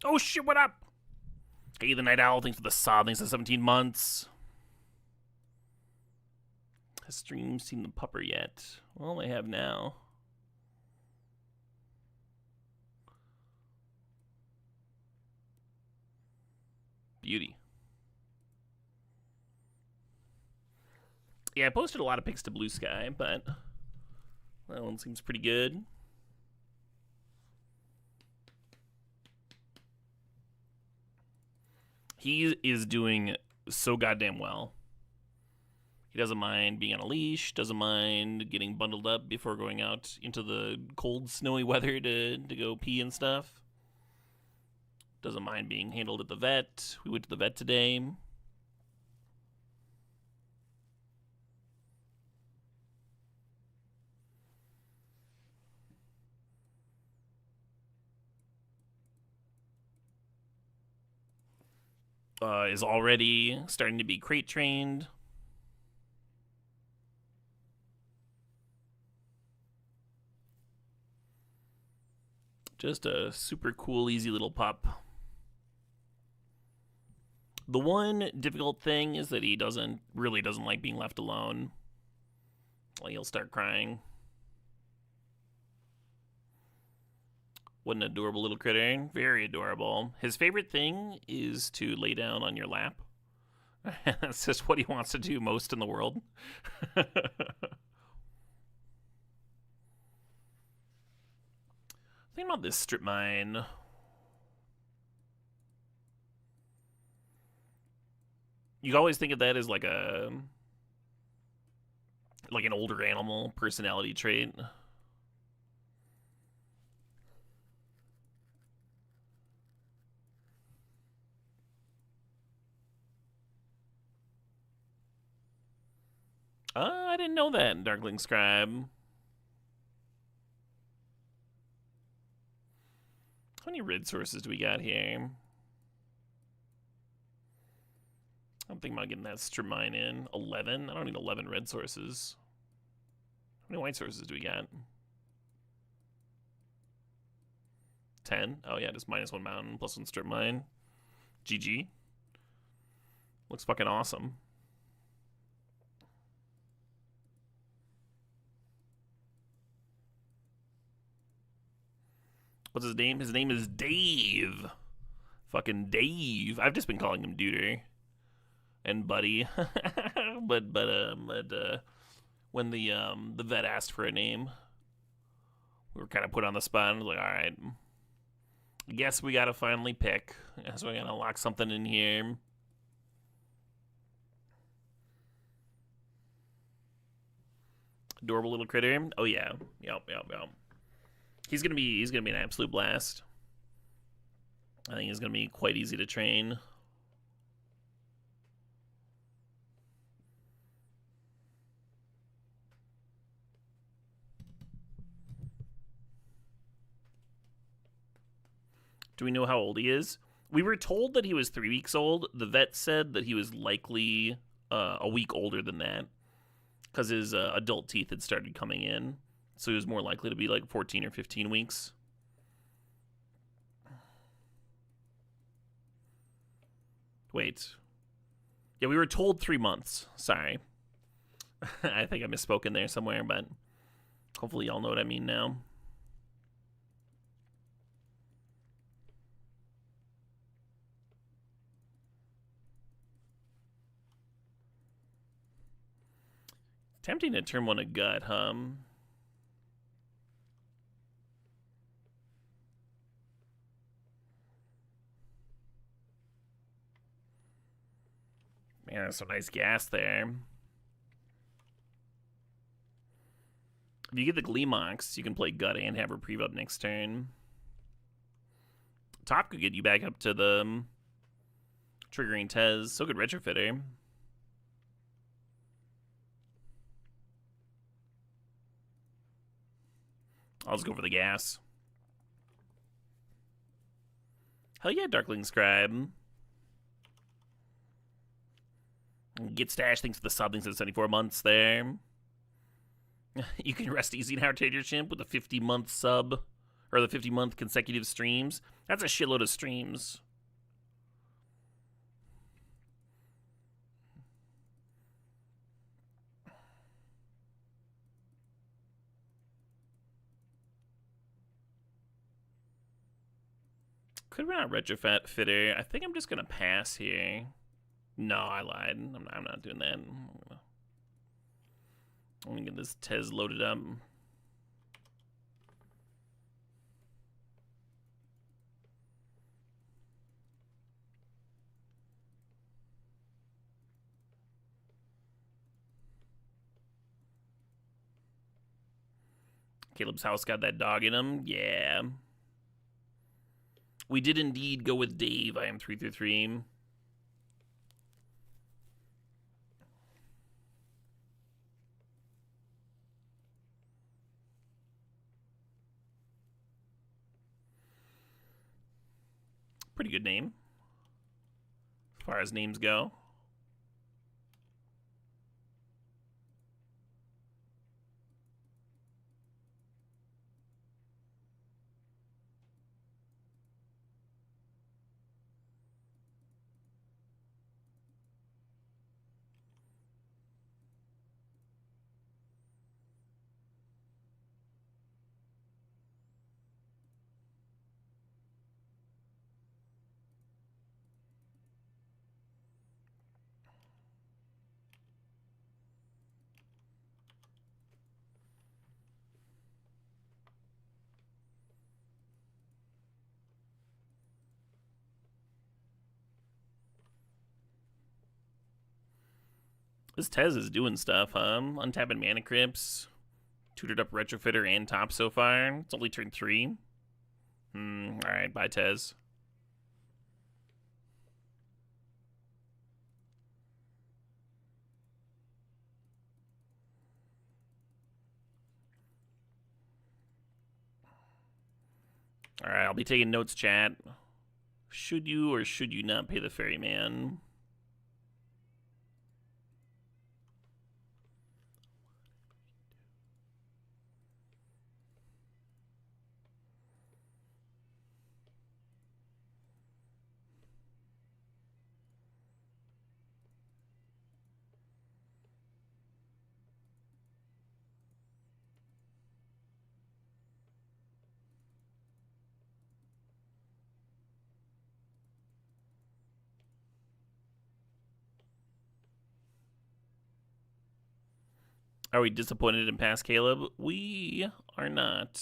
Oh shit, what up? Hey, the Night Owl, thanks for the sub, thanks for 17 months. Has stream seen the pupper yet? Well, they have now. Beauty. Yeah, I posted a lot of pics to Blue Sky, but that one seems pretty good. He is doing so goddamn well. He doesn't mind being on a leash, doesn't mind getting bundled up before going out into the cold, snowy weather to go pee and stuff. Doesn't mind being handled at the vet. We went to the vet today. Is already starting to be crate trained. Just a super cool, easy little pup. The one difficult thing is that he really doesn't like being left alone. Like, he'll start crying. What an adorable little critter. Very adorable. His favorite thing is to lay down on your lap. That's just what he wants to do most in the world. Think about this strip mine. You always think of that as like an older animal personality trait. I didn't know that, Darkling Scribe. How many red sources do we got here? I'm thinking about getting that strip mine in. 11? I don't need 11 red sources. How many white sources do we got? 10? Oh yeah, just -1 mountain, +1 strip mine. GG. Looks fucking awesome. What's his name? His name is Dave. Fucking Dave. I've just been calling him Duder and Buddy. but when the vet asked for a name, we were kind of put on the spot. And was like, all right, I guess we gotta finally pick. So we're gonna lock something in here. Adorable little critter. Oh yeah. Yep. He's gonna be an absolute blast. I think he's gonna be quite easy to train. Do we know how old he is? We were told that he was 3 weeks old. The vet said that he was likely a week older than that because his adult teeth had started coming in. So he was more likely to be like 14 or 15 weeks. Wait. Yeah, we were told 3 months. Sorry. I think I misspoke in there somewhere, but hopefully y'all know what I mean now. Tempting to turn one a gut, huh? Man, that's some nice gas there. If you get the Gleemox, you can play gut and have reprieve up next turn. Top could get you back up to the triggering Tez. So could Retrofitter. I'll just go for the gas. Hell yeah, Darkling Scribe. Get Stash, thanks for the sub, thanks for the 74 months there. You can rest easy now, Trader Chimp, with a 50-month sub. or the 50-month consecutive streams. That's a shitload of streams. Could we not retrofit fitter? I think I'm just gonna pass here. No, I lied. I'm not doing that. Let me get this Tez loaded up. Caleb's house got that dog in him. Yeah. We did indeed go with Dave. I am 333. Pretty good name, as far as names go. This Tez is doing stuff, huh? Untapping Mana Crypts, tutored up Retrofitter and Top so far. It's only turn 3. Alright, bye Tez. Alright, I'll be taking notes, chat. Should you or should you not pay the ferryman? Are we disappointed in past Caleb? We are not.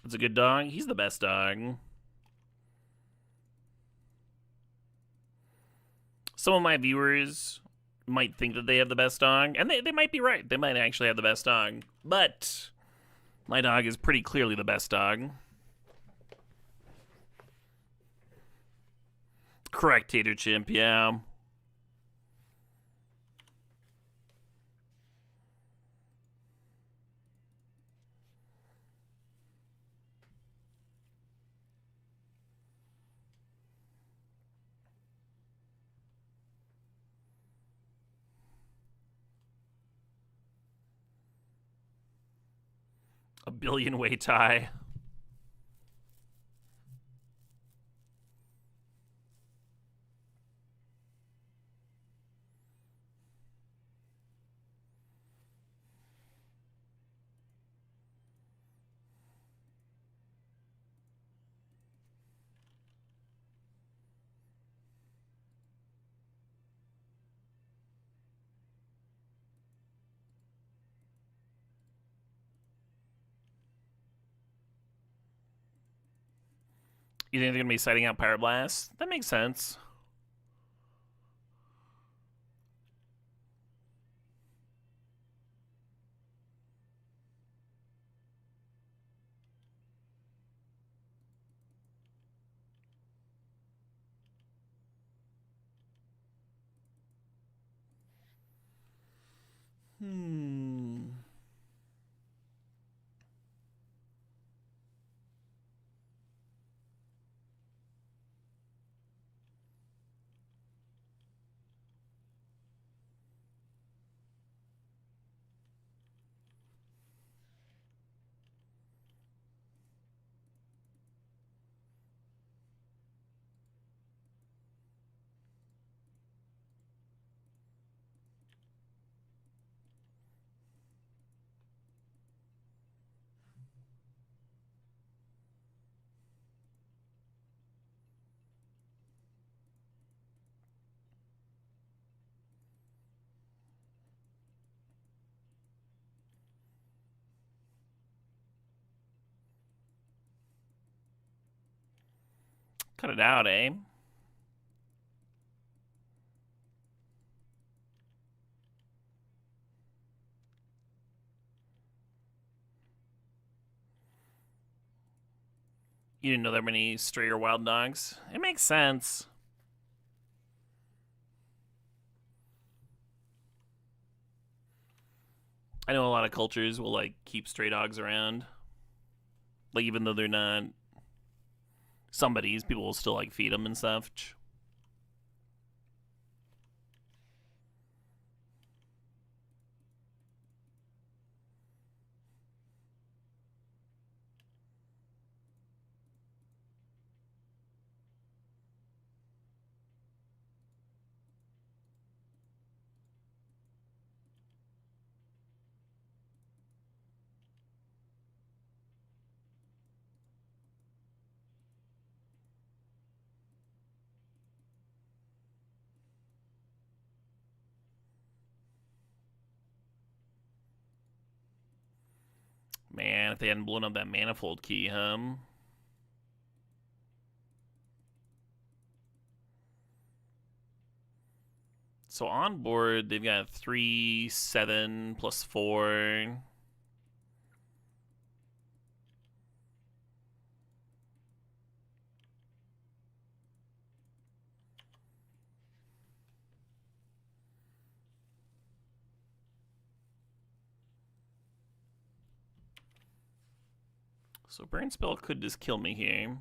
It's a good dog. He's the best dog. Some of my viewers might think that they have the best dog, and they might be right. They might actually have the best dog. But my dog is pretty clearly the best dog. Correct, Tater Chimp, yeah. A billion-way tie. You think they're gonna be sighting out Pyroblast? That makes sense. Cut it out, eh? You didn't know there were many stray or wild dogs? It makes sense. I know a lot of cultures will like keep stray dogs around. Like even though they're not somebody's, people will still like feed them and stuff. Man, if they hadn't blown up that manifold key, huh? So on board, they've got 3, 7, plus 4. So Burn Spell could just kill me here.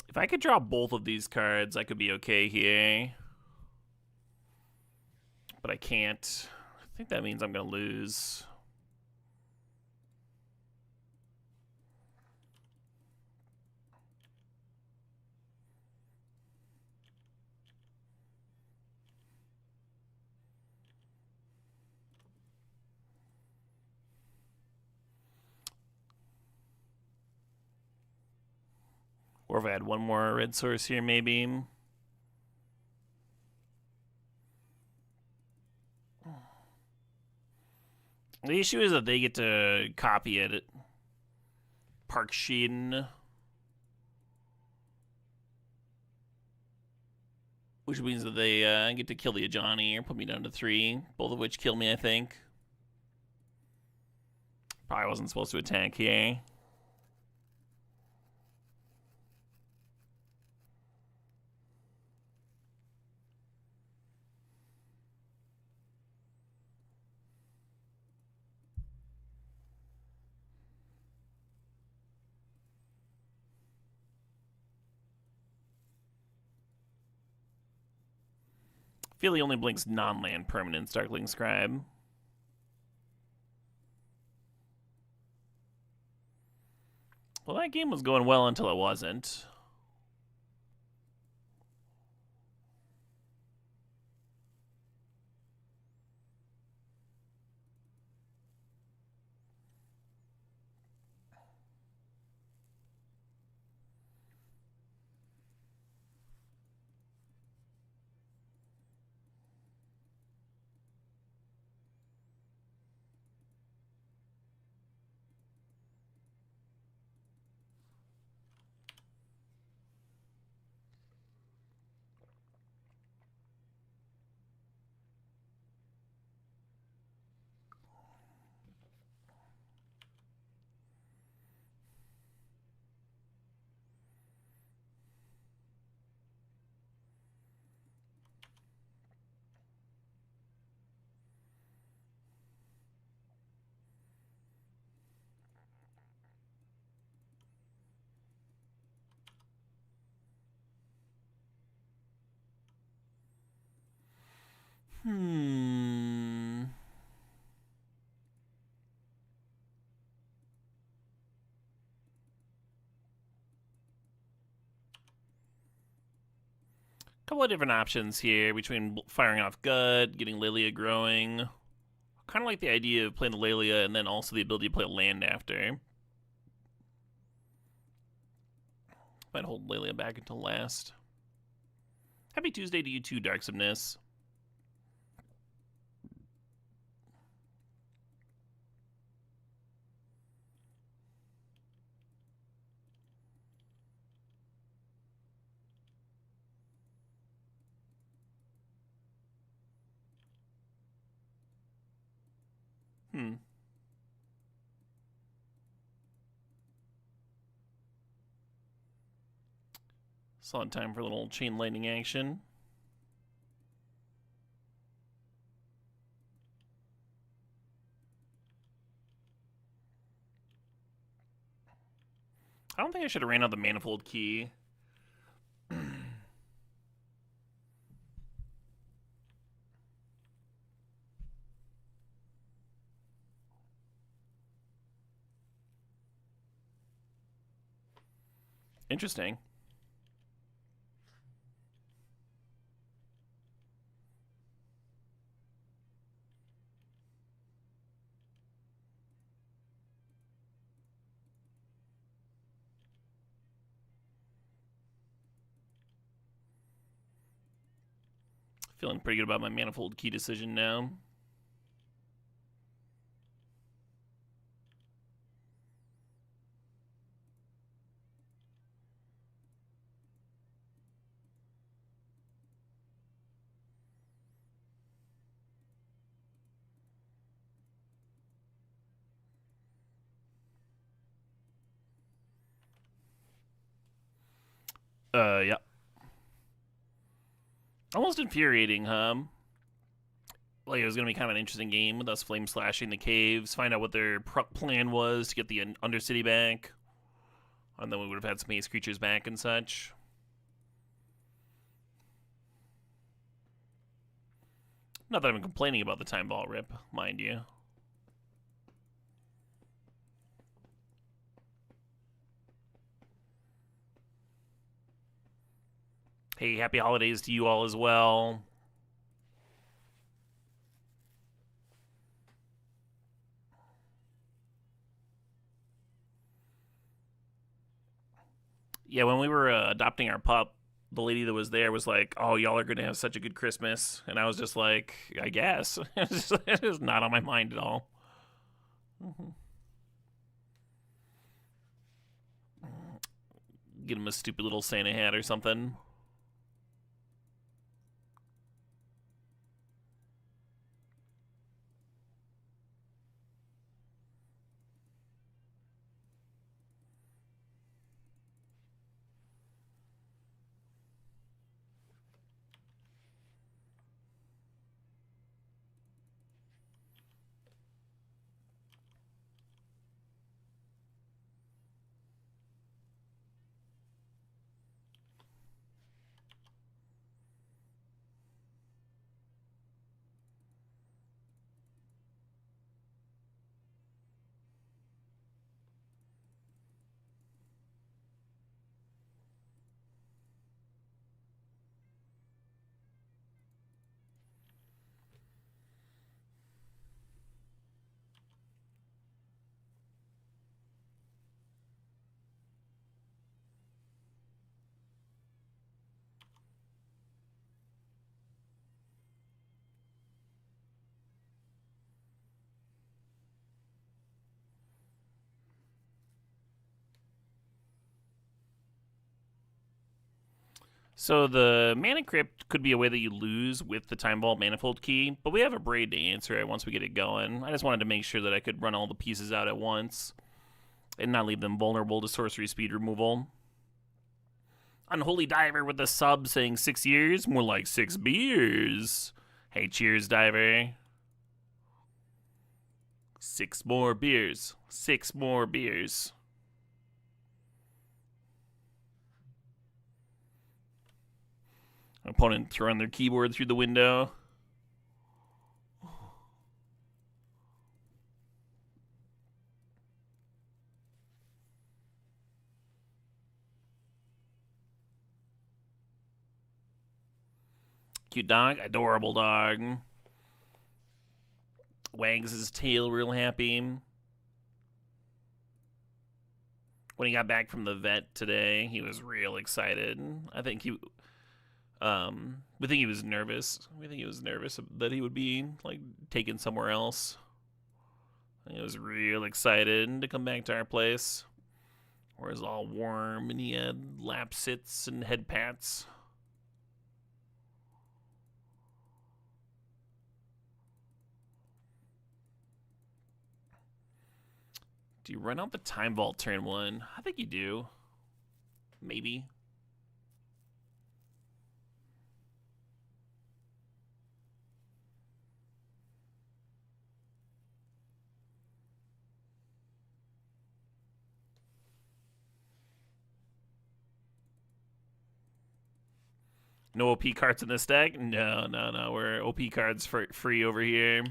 If I could draw both of these cards, I could be okay here. But I can't. I think that means I'm going to lose. Or if I had one more red source here, maybe. The issue is that they get to copy it. Park Shin. Which means that they get to kill the Ajani or put me down to 3. Both of which kill me, I think. Probably wasn't supposed to attack here. I feel he only blinks non-land permanents, Darkling Scribe. Well, that game was going well until it wasn't. Hmm. Couple of different options here between firing off Gut, getting Lilia growing. Kind of like the idea of playing the Lilia and then also the ability to play land after. Might hold Lilia back until last. Happy Tuesday to you too, Darksomness. Solid time for a little chain lightning action. I don't think I should have ran out the Manifold Key. Interesting. Feeling pretty good about my Manifold Key decision now. Yeah. Almost infuriating, huh? Like, it was going to be kind of an interesting game with us flame slashing the caves, find out what their plan was to get the Undercity back. And then we would have had some Haste creatures back and such. Not that I'm complaining about the Time Vault rip, mind you. Hey, happy holidays to you all as well. Yeah, when we were adopting our pup, the lady that was there was like, "Oh, y'all are gonna have such a good Christmas," and I was just like, "I guess." It was not on my mind at all. Get him a stupid little Santa hat or something. So the Mana Crypt could be a way that you lose with the Time Vault Manifold Key, but we have a Braid to answer it once we get it going. I just wanted to make sure that I could run all the pieces out at once and not leave them vulnerable to sorcery speed removal. Unholy Diver with the sub saying 6 years, more like 6 beers. Hey, cheers, Diver. 6 more beers. 6 more beers. Opponent throwing their keyboard through the window. Cute dog, adorable dog. Wags his tail real happy. When he got back from the vet today, he was real excited. I think we think he was nervous. We think he was nervous that he would be like taken somewhere else. He was real excited to come back to our place, where it was all warm and he had lap sits and head pats. Do you run out the time vault turn one? I think you do. Maybe. No OP cards in this deck? No. We're OP cards for free over here.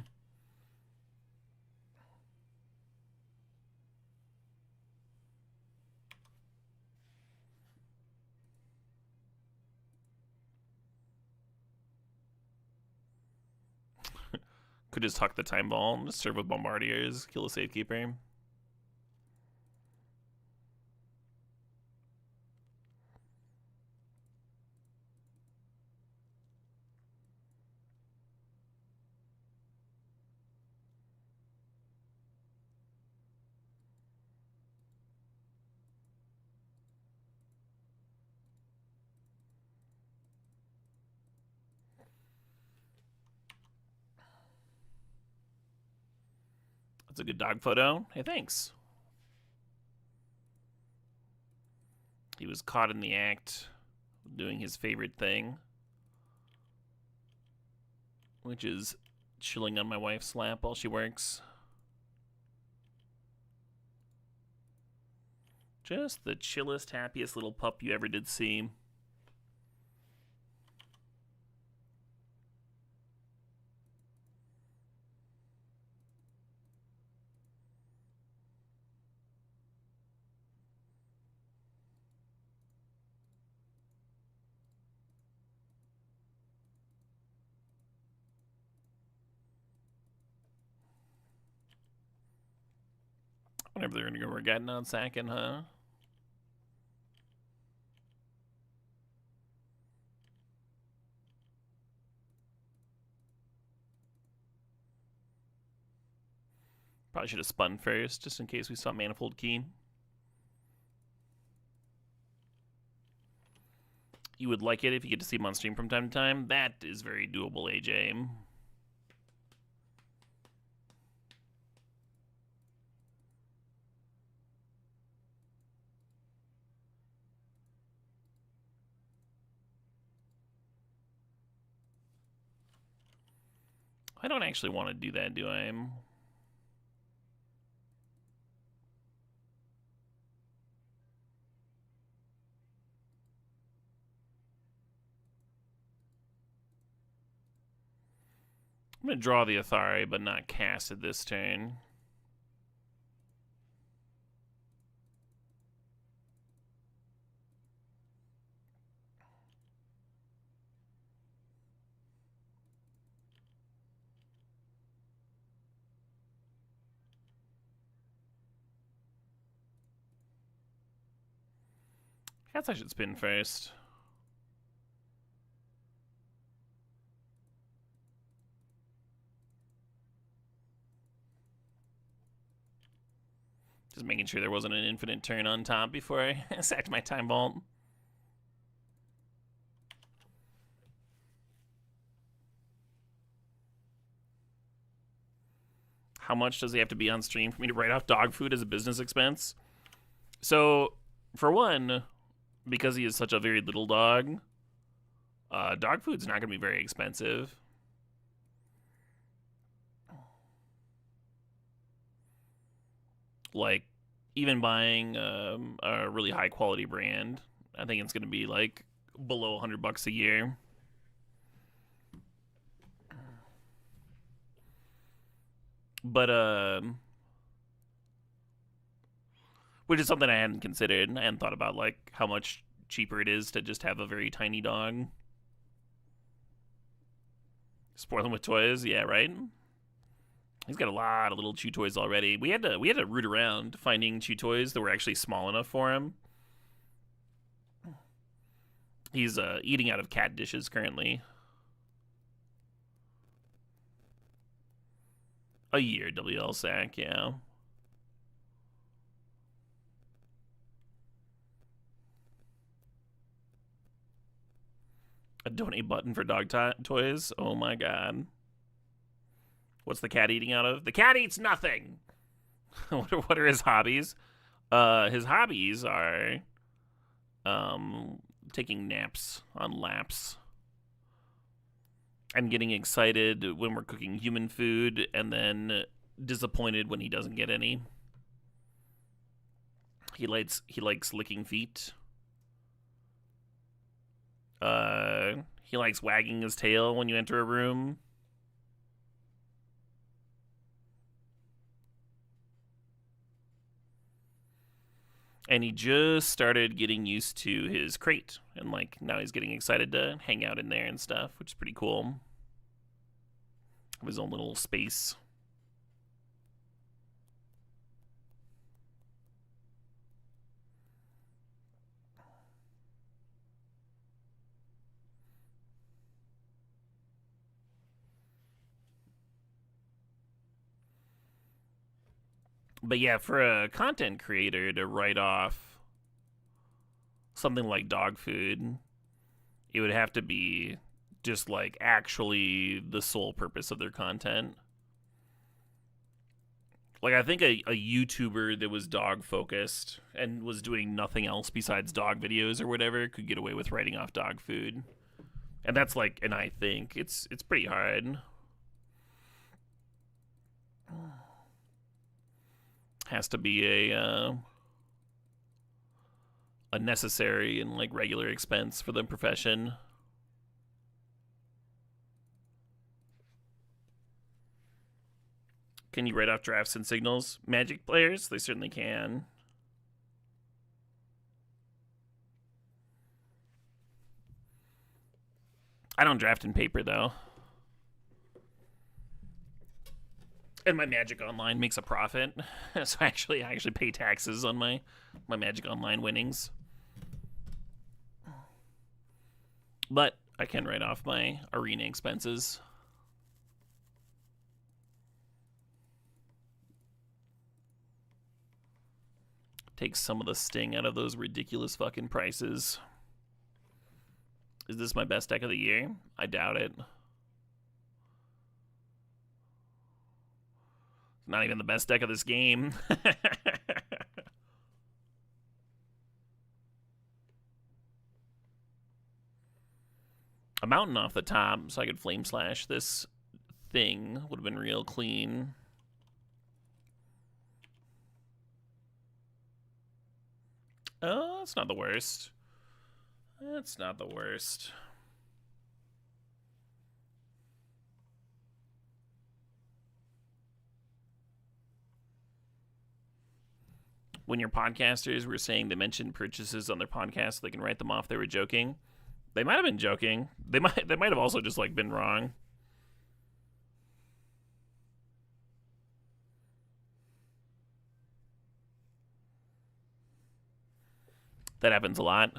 Could just huck the time ball, just serve with bombardiers, kill a safekeeper. That's a good dog photo. Hey, thanks. He was caught in the act of doing his favorite thing, which is chilling on my wife's lap while she works. Just the chillest, happiest little pup you ever did see. Whenever they're gonna go Regatta on sacking, huh? Probably should have spun first, just in case we saw Manifold Key. You would like it if you get to see him on stream from time to time. That is very doable, AJ. I don't actually want to do that, do I? I'm going to draw the Athari, but not cast it this turn. I guess I should spin first. Just making sure there wasn't an infinite turn on top before I sacked my time vault. How much does he have to be on stream for me to write off dog food as a business expense? So, for one, because he is such a very little dog, dog food's not going to be very expensive. Like, even buying a really high quality brand, I think it's going to be like below $100 a year. But which is something I hadn't considered. I hadn't thought about like how much cheaper it is to just have a very tiny dog. Spoil him with toys, yeah, right? He's got a lot of little chew toys already. We had to root around finding chew toys that were actually small enough for him. He's eating out of cat dishes currently. A year, WL Sack, yeah. A donate button for dog toys? Oh my god. What's the cat eating out of? The cat eats nothing! What are his hobbies? His hobbies are taking naps on laps and getting excited when we're cooking human food and then disappointed when he doesn't get any. He likes licking feet. He likes wagging his tail when you enter a room. And he just started getting used to his crate. And, like, now he's getting excited to hang out in there and stuff, which is pretty cool. Have his own little space. But yeah, for a content creator to write off something like dog food, it would have to be just like actually the sole purpose of their content. Like, I think a YouTuber that was dog focused and was doing nothing else besides dog videos or whatever could get away with writing off dog food. And that's like, and I think it's pretty hard. Has to be a necessary and like regular expense for the profession. Can you write off drafts and signals? Magic players, they certainly can. I don't draft in paper though. And my Magic Online makes a profit, so I actually pay taxes on my Magic Online winnings. But I can write off my arena expenses. Takes some of the sting out of those ridiculous fucking prices. Is this my best deck of the year? I doubt it. Not even the best deck of this game. A mountain off the top so I could flame slash this thing. Would have been real clean. Oh, that's not the worst. That's not the worst. When your podcasters were saying they mentioned purchases on their podcast so they can write them off, they were joking. They might have been joking. They might have also just like been wrong. That happens a lot.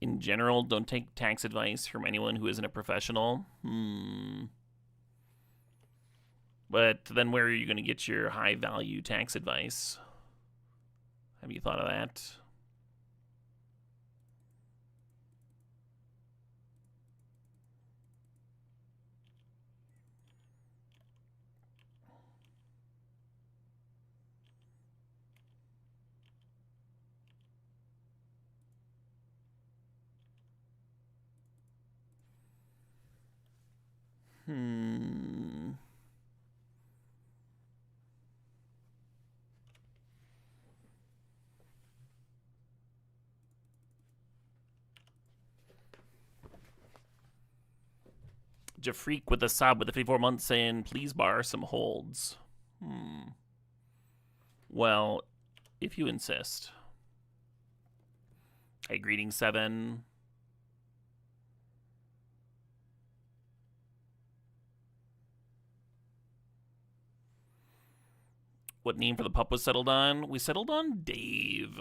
In general, don't take tax advice from anyone who isn't a professional. But then where are you going to get your high value tax advice? Have you thought of that? Jafreak with a sub with the 54 months saying, please bar some holds. Well, if you insist. Hey, greetings, 7. What name for the pup was settled on? We settled on Dave.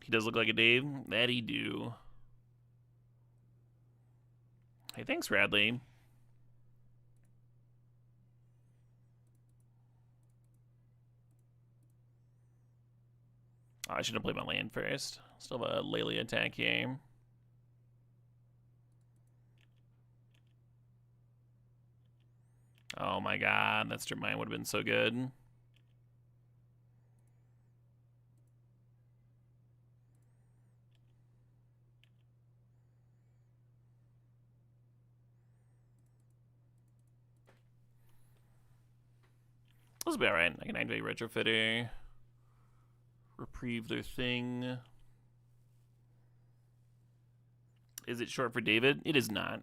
He does look like a Dave. That he do. Hey, thanks, Radley. Oh, I should have played my land first. Still have a Lele attack here. Oh my god, that strip mine would have been so good. This will be alright. I can activate Retrofitter. Reprieve their thing. Is it short for David? It is not.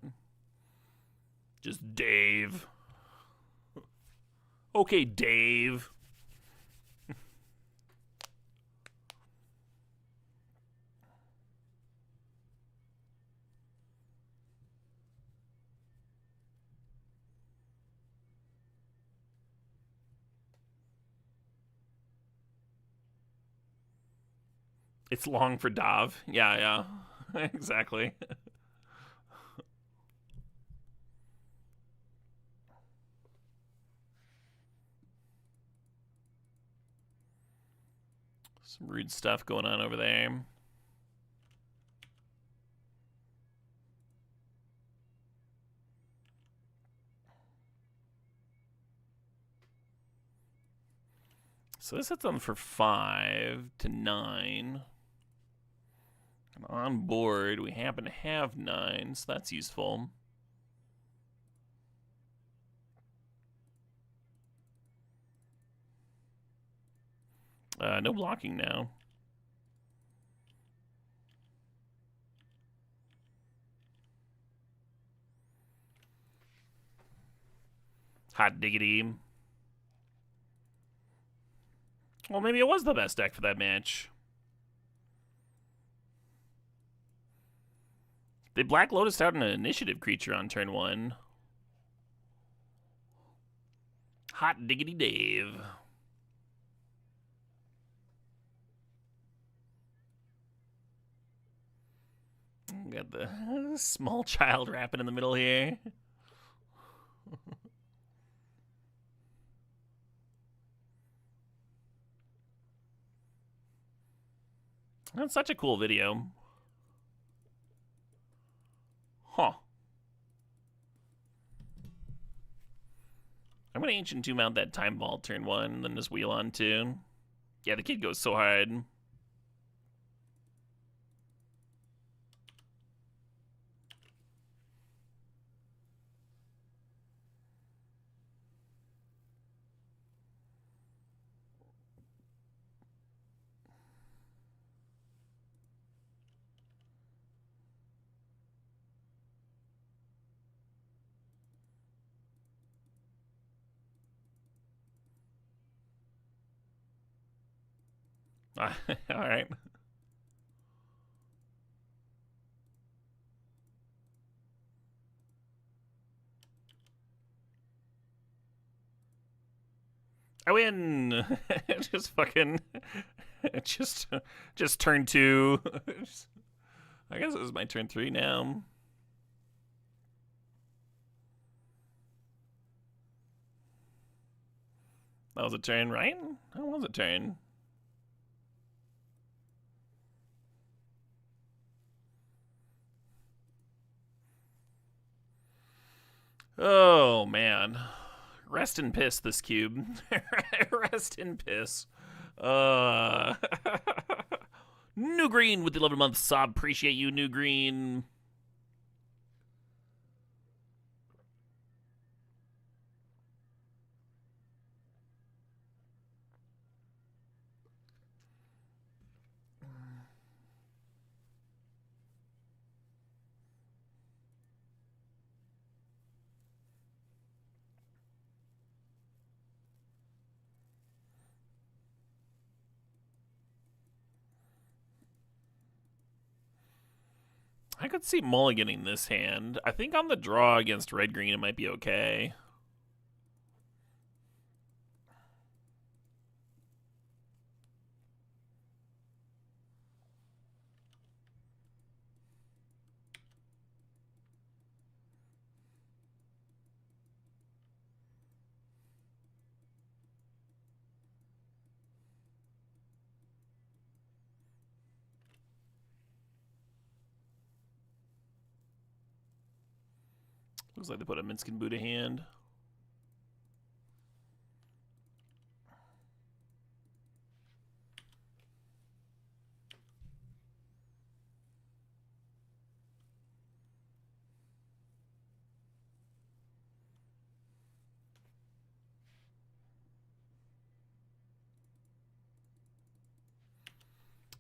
Just Dave. Okay, Dave. It's long for Dav. Yeah. Exactly. Some rude stuff going on over there. So this hits on for 5 to 9. And on board, we happen to have 9, so that's useful. No blocking now. Hot diggity. Well, maybe it was the best deck for that match. They Black Lotus out an initiative creature on turn 1. Hot diggity Dave. Got the small child rapping in the middle here. That's such a cool video. Huh. I'm going to Ancient Tomb out that Time Vault turn 1, then just wheel on 2. Yeah, the kid goes so hard. All right. I win. Just fucking just turn 2. I guess it was my turn 3 now. That was a turn, right? That was a turn. Oh, man. Rest in piss, this cube. Rest in piss. New Green with the 11-month sub. Appreciate you, New Green. could see mulliganing this hand. I think on the draw against red-green it might be okay. Looks like they put a Minskin Buddha hand.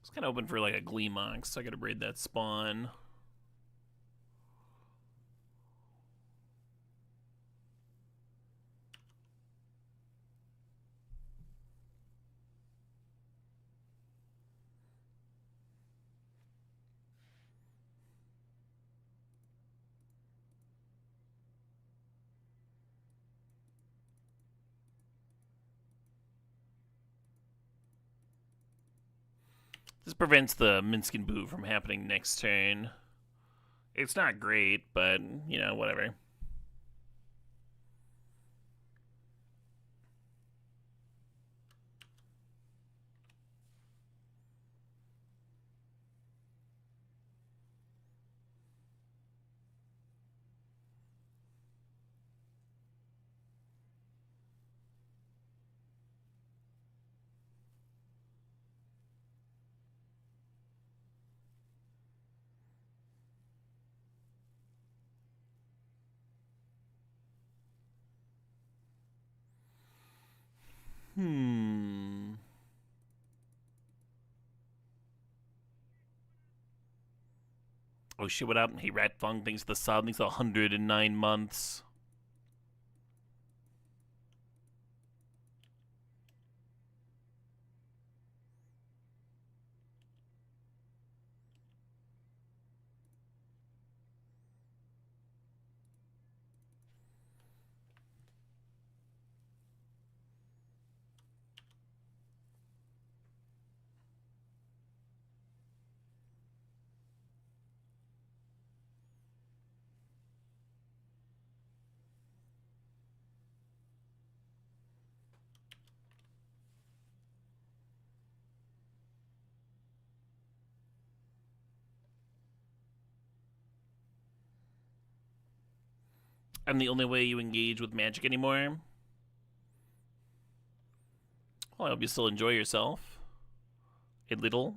It's kind of open for like a Gleemox, so I gotta braid that spawn. This prevents the Minskin Boo from happening next turn. It's not great, but, you know, whatever. Oh shit, what up? Hey, Rat Fung, thanks for the sub. Thanks for 109 months. I'm the only way you engage with Magic anymore. Well, I hope you still enjoy yourself. A little.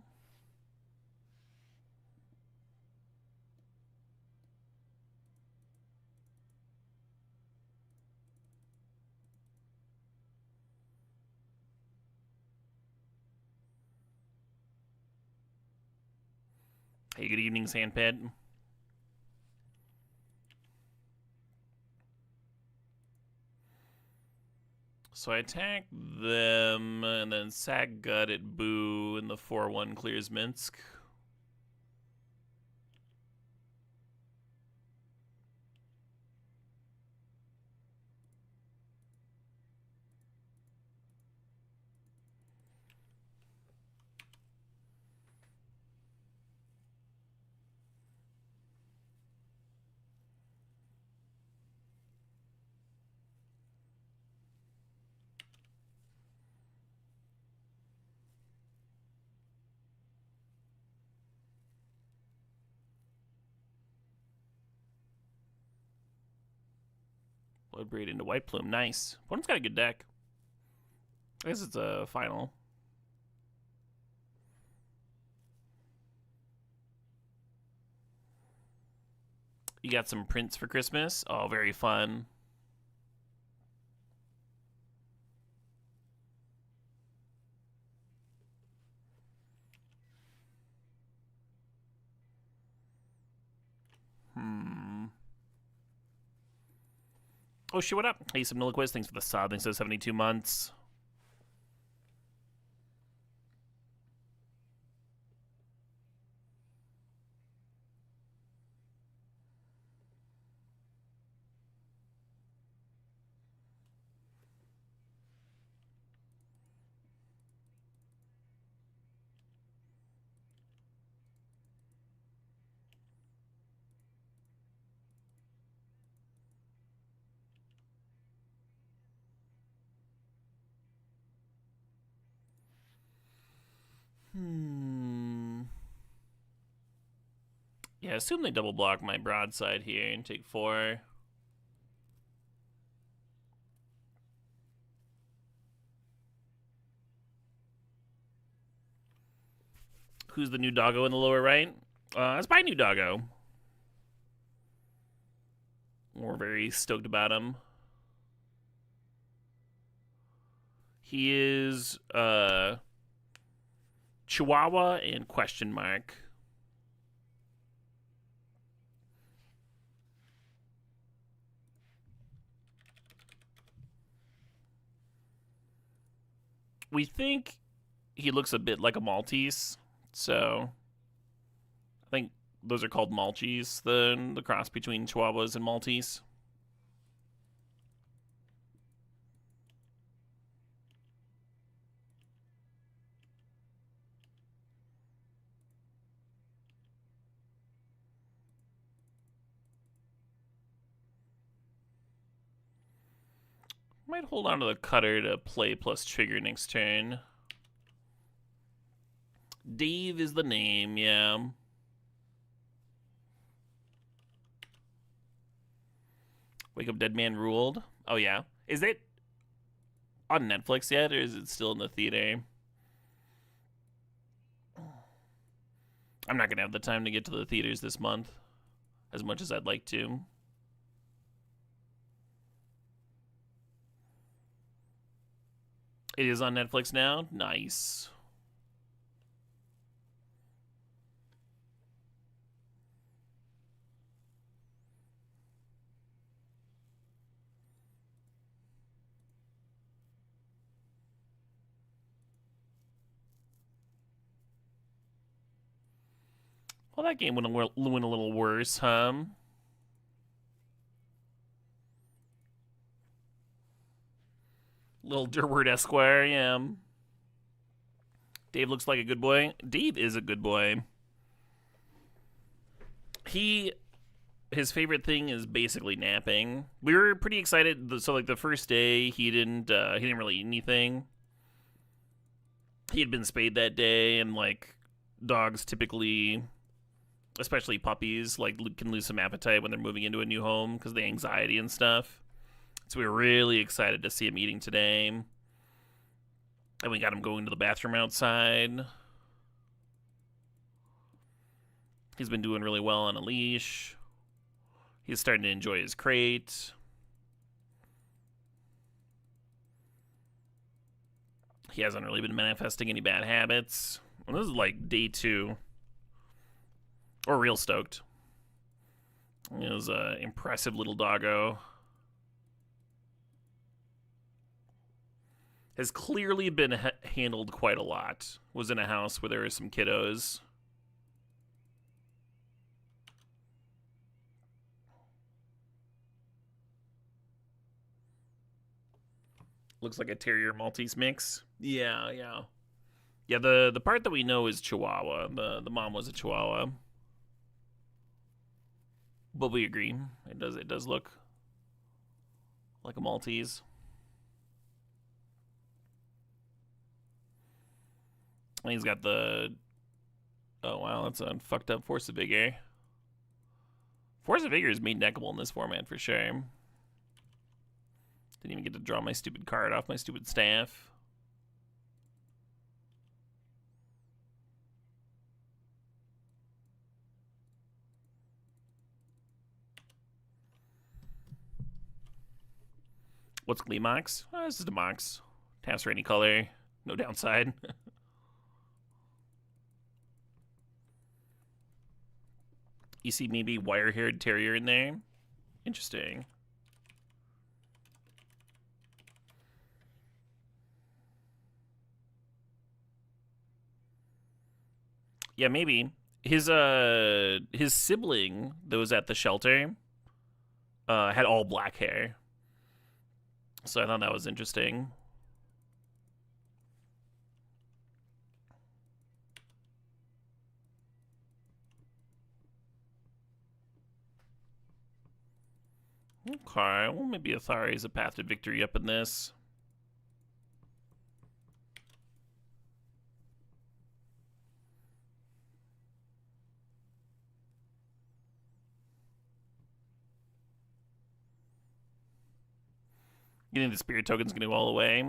Hey, good evening, Sandpet. So I attack them, and then sack gut at Boo, and the 4-1 clears Minsk. Bloodbraid into White Plume. Nice. Opponent's got a good deck. I guess it's a final. You got some prints for Christmas? Oh, very fun. Oh shit, what up? Hey, Subniliquist, thanks for the sub. Thanks for the 72 months. Yeah, assume they double block my broadside here and take 4. Who's the new doggo in the lower right? That's my new doggo. We're very stoked about him. He is Chihuahua and question mark. We think he looks a bit like a Maltese, so I think those are called Malchies, the cross between Chihuahuas and Maltese. Might hold on to the cutter to play plus trigger next turn. Dave is the name, yeah. Wake Up Dead Man Ruled. Oh, yeah. Is it on Netflix yet, or is it still in the theater? I'm not going to have the time to get to the theaters this month as much as I'd like to. It is on Netflix now? Nice. Well, that game went a little worse, huh? Little Durward Esquire, yeah. Dave looks like a good boy. Dave is a good boy. His favorite thing is basically napping. We were pretty excited. So like the first day, he didn't really eat anything. He had been spayed that day, and like dogs typically, especially puppies, like can lose some appetite when they're moving into a new home because of the anxiety and stuff. So we were really excited to see him eating today. And we got him going to the bathroom outside. He's been doing really well on a leash. He's starting to enjoy his crate. He hasn't really been manifesting any bad habits. And this is like day 2. We're real stoked. It was an impressive little doggo. Has clearly been handled quite a lot. Was in a house where there were some kiddos. Looks like a Terrier Maltese mix. Yeah. Yeah, the part that we know is Chihuahua. The mom was a Chihuahua. But we agree. It does look like a Maltese. And he's got the... Oh, wow, that's a fucked up Force of Vigor. Force of Vigor is made neckable in this format for sure. Didn't even get to draw my stupid card off my stupid staff. What's Gleemox? Oh, this is a Mox. Taps for any color. No downside. You see maybe wire-haired terrier in there? Interesting. Yeah, maybe. His sibling that was at the shelter had all black hair. So I thought that was interesting. Okay, well maybe Athari is a path to victory up in this. You think the spirit token's gonna go all the way?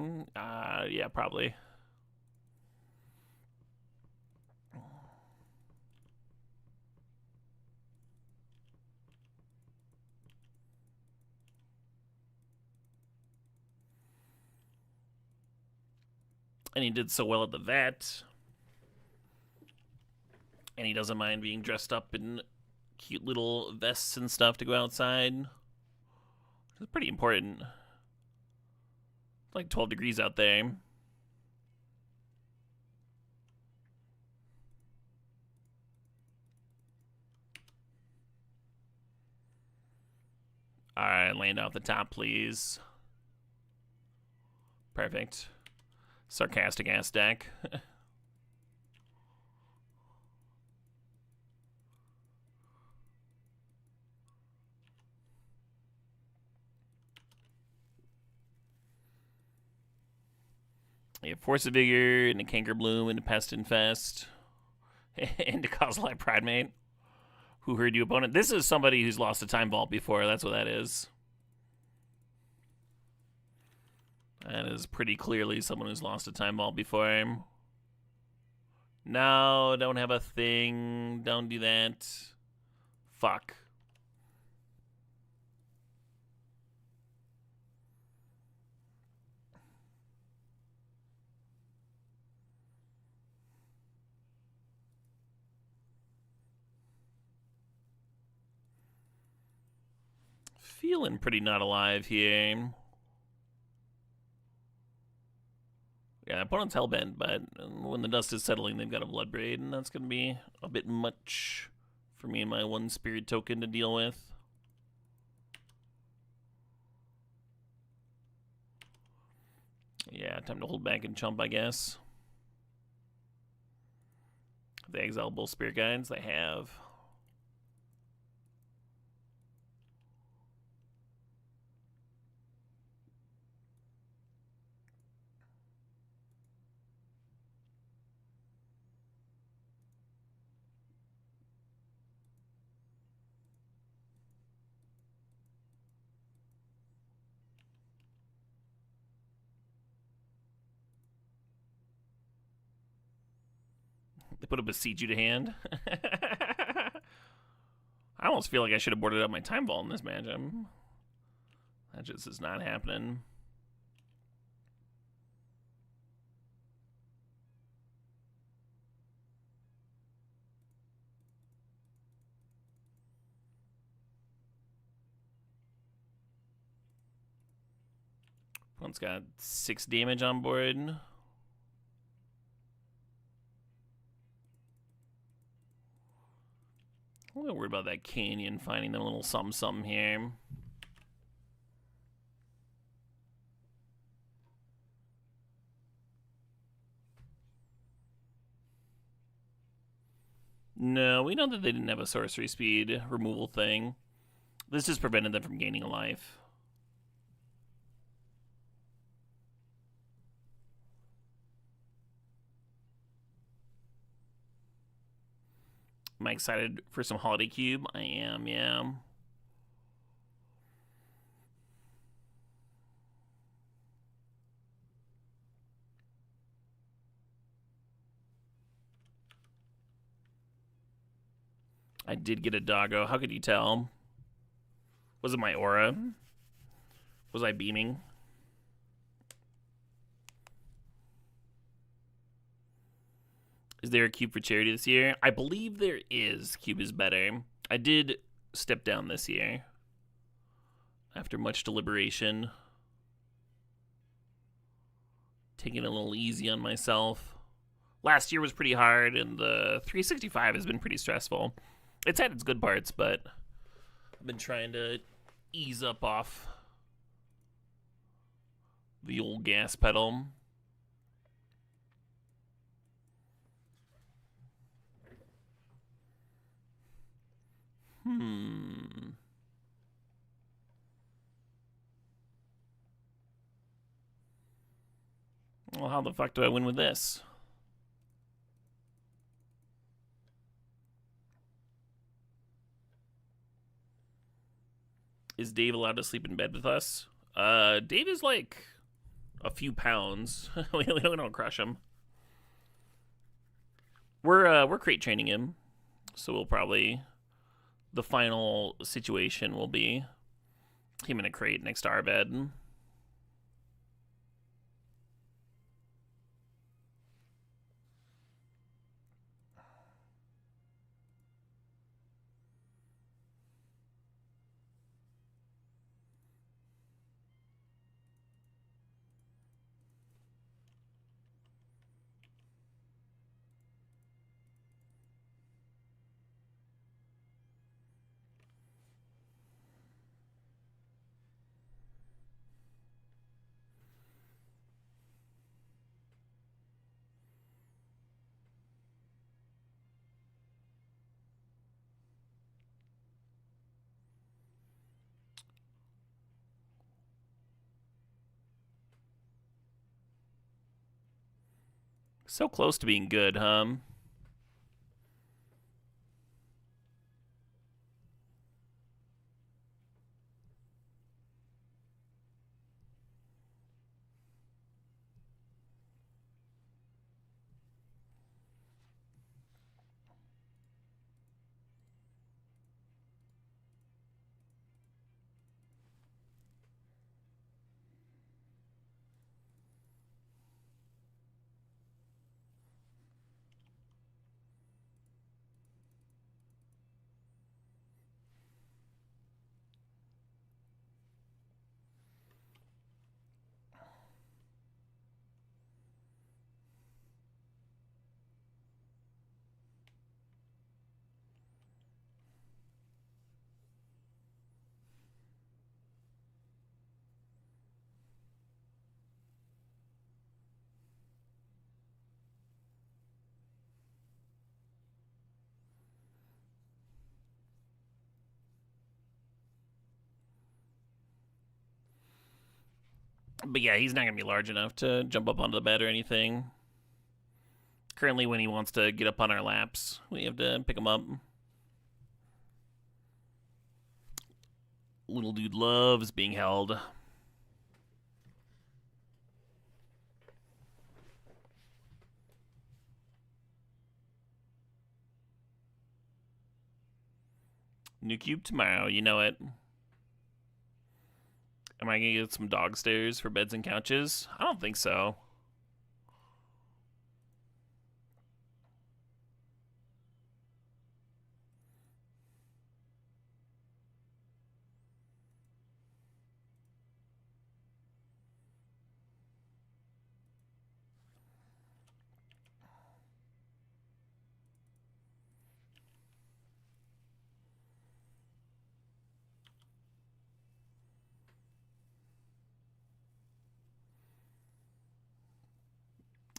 Yeah, probably. And he did so well at the vet. And he doesn't mind being dressed up in cute little vests and stuff to go outside. It's pretty important. It's like 12 degrees out there. Alright, land off the top, please. Perfect. Sarcastic ass deck. You have Force of Vigor, and a Canker Bloom, and a Pest Infest, and a Kozilek Pridemate. Who heard you, opponent? This is somebody who's lost a Time Vault before. That's what that is. That is pretty clearly someone who's lost a Time Vault before. No, don't have a thing. Don't do that. Fuck. Feeling pretty not alive here. Yeah, opponent's hellbent, but when the dust is settling, they've got a Bloodbraid, and that's going to be a bit much for me and my one spirit token to deal with. Yeah, time to hold back and chump, I guess. They exile both spirit guides. They have. They put up a Siege You to hand. I almost feel like I should have boarded up my Time Vault in this matchup. That just is not happening. One's got 6 damage on board. I'm a little worried about that Canyon finding them a little something here. No, we know that they didn't have a sorcery speed removal thing. This just prevented them from gaining a life. Am I excited for some Holiday Cube? I am, yeah. I did get a doggo. How could you tell? Was it my aura? Was I beaming? Is there a cube for charity this year? I believe there is. Cube is better. I did step down this year after much deliberation. Taking it a little easy on myself. Last year was pretty hard, and the 365 has been pretty stressful. It's had its good parts, but I've been trying to ease up off the old gas pedal. Well, how the fuck do I win with this? Is Dave allowed to sleep in bed with us? Dave is like a few pounds. we don't crush him. We're crate training him, so we'll probably the final situation will be him in a crate next to our bed. So close to being good, huh? But yeah, he's not gonna be large enough to jump up onto the bed or anything. Currently, when he wants to get up on our laps, we have to pick him up. Little dude loves being held. New cube tomorrow, you know it. Am I gonna get some dog stairs for beds and couches? I don't think so.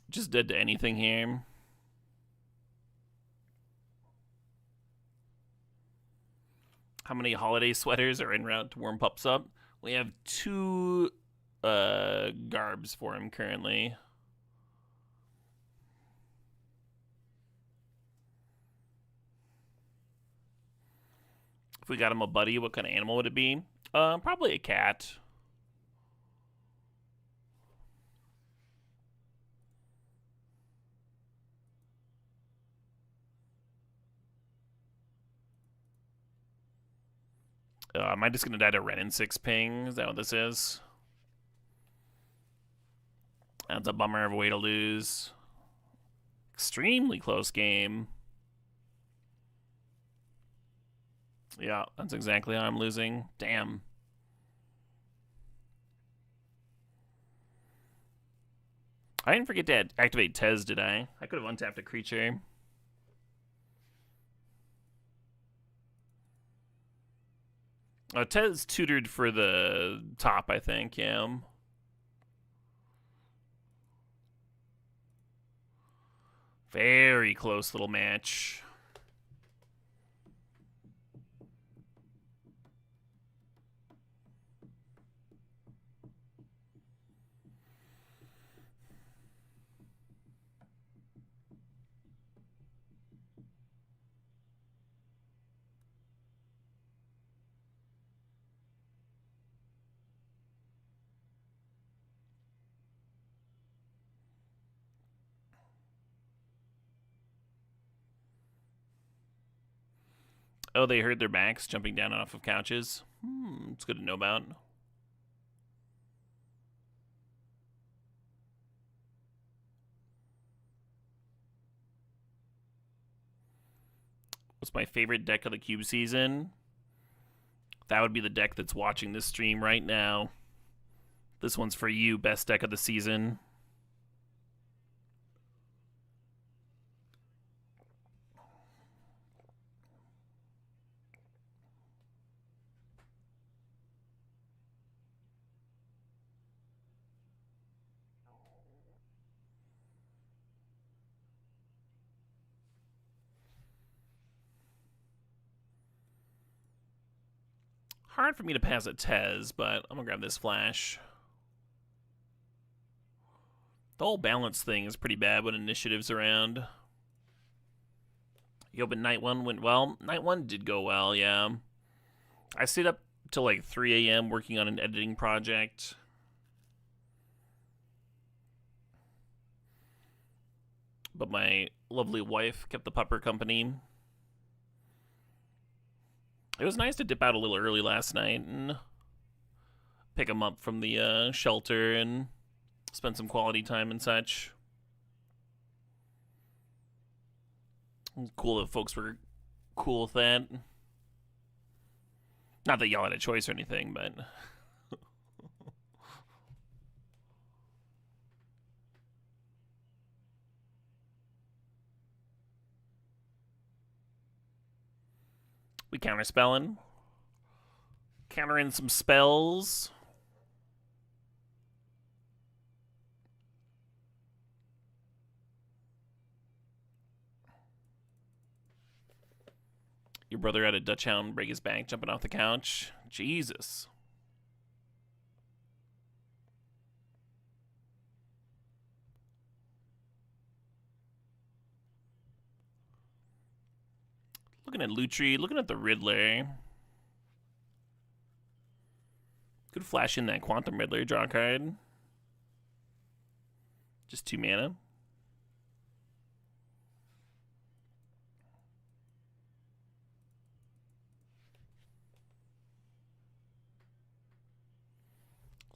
Just dead to anything here. How many holiday sweaters are en route to warm pups up? We have two garbs for him currently. If we got him a buddy, what kind of animal would it be? Probably a cat. Am I just gonna die to Ren and 6 ping? Is that what this is? That's a bummer of a way to lose. Extremely close game. Yeah, that's exactly how I'm losing. Damn. I didn't forget to activate Tez, did I? I could have untapped a creature. Tez tutored for the top, I think, yeah. Very close little match. Oh, they hurt their backs jumping down and off of couches. It's good to know about. What's my favorite deck of the Cube season? That would be the deck that's watching this stream right now. This one's for you, best deck of the season. Hard for me to pass a Tez, but I'm gonna grab this flash. The whole balance thing is pretty bad when initiative's around. You hoping night one went well? Night one did go well, yeah. I stayed up till like 3 a.m. working on an editing project. But my lovely wife kept the pupper company. It was nice to dip out a little early last night and pick him up from the shelter and spend some quality time and such. It was cool that folks were cool with that. Not that y'all had a choice or anything, but... We counterspelling. Countering some spells. Your brother had a Dutch Hound break his back jumping off the couch. Jesus. Looking at Lutri, looking at the Riddler. Could flash in that Quantum Riddler, draw a card. Just 2 mana.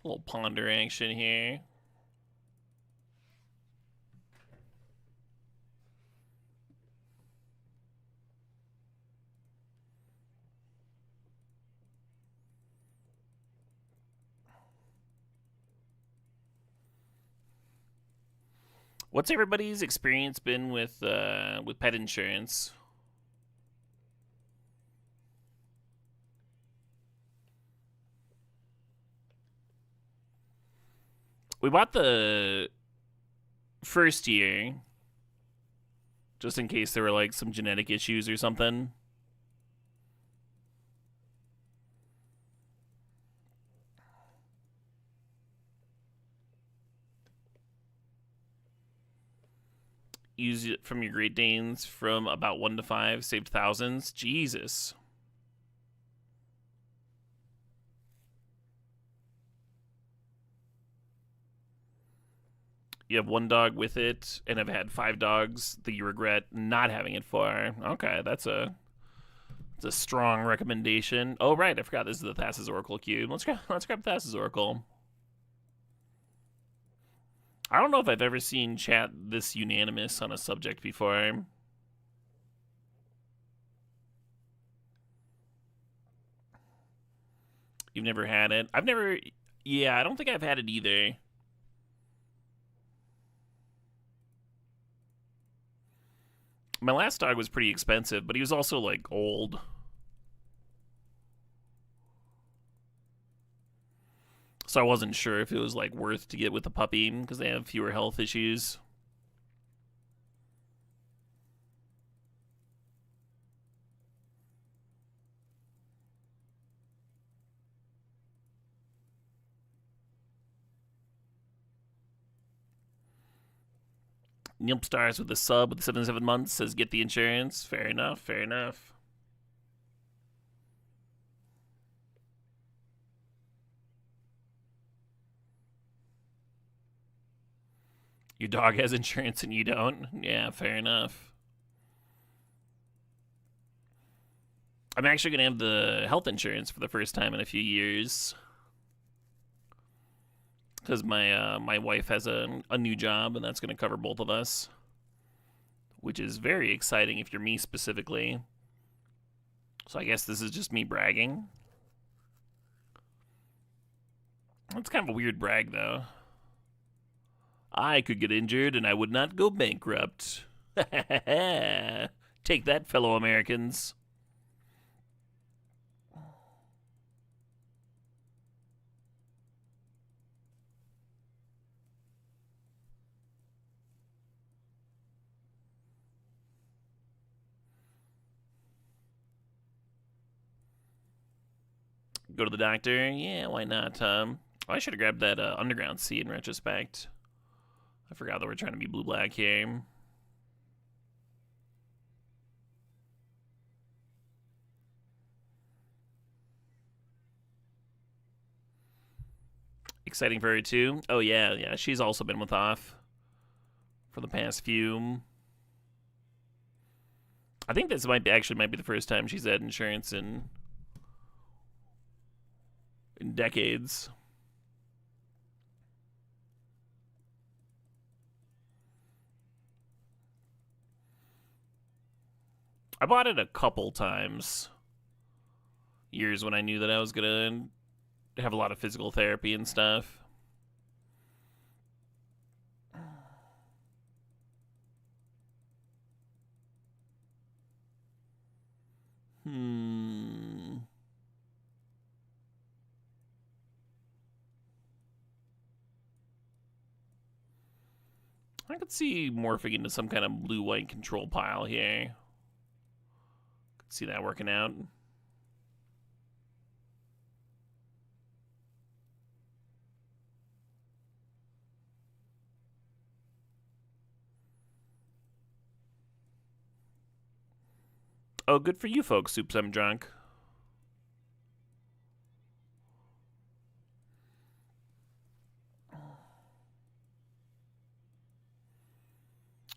A little ponder action here. What's everybody's experience been with pet insurance? We bought the first year just in case there were like some genetic issues or something. Use it from your Great Danes from about 1 to 5, saved thousands. Jesus. You have 1 dog with it, and have had 5 dogs that you regret not having it for. Okay, that's a strong recommendation. Oh right, I forgot this is the Thassa's Oracle cube. Let's grab Thassa's Oracle. I don't know if I've ever seen chat this unanimous on a subject before. You've never had it? I've never... Yeah, I don't think I've had it either. My last dog was pretty expensive, but he was also, like, old. So I wasn't sure if it was, like, worth to get with a puppy, because they have fewer health issues. Nilp Stars with the sub with the 7 months says get the insurance. Fair enough, fair enough. Your dog has insurance and you don't? Yeah, fair enough. I'm actually gonna have the health insurance for the first time in a few years because my wife has a new job and that's gonna cover both of us, which is very exciting if you're me specifically. So I guess this is just me bragging. It's kind of a weird brag though. I could get injured and I would not go bankrupt. Take that, fellow Americans. Go to the doctor? Yeah, why not? I should have grabbed that Underground Sea in retrospect. I forgot that we're trying to be blue-black here. Exciting for her too. Oh yeah. She's also been with off for the past few. I think this might be the first time she's had insurance in decades. I bought it a couple times. Years when I knew that I was gonna have a lot of physical therapy and stuff. I could see morphing into some kind of blue-white control pile here. Could see that working out. Oh, good for you folks, Soups I'm Drunk.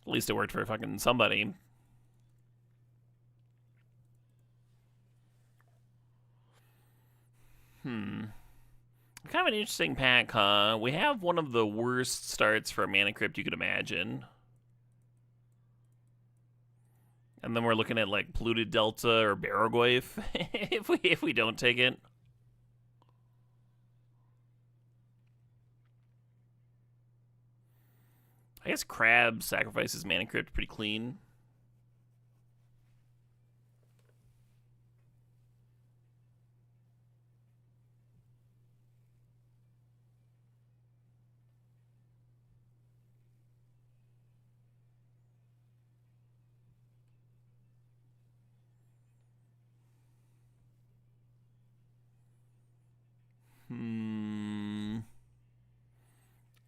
At least it worked for fucking somebody. Kind of an interesting pack, huh? We have one of the worst starts for a Mana Crypt you could imagine. And then we're looking at like Polluted Delta or Barrogoyf if we don't take it. I guess Crab sacrifices Mana Crypt pretty clean.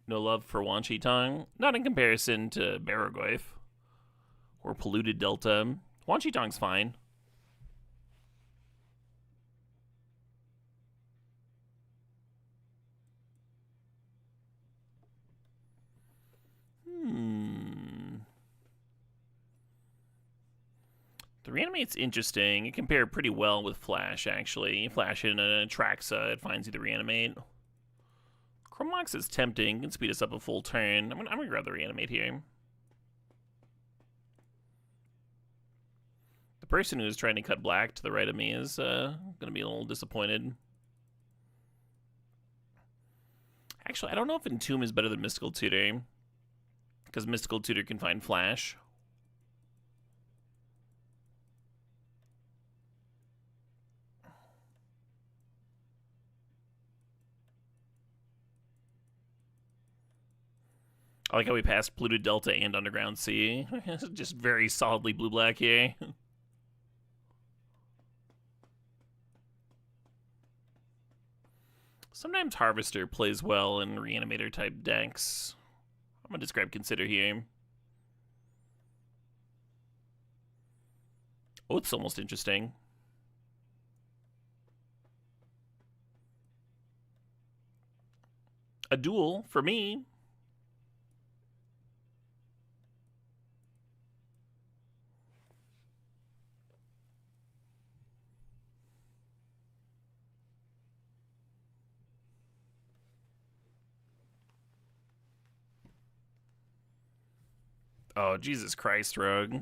No love for Wan Shi Tong. Not in comparison to Barrogoyf or Polluted Delta. Wan Shi Tong's fine. The Reanimate's interesting. It can pair pretty well with Flash, actually. You flash in a Traxa, it finds you the Reanimate. Chrome Mox is tempting. It can speed us up a full turn. I'm gonna grab the Reanimate here. The person who's trying to cut black to the right of me is gonna be a little disappointed. Actually, I don't know if Entomb is better than Mystical Tutor, because Mystical Tutor can find Flash. I like how we passed Polluted Delta and Underground Sea. Just very solidly blue-black here. Sometimes Harvester plays well in Reanimator-type decks. I'm going to describe Consider here. Oh, it's almost interesting. A duel, for me. Oh, Jesus Christ, Rogue.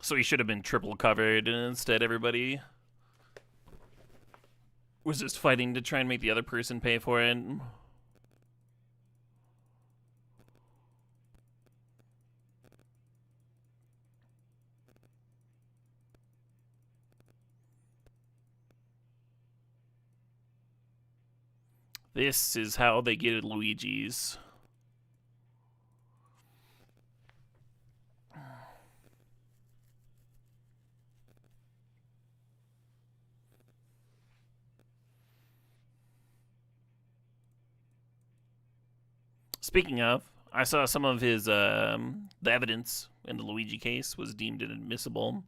So he should have been triple covered, and instead everybody was just fighting to try and make the other person pay for it. This is how they get at Luigi's. Speaking of, I saw some of his the evidence in the Luigi case was deemed inadmissible.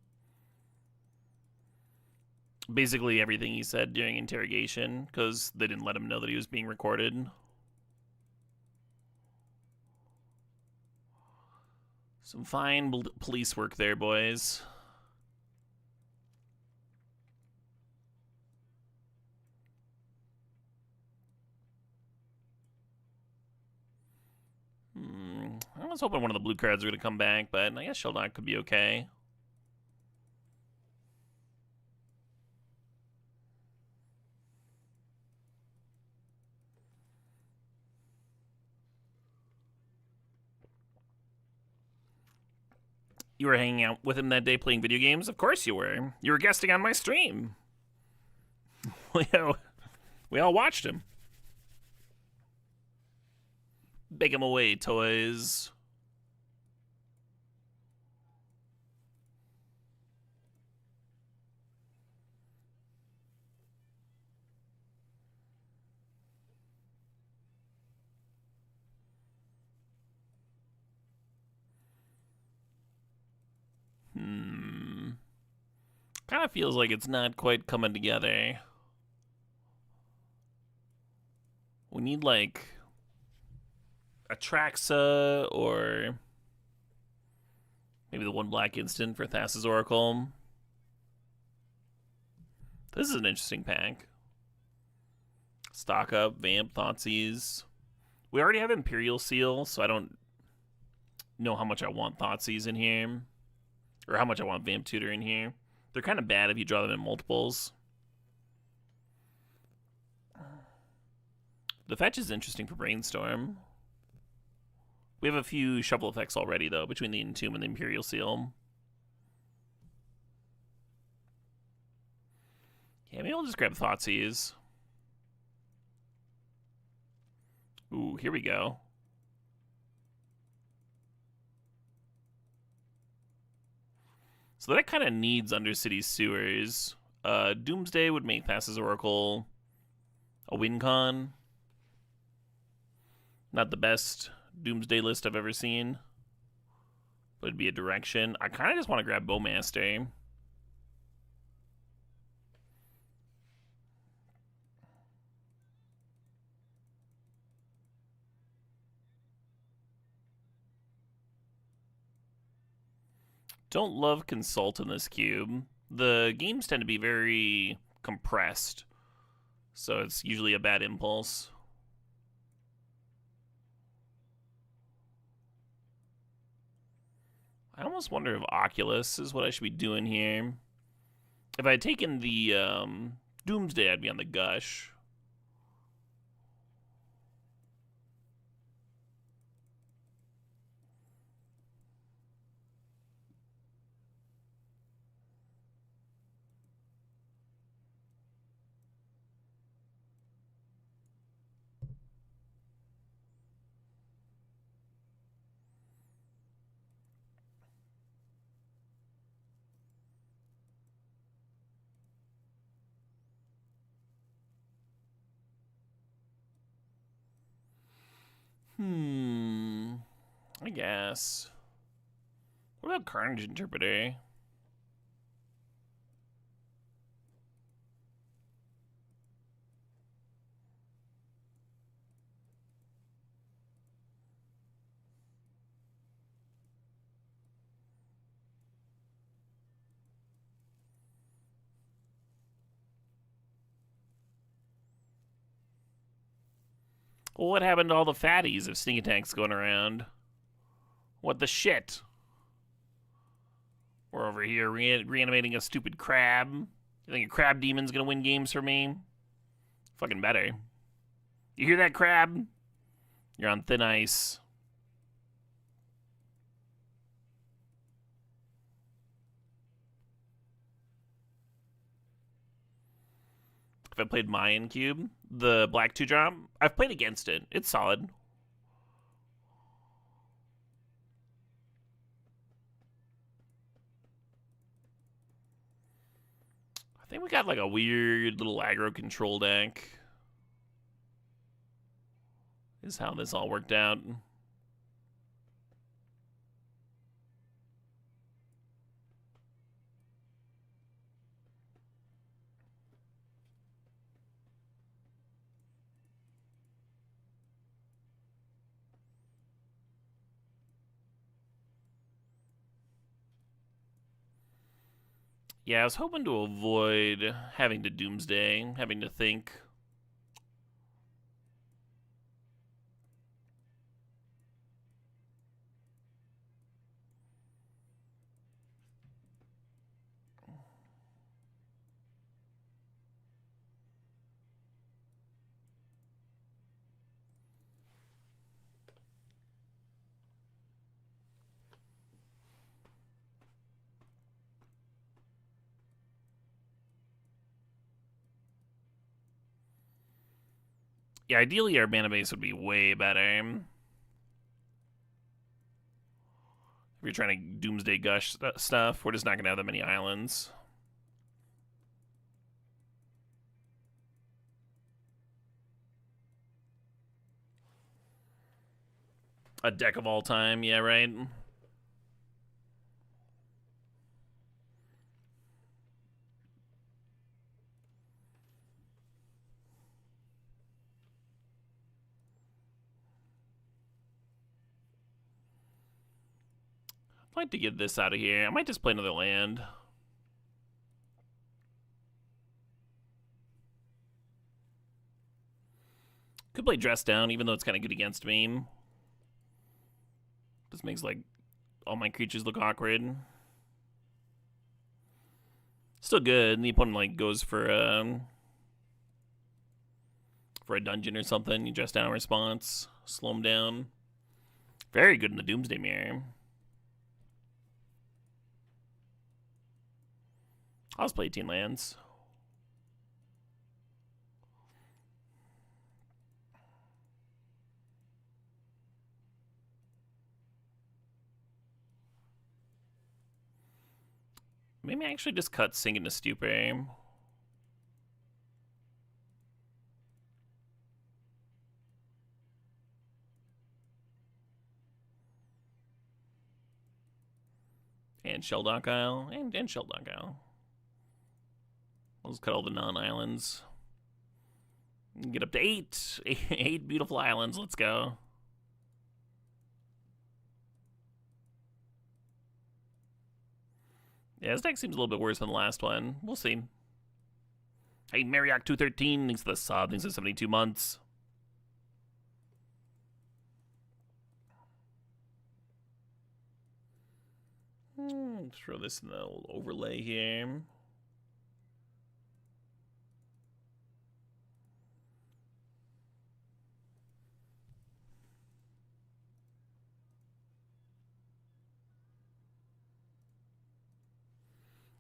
Basically everything he said during interrogation, because they didn't let him know that he was being recorded. Some fine police work there, boys. I was hoping one of the blue cards were going to come back, but I guess Sheldon could be okay. You were hanging out with him that day playing video games? Of course you were. You were guesting on my stream. We all watched him. Bake him away, toys. Kind of feels like it's not quite coming together. We need, like, Atraxa or maybe the one black instant for Thassa's Oracle. This is an interesting pack. Stock up, Vamp, Thoughtseize. We already have Imperial Seal, so I don't know how much I want Thoughtseize in here. Or how much I want Vamp Tutor in here. They're kind of bad if you draw them in multiples. The fetch is interesting for Brainstorm. We have a few shuffle effects already, though, between the Entomb and the Imperial Seal. Yeah, maybe I'll just grab Thoughtseize. Ooh, here we go. So that kind of needs Undercity Sewers. Doomsday would make Thassa's Oracle a win con. Not the best Doomsday list I've ever seen, but it'd be a direction. I kind of just want to grab Bowmaster. Don't love Consult in this cube. The games tend to be very compressed, so it's usually a bad impulse. I almost wonder if Oculus is what I should be doing here. If I had taken the Doomsday, I'd be on the Gush. I guess. What about Carnage Interpreter? Well, what happened to all the fatties of sneak attacks going around? What the shit? We're over here reanimating a stupid crab. You think a crab demon's gonna win games for me? Fucking better. You hear that, crab? You're on thin ice. If I played Mayan Cube, the black 2-drop, I've played against it. It's solid. I think we got like a weird little aggro control deck. Is how this all worked out. Yeah, I was hoping to avoid having to Doomsday, having to think. Yeah, ideally our mana base would be way better. If you're trying to Doomsday Gush stuff, we're just not going to have that many islands. A deck of all time, yeah, right? I'd like to get this out of here. I might just play another land. Could play Dress Down, even though it's kind of good against me. This makes, like, all my creatures look awkward. Still good, and the opponent, like, goes for a dungeon or something. You Dress Down response, slow him down. Very good in the Doomsday Mirror. I'll just play 18 lands. Maybe I actually just cut Sink into Stupor. And Shelldock Isle. And Shelldock Isle. I'll just cut all the non-islands. Get up to 8. 8 beautiful islands. Let's go. Yeah, this deck seems a little bit worse than the last one. We'll see. Hey, Marioc213 thanks for the sub. Thanks for 72 months. Throw this in the little overlay here.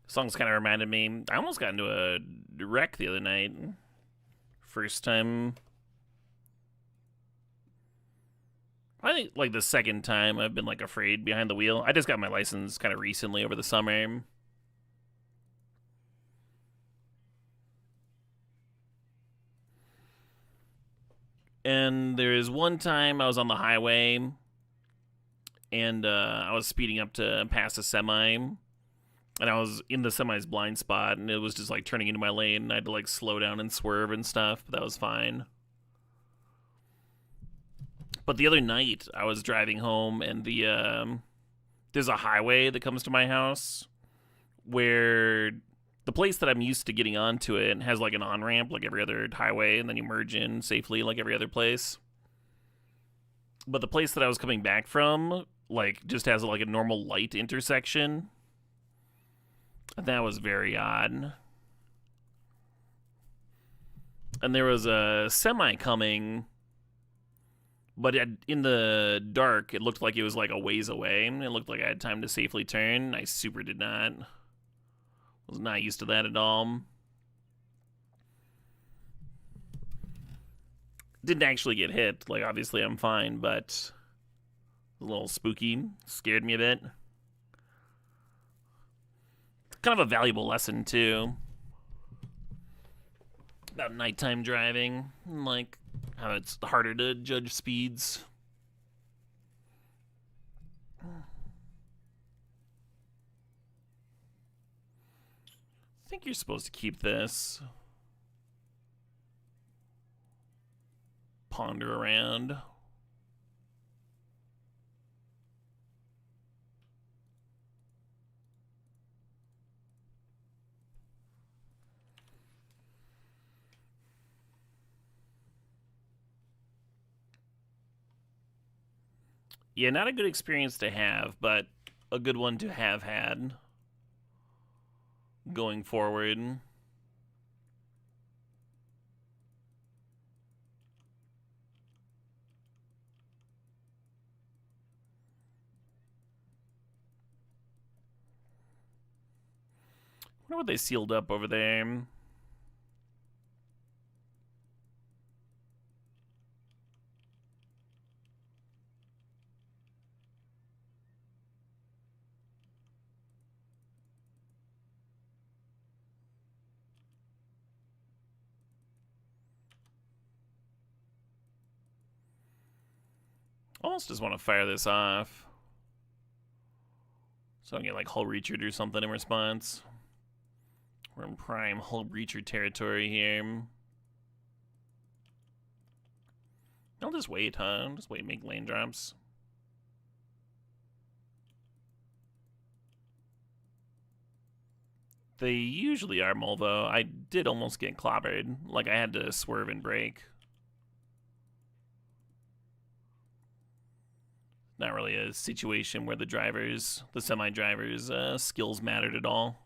Song's kind of reminded me. I almost got into a wreck the other night. First time. I think like the second time I've been like afraid behind the wheel. I just got my license kind of recently over the summer. And there is one time I was on the highway and I was speeding up to pass a semi. And I was in the semi's blind spot, and it was just, like, turning into my lane, and I had to, like, slow down and swerve and stuff, but that was fine. But the other night, I was driving home, and there's a highway that comes to my house where the place that I'm used to getting onto it has, like, an on-ramp, like every other highway, and then you merge in safely like every other place. But the place that I was coming back from like just has like a normal light intersection. That was very odd. And there was a semi coming, but in the dark, it looked like it was like a ways away. It looked like I had time to safely turn. I super did not. Was not used to that at all. Didn't actually get hit. Like, obviously, I'm fine, but a little spooky. Scared me a bit. Kind of a valuable lesson, too. About nighttime driving. Like, how it's harder to judge speeds. I think you're supposed to keep this. Ponder around. Yeah, not a good experience to have, but a good one to have had going forward. I wonder what they sealed up over there. Almost just want to fire this off. So I can get like Hull Reacher or something in response. We're in prime Hull Reacher territory here. I'll just wait, huh? I'll just wait and make lane drops. They usually are, Mulvo. I did almost get clobbered. Like, I had to swerve and brake. Not really a situation where the semi-drivers' skills mattered at all.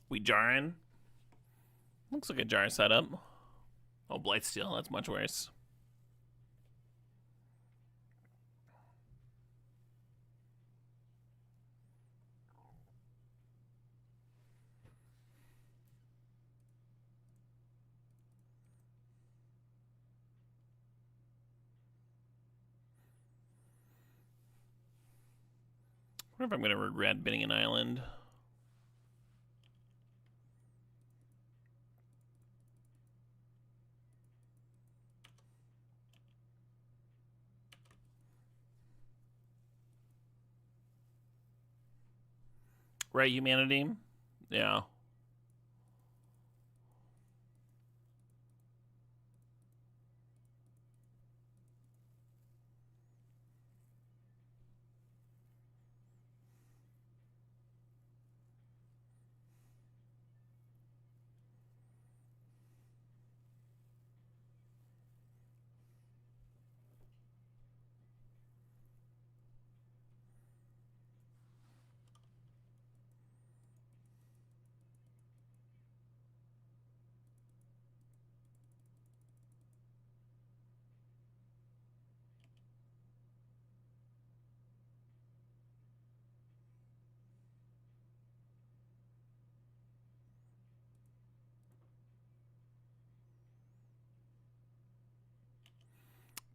We jarring? Looks like a jar setup. Oh, Blightsteel, that's much worse. I wonder if I'm going to regret bidding an island. Right, humanity? Yeah.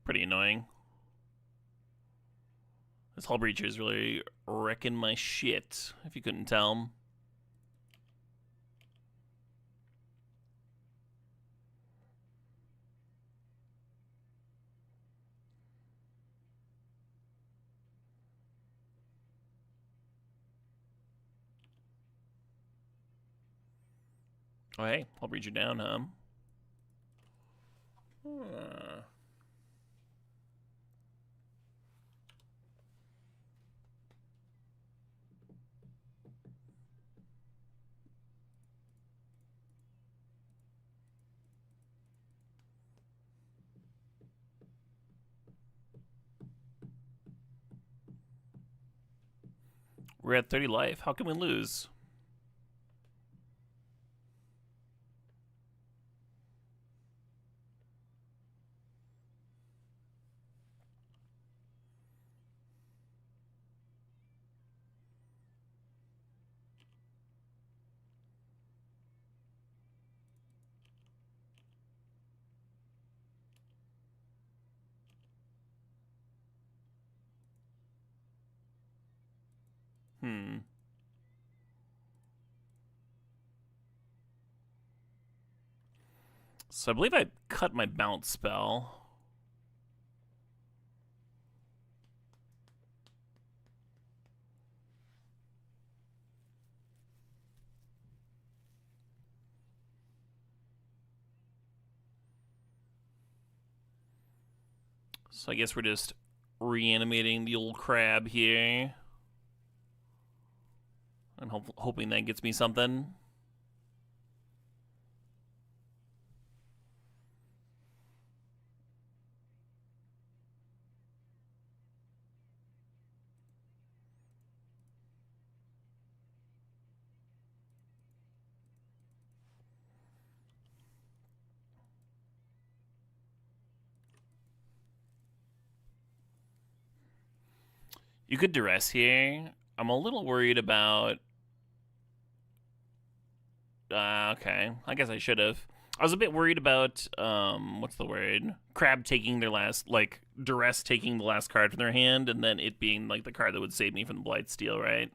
Pretty annoying. This Hull Breacher is really wrecking my shit, if you couldn't tell. Oh, hey, Hull Breacher down, huh? We're at 30 life. How can we lose? So I believe I cut my bounce spell. So I guess we're just reanimating the old crab here. And hoping that gets me something. You could duress here. I'm a little worried about... okay. I guess I should have. I was a bit worried about, what's the word? Crab taking their last, like, duress taking the last card from their hand, and then it being, like, the card that would save me from the Blightsteel, right?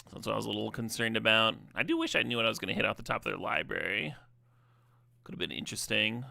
So that's what I was a little concerned about. I do wish I knew what I was going to hit off the top of their library. Could have been interesting.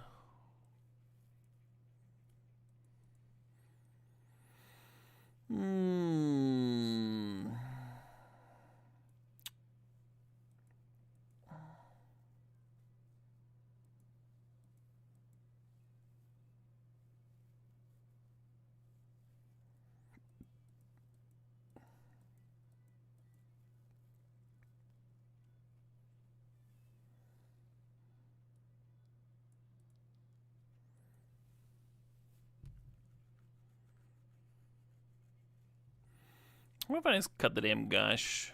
What if I just cut the damn gush?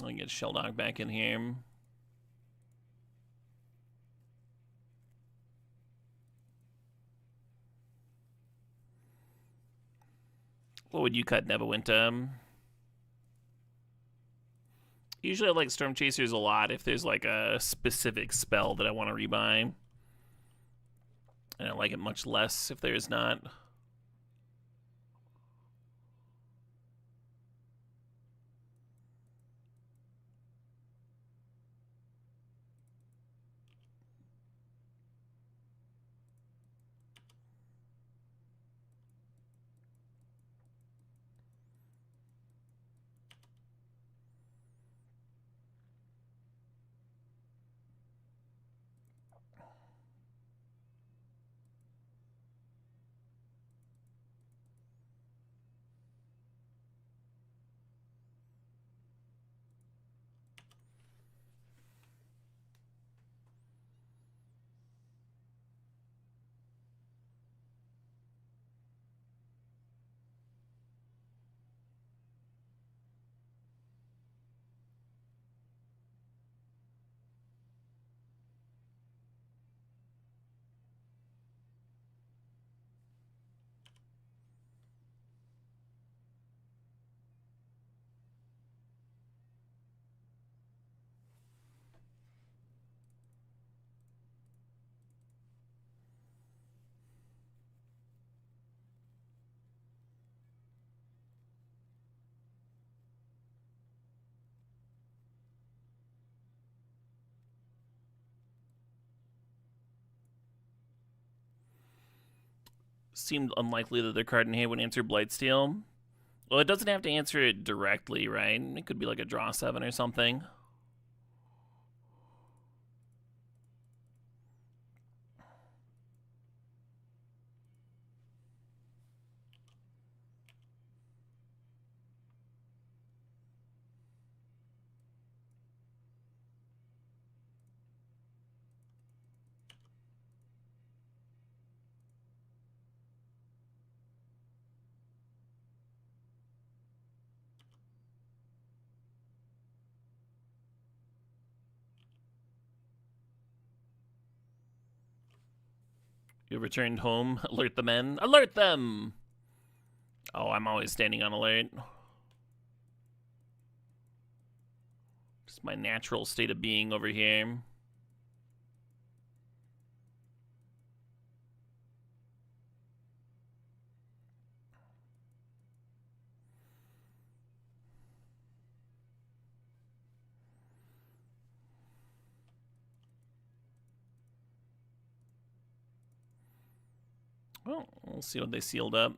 I'll get Sheldock back in here. What would you cut, Neverwinter? Usually I like Storm Chasers a lot if there's like a specific spell that I want to rebuy. And I like it much less if there's not. Seemed unlikely that their card in hand would answer Blightsteel. Well, it doesn't have to answer it directly, right? It could be like a draw 7 or something. You returned home. Alert the men. Alert them! Oh, I'm always standing on alert. Just my natural state of being over here. Well, we'll see what they sealed up.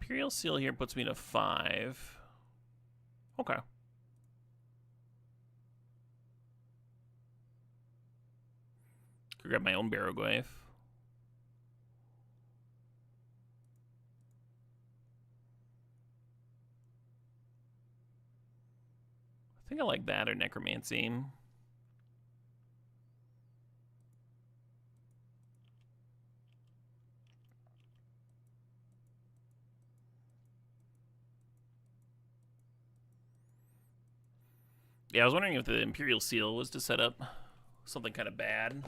Imperial Seal here puts me to 5. Okay. Could grab my own Barrowglyph. I think I like that or Necromancy. Yeah, I was wondering if the Imperial Seal was to set up something kind of bad.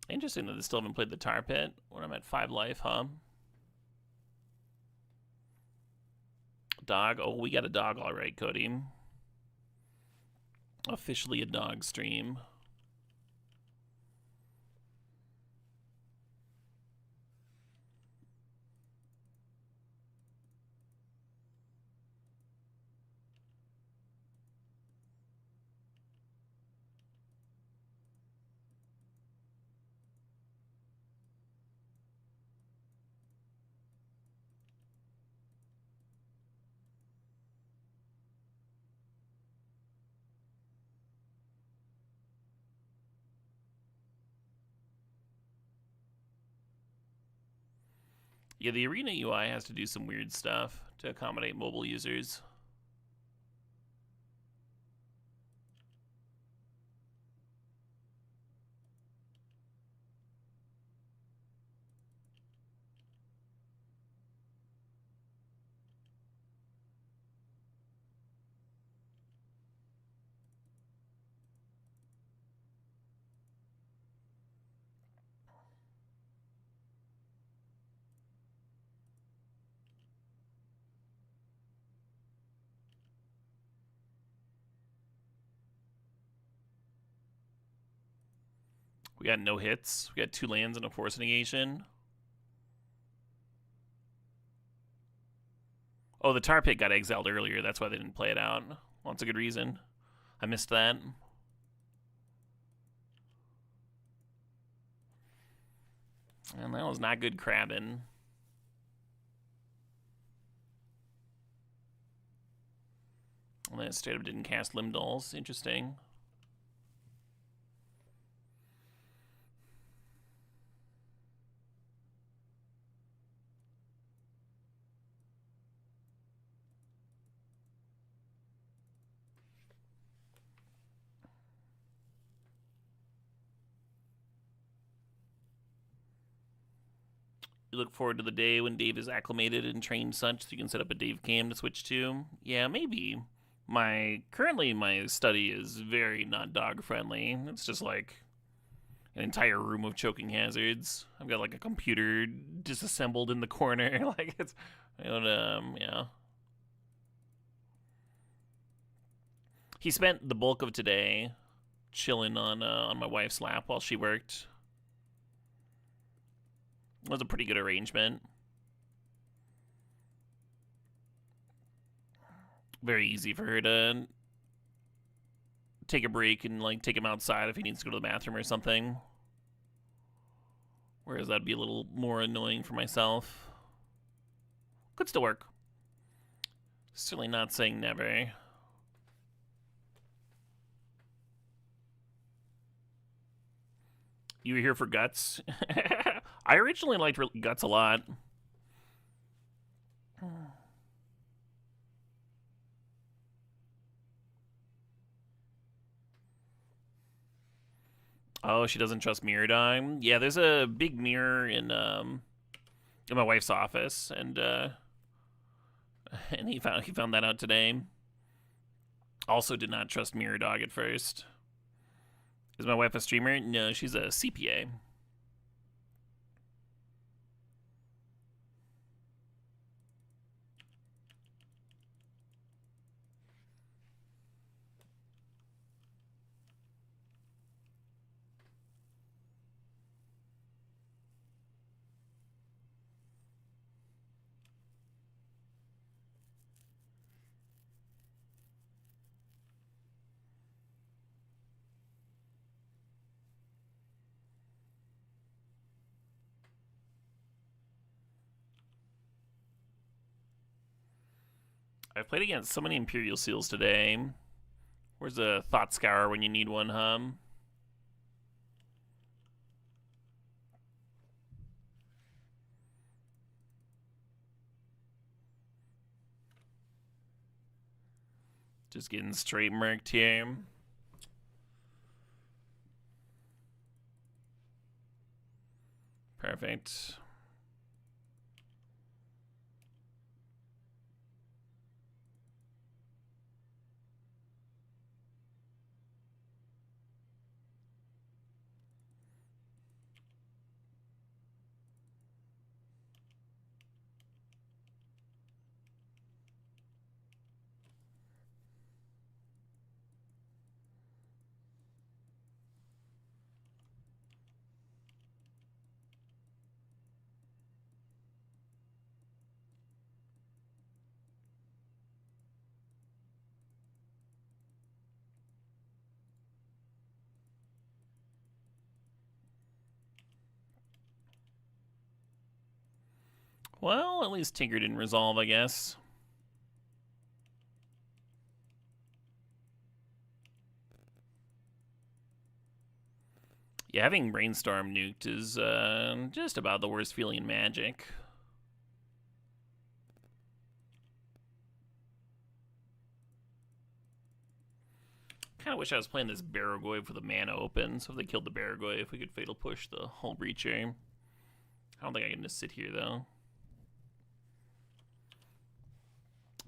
Interesting that they still haven't played the Tar Pit when I'm at 5 life, huh? Dog? Oh, we got a dog all right, Cody. Officially a dog stream. Yeah, the Arena UI has to do some weird stuff to accommodate mobile users. We got no hits. We got 2 lands and a Force Negation. Oh, the Tar Pit got exiled earlier. That's why they didn't play it out. Well, that's a good reason. I missed that. And that was not good crabbing. And then it straight up didn't cast Limdolls. Interesting. You look forward to the day when Dave is acclimated and trained such so you can set up a Dave cam to switch to? Yeah, maybe. Currently my study is very not dog friendly. It's just like an entire room of choking hazards. I've got like a computer disassembled in the corner. Like it's, yeah. He spent the bulk of today chilling on my wife's lap while she worked. That was a pretty good arrangement. Very easy for her to take a break and like take him outside if he needs to go to the bathroom or something. Whereas that'd be a little more annoying for myself. Could still work. Certainly not saying never. You were here for Guts? I originally liked Guts a lot. Oh, she doesn't trust Mirror Dime? Yeah, there's a big mirror in my wife's office, and and he found that out today. Also did not trust Mirror Dog at first. Is my wife a streamer? No, she's a CPA. I've played against so many Imperial Seals today. Where's a Thought Scour when you need one, huh? Just getting straight murked here. Perfect. Well, at least Tinker didn't resolve, I guess. Yeah, having Brainstorm nuked is just about the worst feeling in Magic. Kind of wish I was playing this Barragoyf with the mana open, so if they killed the Barragoyf, we could Fatal Push the Hull Breacher. I don't think I can just sit here, though.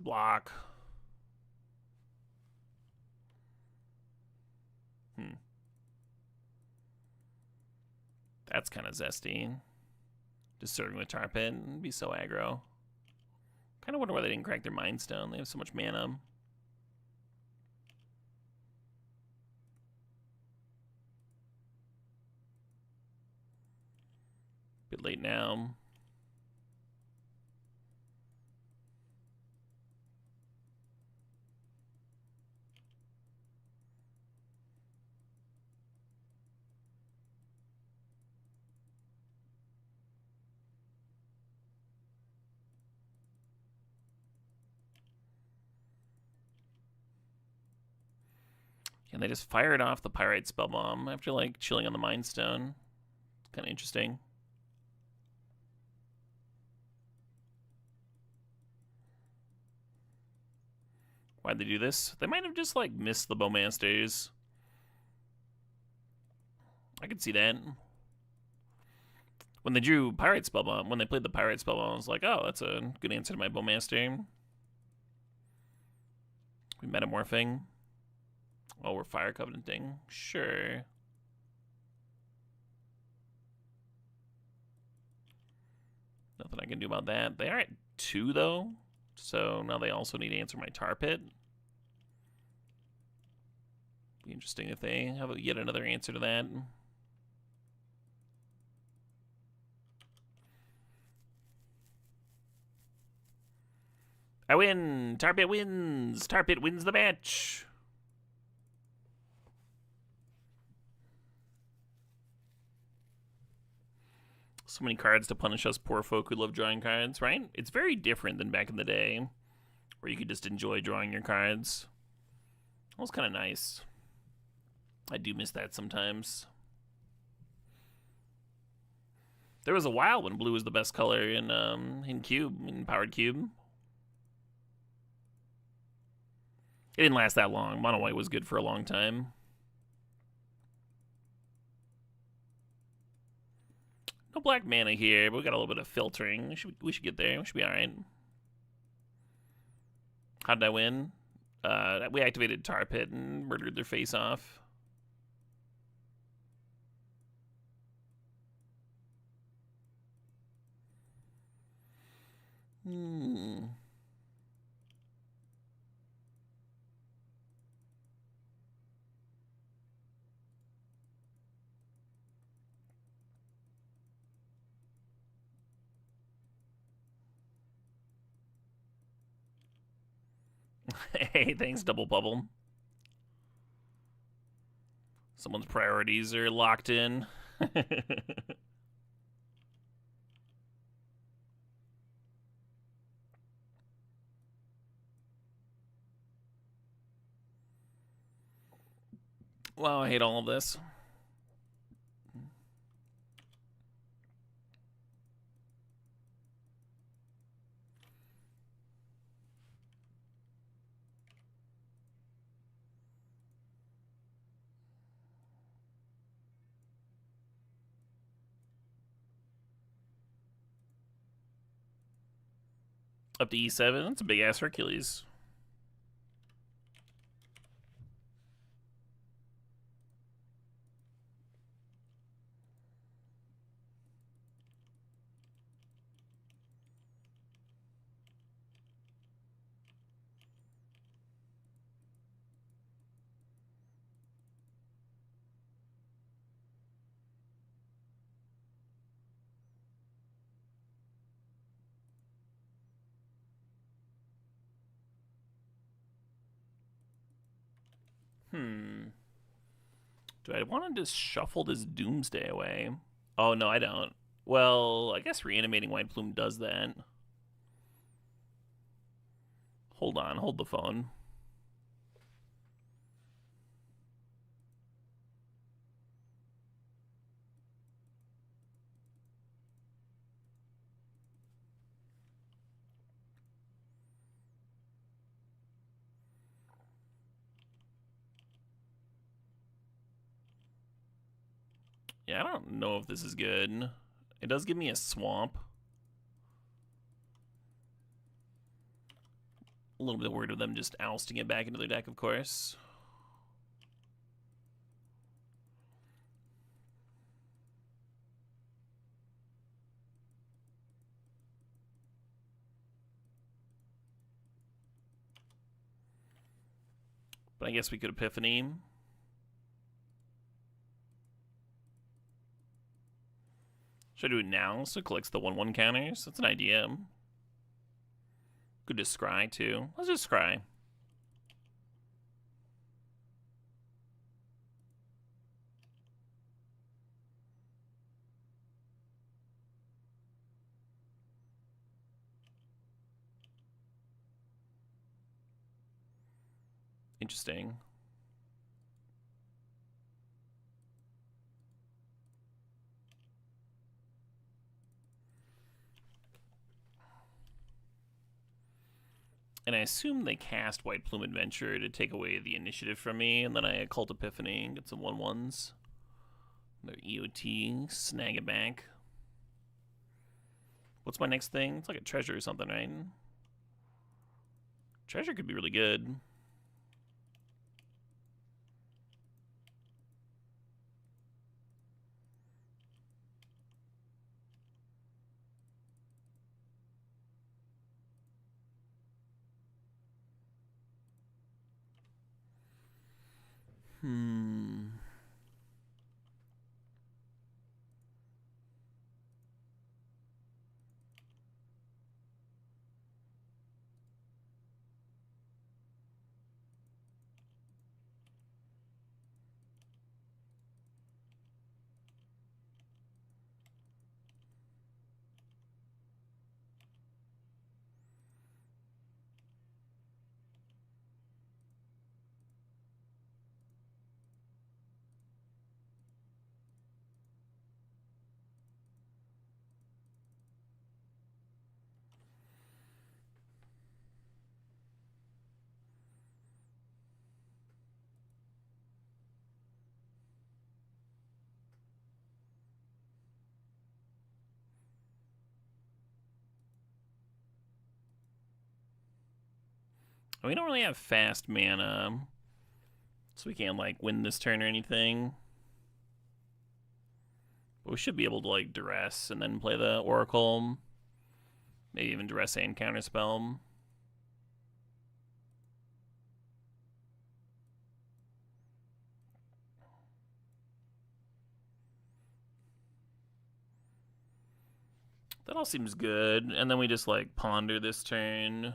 Block. That's kind of zesty. Just serving with Tar Pit and be so aggro. Kind of wonder why they didn't crack their Mind Stone. They have so much mana. Bit late now. And they just fired off the Pyrite Spell Bomb after like chilling on the Mind Stone. It's kind of interesting. Why'd they do this? They might have just like missed the Bowmasters. I could see that. When they drew Pyrite Spell Bomb, when they played the Pyrite Spell Bomb, I was like, oh, that's a good answer to my Bowmaster. We metamorphing. Oh, we're Fire Covenanting. Sure. Nothing I can do about that. They are at 2, though. So now they also need to answer my Tar Pit. Be interesting if they have yet another answer to that. I win. Tar Pit wins. Tar Pit wins the match. So many cards to punish us poor folk who love drawing cards, right? It's very different than back in the day, where you could just enjoy drawing your cards. That was kind of nice. I do miss that sometimes. There was a while when blue was the best color in Powered Cube. It didn't last that long. Mono white was good for a long time. No black mana here, but we got a little bit of filtering. We should get there. We should be all right. How did I win? We activated Tar Pit and murdered their face off. Hey, thanks, Double Bubble. Someone's priorities are locked in. Wow, I hate all of this. Up to E7. That's a big ass Hercules. Do I want to just shuffle this Doomsday away? Oh, no, I don't. Well, I guess Reanimating White Plume does that. Hold on, hold the phone. Yeah, I don't know if this is good. It does give me a swamp. A little bit worried of them just ousting it back into their deck, of course. But I guess we could Epiphany. Should I do it now so it collects the 1/1 counters? That's an idea. Could just scry too. Let's just scry. Interesting. And I assume they cast White Plume Adventure to take away the initiative from me, and then I Occult Epiphany and get some 1/1s. Their EOT, snag it back. What's my next thing? It's like a treasure or something, right? Treasure could be really good. We don't really have fast mana, so we can't, like, win this turn or anything. But we should be able to, like, duress and then play the Oracle. Maybe even duress and counterspell. That all seems good. And then we just, like, ponder this turn.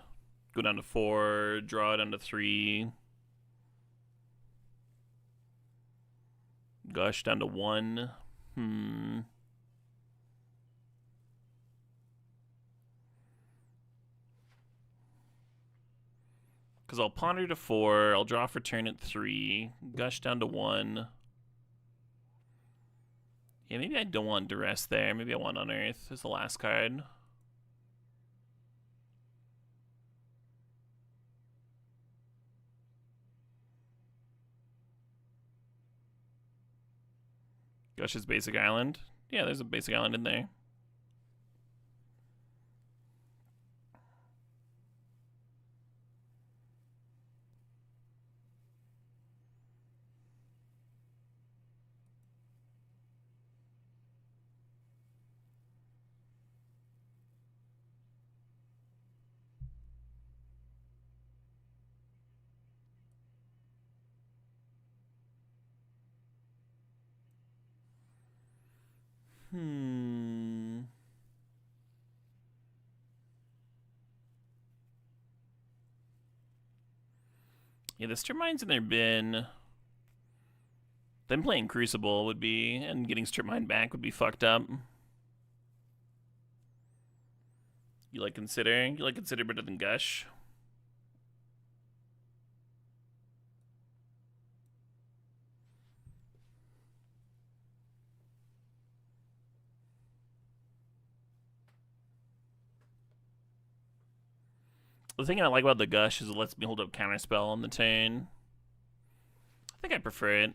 Go down to 4, draw it down to 3. Gush down to 1. Because I'll ponder to 4, I'll draw for turn at 3, gush down to 1. Yeah, maybe I don't want duress there. Maybe I want unearth as the last card. Gush's basic island. Yeah, there's a basic island in there. Yeah, the strip mines in their bin. Them playing Crucible would be, and getting strip mine back would be fucked up. You like consider better than Gush? The thing I like about the Gush is it lets me hold up counterspell on the turn. I think I prefer it.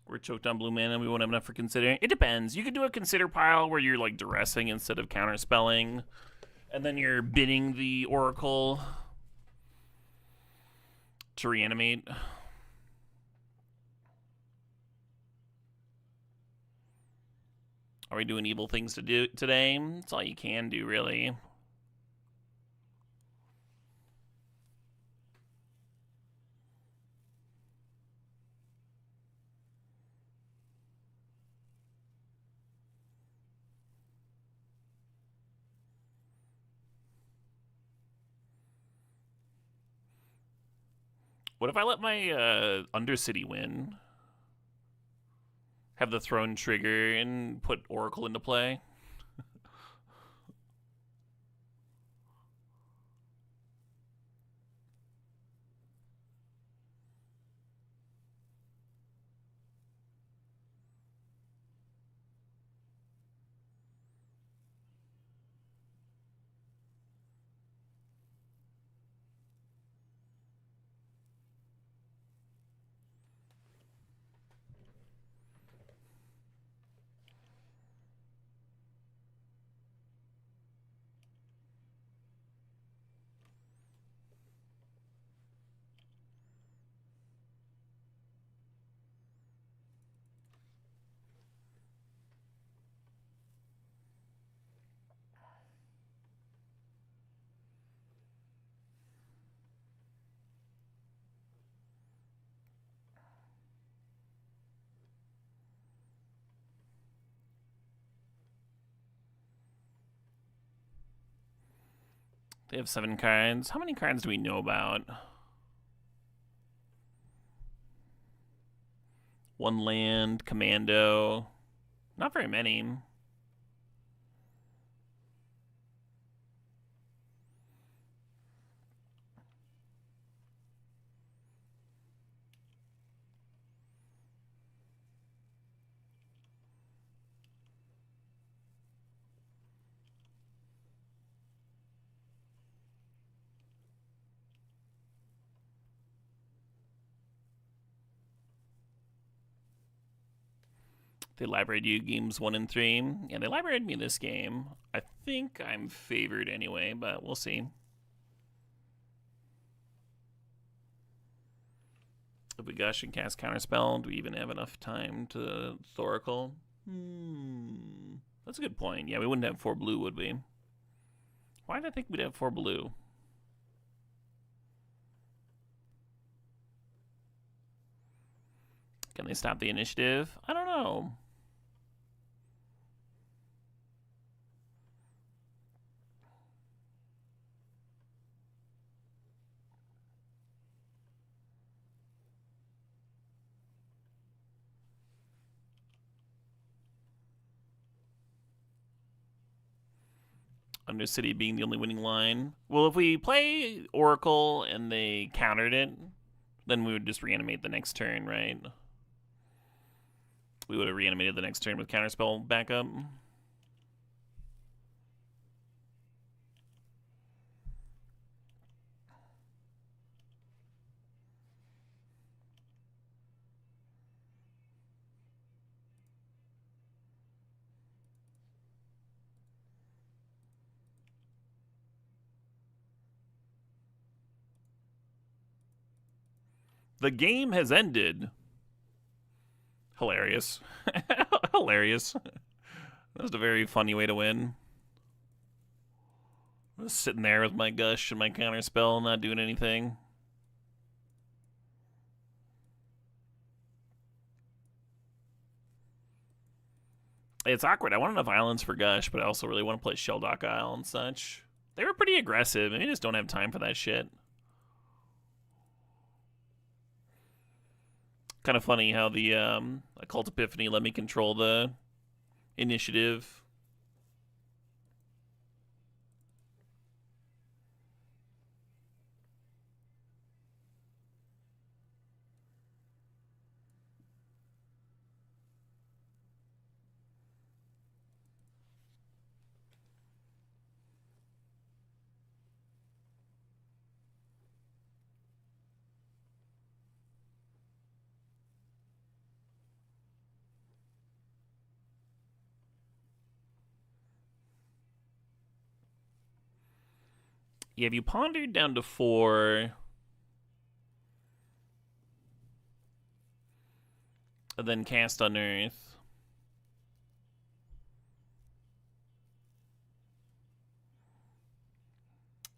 We're choked on blue mana. We won't have enough for considering. It depends. You could do a consider pile where you're like duressing instead of counterspelling, and then you're bidding the Oracle to reanimate. Are we doing evil things to do today? That's all you can do, really. What if I let my Undercity win? Have the throne trigger and put Oracle into play? They have 7 cards. How many cards do we know about? 1 land, commando. Not very many. They libraryed you games 1 and 3. Yeah, they libraryed me this game. I think I'm favored anyway, but we'll see. If we gush and cast Counterspell, do we even have enough time to Thoracle? That's a good point. Yeah, we wouldn't have 4 blue, would we? Why did I think we'd have 4 blue? Can they stop the initiative? I don't know. Undercity being the only winning line. Well, if we play Oracle and they countered it, then we would just reanimate the next turn, right? We would have reanimated the next turn with Counterspell backup. The game has ended. Hilarious. Hilarious. That was a very funny way to win. I was sitting there with my gush and my Counterspell, not doing anything. It's awkward. I want enough islands for Gush, but I also really want to play Shelldock Isle and such. They were pretty aggressive, and we just don't have time for that shit. Kind of funny how the Occult Epiphany let me control the initiative. Yeah, if you pondered down to 4, and then cast Unearth.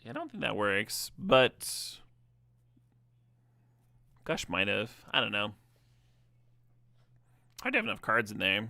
Yeah, I don't think that works, but Gush might have. I don't know. Hard to have enough cards in there.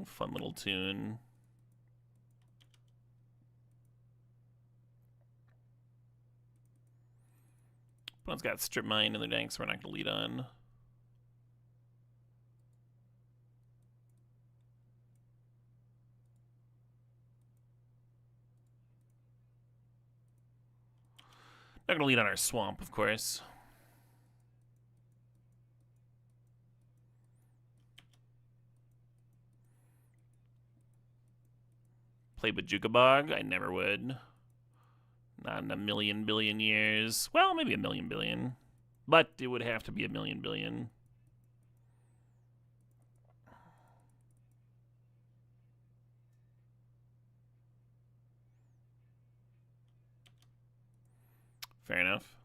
Fun little tune. Opponent's got Strip Mine in their deck, so we're not going to lead on. Not going to lead on our Swamp, of course. Play Bojuka Bog? I never would. Not in a million billion years. Well, maybe a million billion. But it would have to be a million billion. Fair enough.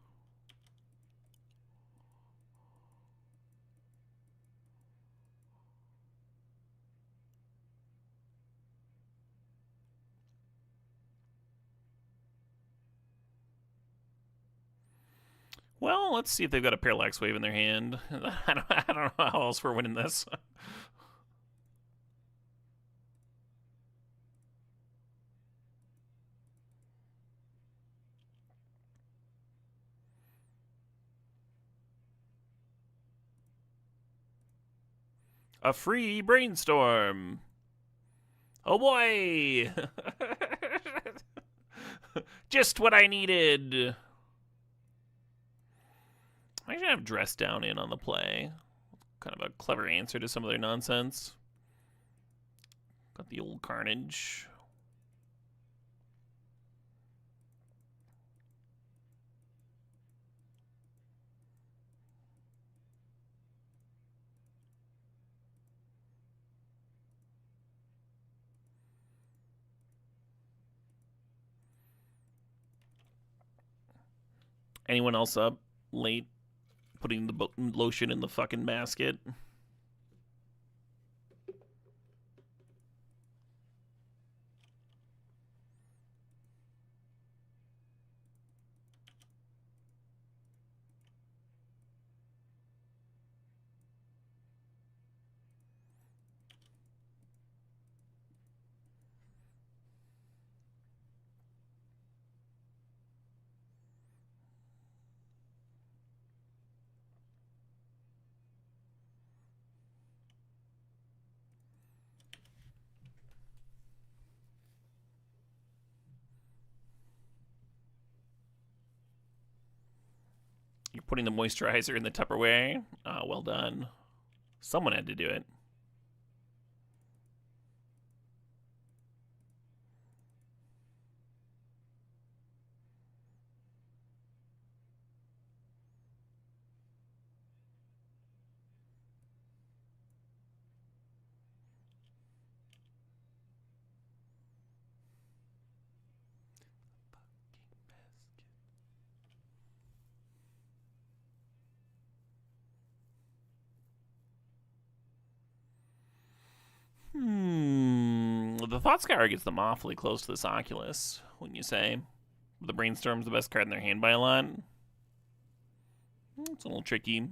Well, let's see if they've got a Parallax Wave in their hand. I don't know how else we're winning this. A free brainstorm. Oh boy! Just what I needed. I should have dressed down in on the play. Kind of a clever answer to some of their nonsense. Got the old Carnage. Anyone else up late putting the lotion in the fucking basket? You're putting the moisturizer in the Tupperware? Well done. Someone had to do it. The Thought Scour gets them awfully close to this Oculus, wouldn't you say? The Brainstorm's the best card in their hand by a lot. It's a little tricky.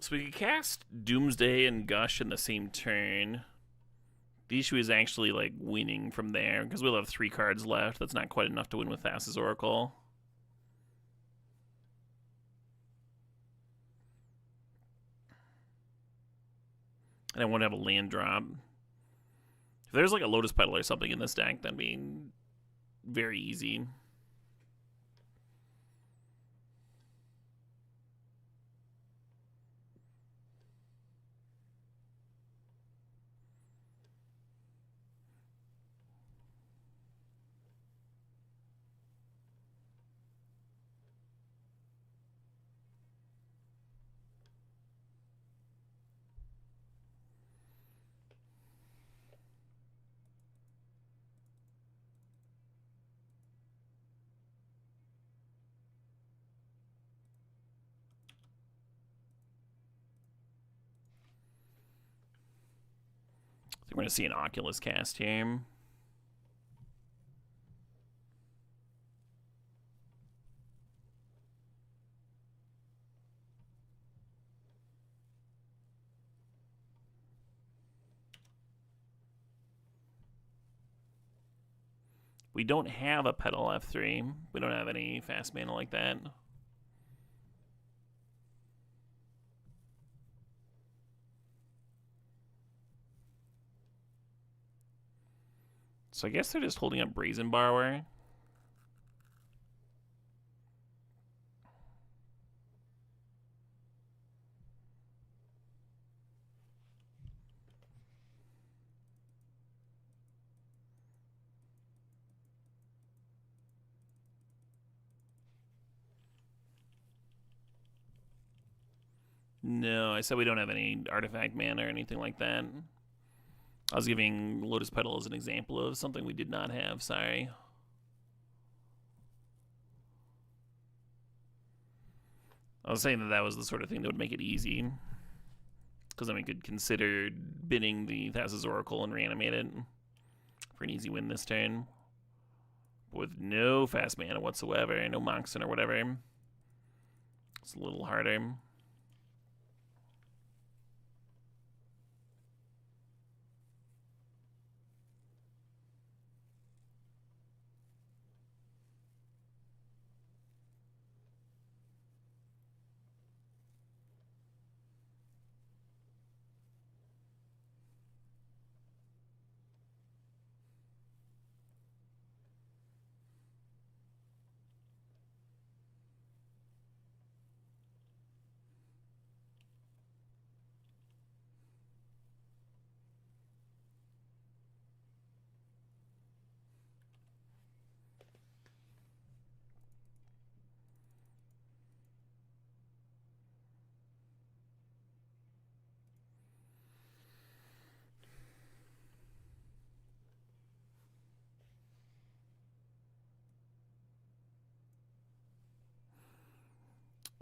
So we could cast Doomsday and Gush in the same turn. The issue is actually like winning from there because we'll have 3 cards left. That's not quite enough to win with Thassa's Oracle. And I won't have a land drop. If there's like a Lotus Petal or something in this deck, that'd be very easy. I think we're going to see an Oculus cast here. We don't have a pedal F3. We don't have any fast mana like that. So I guess they're just holding up Brazen Borrower. No, I said we don't have any artifact mana or anything like that. I was giving Lotus Petal as an example of something we did not have, sorry. I was saying that that was the sort of thing that would make it easy. Because then we could consider bidding the Thassa's Oracle and reanimate it for an easy win this turn. With no fast mana whatsoever, no Moxen or whatever. It's a little harder.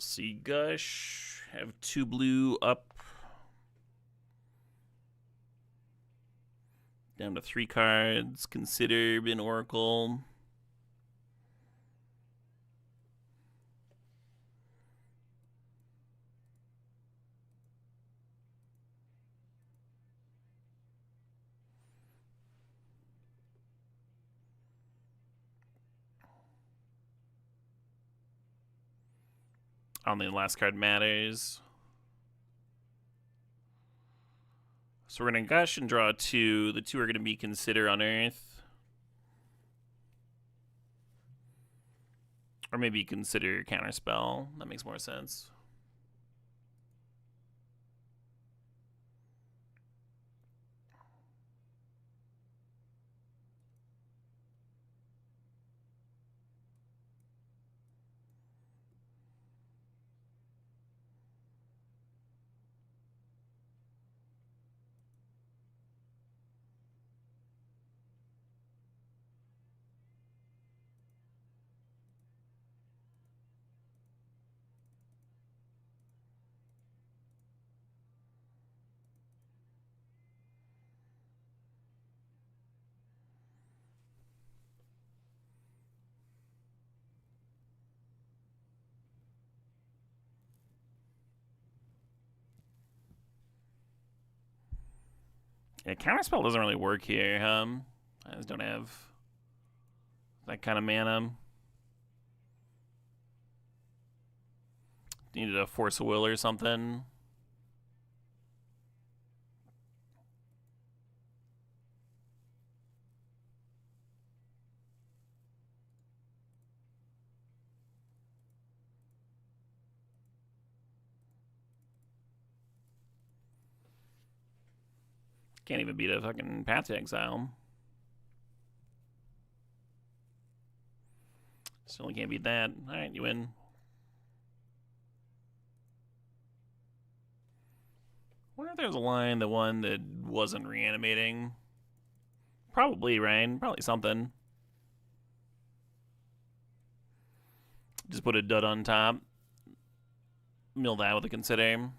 See Gush, have 2 blue up. Down to 3 cards, consider Bin Oracle. Only the last card matters. So we're going to Gush and draw 2. The 2 are going to be Consider Unearth. Or maybe Consider Counterspell. That makes more sense. Yeah, Counterspell doesn't really work here, I just don't have that kind of mana. Needed a Force of Will or something. Can't even beat a fucking Path to Exile. Still can't beat that. Alright, you win. Wonder if there's a line that one that wasn't reanimating. Probably, right? Probably something. Just put a dud on top. Mill that with a Consider.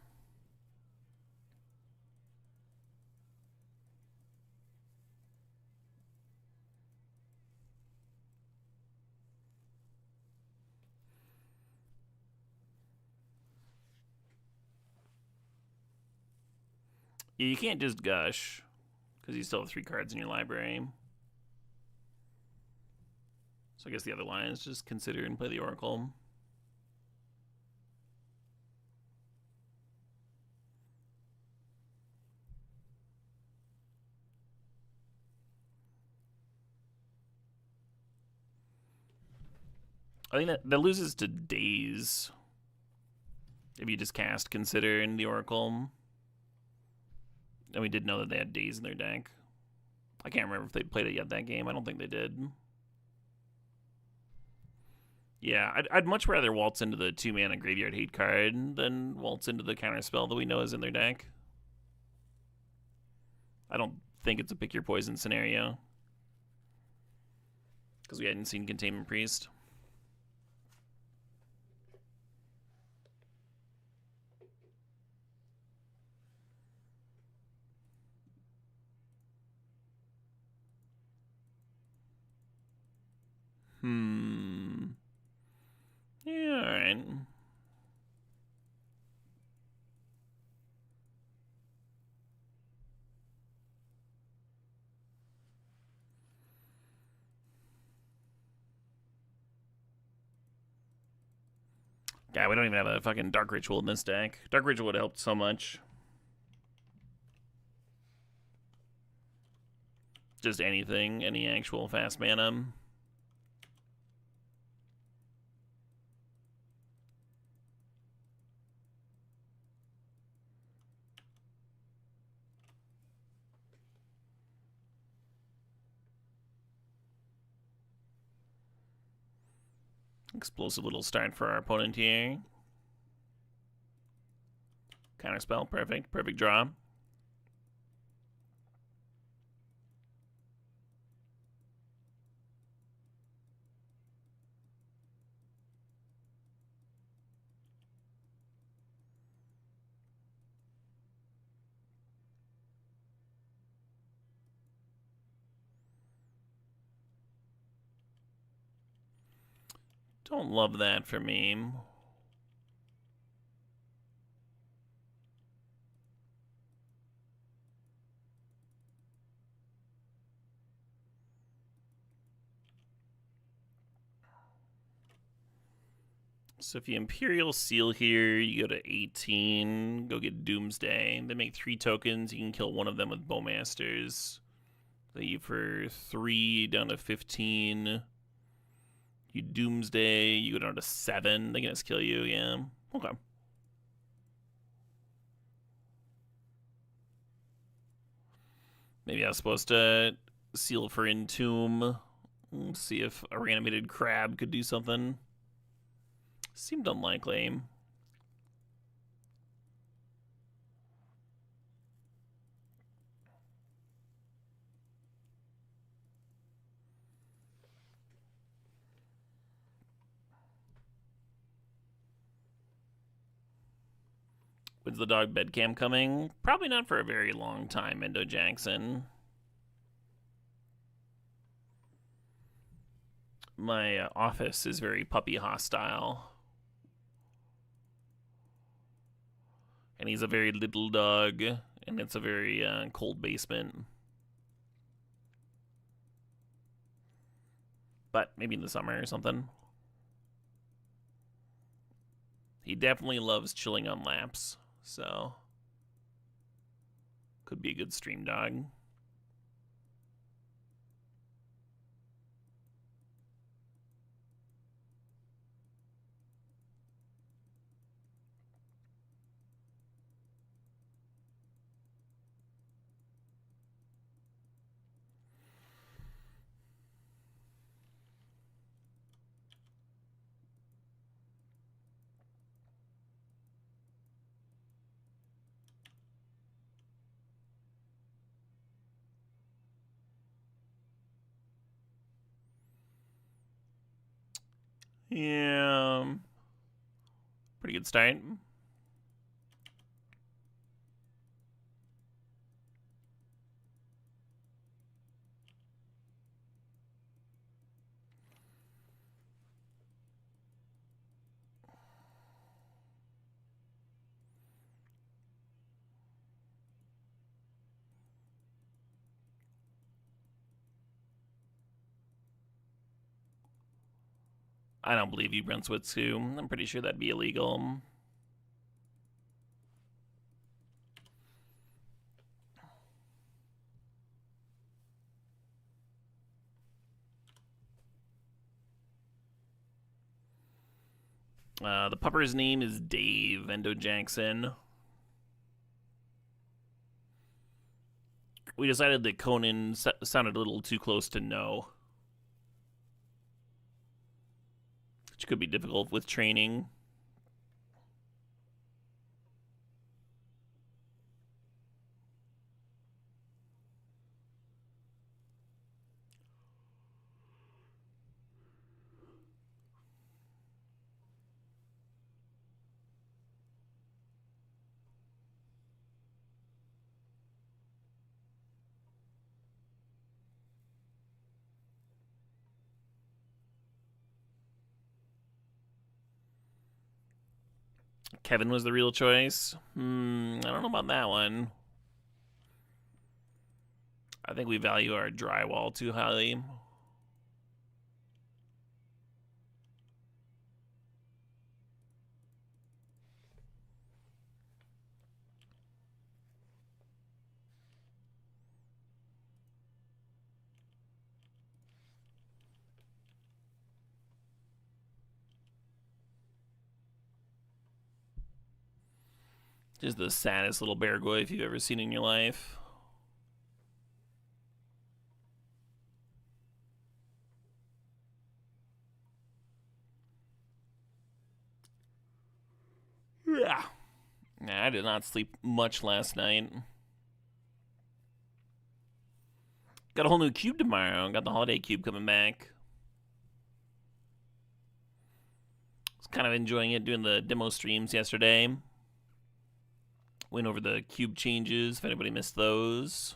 Yeah, you can't just Gush, because you still have 3 cards in your library. So I guess the other line is just consider and play the Oracle. I think that loses to Daze. If you just cast Consider in the Oracle. And we did know that they had Daze in their deck. I can't remember if they played it yet that game. I don't think they did. Yeah, I'd much rather waltz into the 2-mana Graveyard Hate card than waltz into the counterspell that we know is in their deck. I don't think it's a pick your poison scenario. Because we hadn't seen Containment Priest. Yeah, alright. God, we don't even have a fucking Dark Ritual in this deck. Dark Ritual would have helped so much. Just anything, any actual fast mana. Explosive little start for our opponent here. Counterspell, perfect. Perfect draw. Don't love that for me. So if you Imperial Seal here, you go to 18, go get Doomsday. They make 3 tokens. You can kill one of them with Bowmasters. So you for 3 down to 15. You Doomsday, you go down to 7. They can just kill you, yeah. Okay. Maybe I was supposed to seal for Entomb. See if a Reanimated Crab could do something. Seemed unlikely. When's the dog bed cam coming? Probably not for a very long time, Endo Jackson. My office is very puppy hostile. And he's a very little dog, and it's a very cold basement. But maybe in the summer or something. He definitely loves chilling on laps, so could be a good stream dog. Yeah. Pretty good start. I don't believe you, Brunswitzku. I'm pretty sure that'd be illegal. The pupper's name is Dave Endo Jackson. We decided that Conan sounded a little too close to no, which could be difficult with training. Kevin was the real choice. I don't know about that one. I think we value our drywall too highly. Just the saddest little Bargoyf you've ever seen in your life. Yeah. Nah, I did not sleep much last night. Got a whole new cube tomorrow. Got the holiday cube coming back. Was kind of enjoying it, doing the demo streams yesterday. Went over the cube changes if anybody missed those.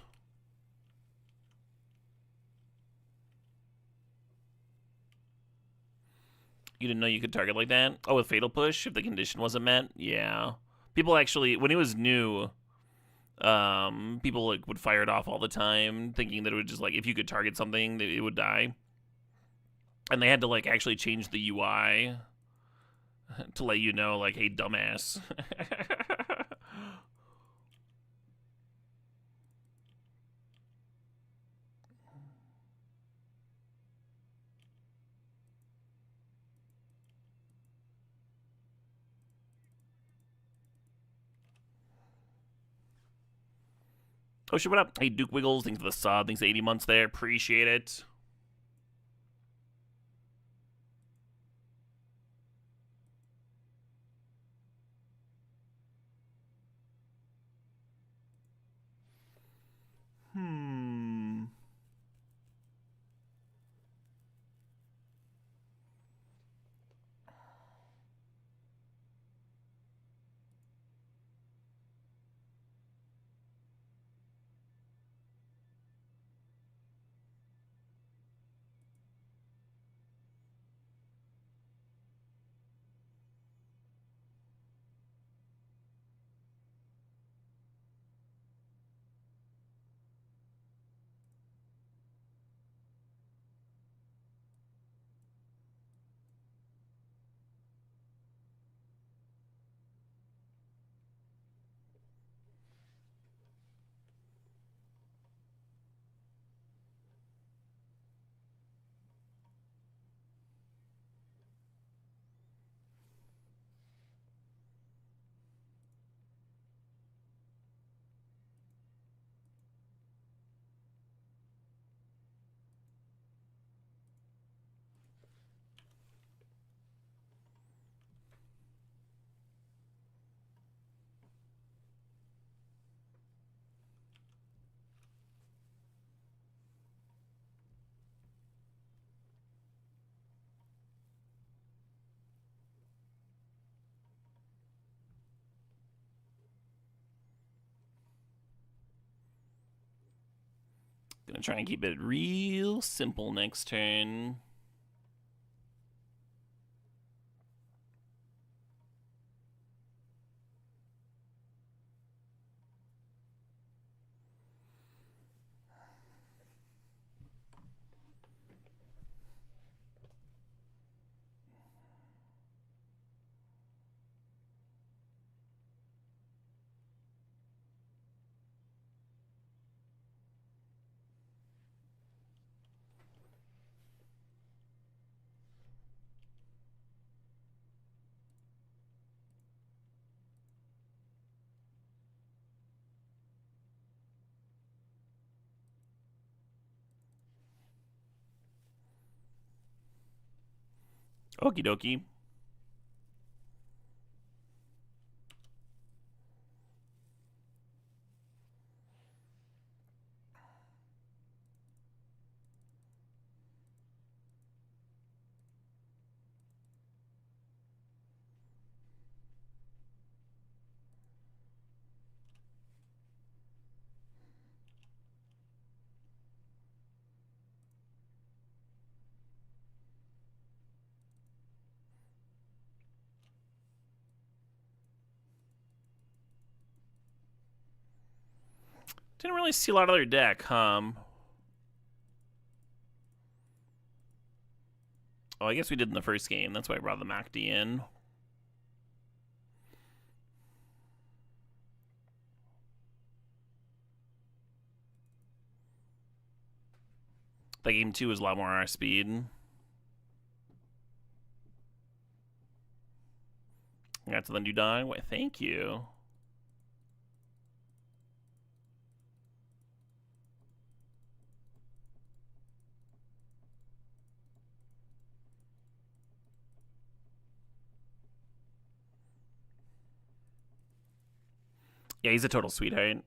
You didn't know you could target like that? Oh, with Fatal Push if the condition wasn't met? Yeah. People actually, when it was new, people like would fire it off all the time, thinking that it would just like if you could target something, it would die. And they had to like actually change the UI to let you know, like, hey, dumbass. Oh shit, what up? Hey, Duke Wiggles, thanks for the sub, thanks for 80 months there, appreciate it. Gonna try and keep it real simple next turn. Okie dokie. Didn't really see a lot of their deck. Oh, I guess we did in the first game. That's why I brought the Macdi in. That game 2 was a lot more our speed. Got to the new die. Why, thank you. Yeah, he's a total sweetheart.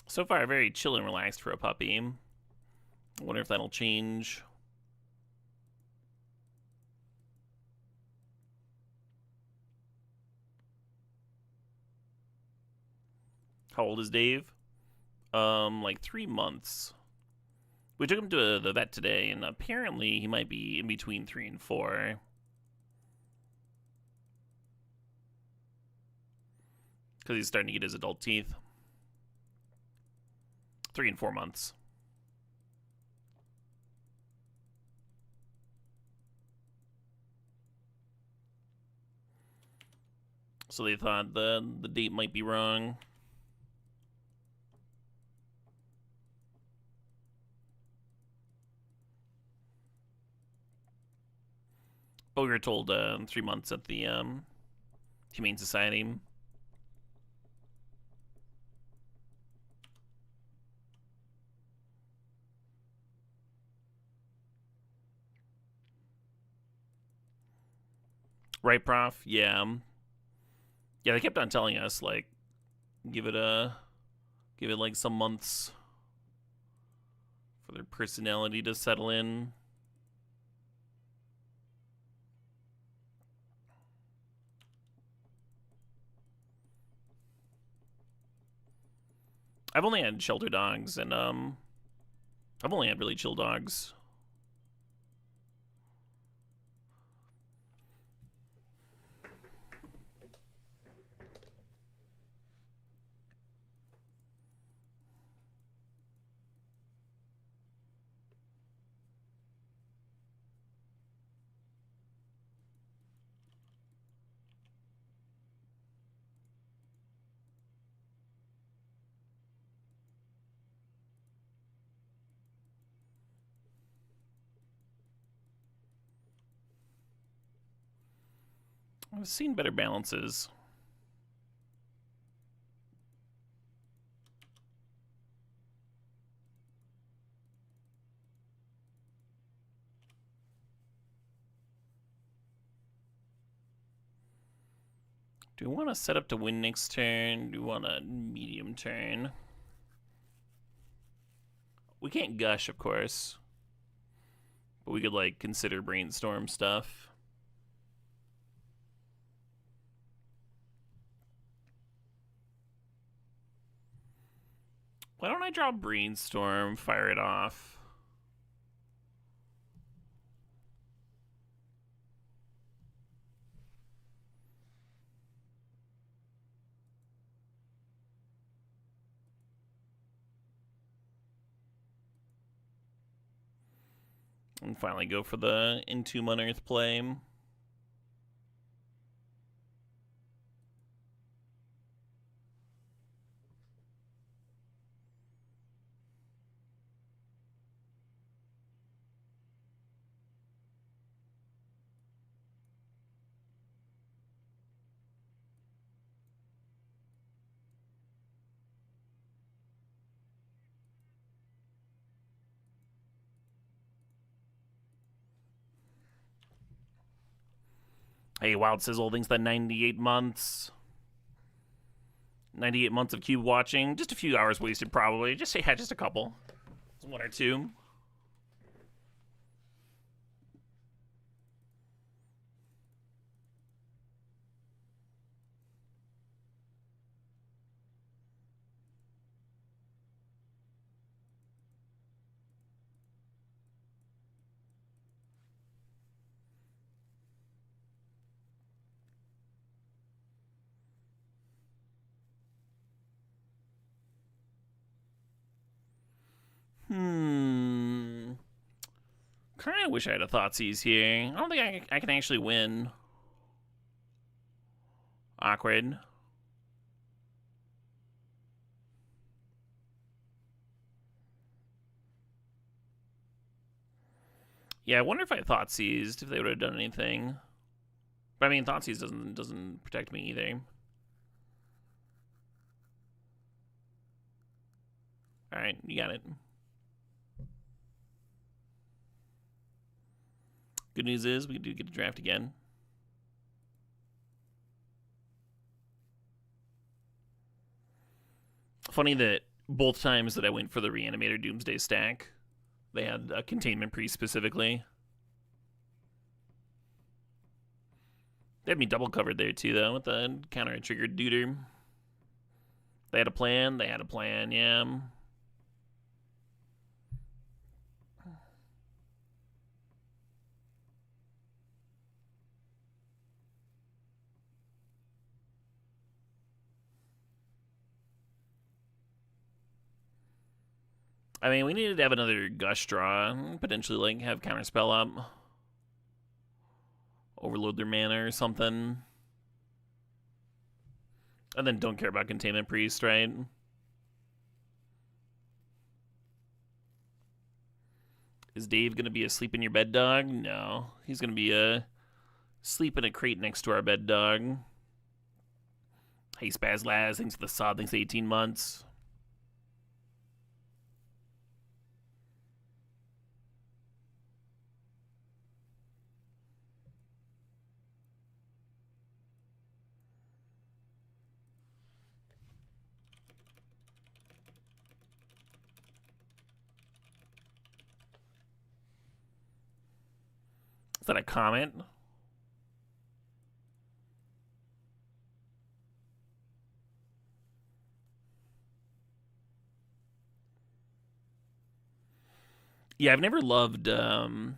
So far, very chill and relaxed for a puppy. I wonder if that'll change. How old is Dave? Like 3 months. We took him to the vet today, and apparently he might be in between 3 and 4. Because he's starting to get his adult teeth. 3 and 4 months. So they thought the date might be wrong. But we were told 3 months at the Humane Society. Right, Prof? Yeah. Yeah, they kept on telling us, like, give it like some months for their personality to settle in. I've only had shelter dogs, and I've only had really chill dogs. I've seen better balances. Do we want to set up to win next turn? Do we want a medium turn? We can't gush, of course. But we could, like, consider brainstorm stuff. Why don't I draw brainstorm, fire it off? And finally go for the Entomb Unearth play. Hey, Wild Sizzle thinks that 98 months. 98 months of Cube watching. Just a few hours wasted, probably. Just a couple. One or two. Kind of wish I had a Thoughtseize here. I don't think I can actually win. Awkward. Yeah, I wonder if I Thoughtseized, if they would have done anything. But I mean, Thoughtseize doesn't protect me either. Alright, you got it. Good news is we do get to draft again. Funny that both times that I went for the Reanimator Doomsday stack, they had a Containment Priest specifically. They had me double covered there too, though, with the counter-triggered Deuter. They had a plan, yeah. I mean, we needed to have another Gush draw, potentially like have Counterspell up. Overload their mana or something. And then don't care about Containment Priest, right? Is Dave going to be asleep in your bed, dog? No. He's going to be asleep in a crate next to our bed, dog. Hey, Spaz Laz, thanks for the sod, thanks for 18 months. Is that a comment? Yeah, I've never loved having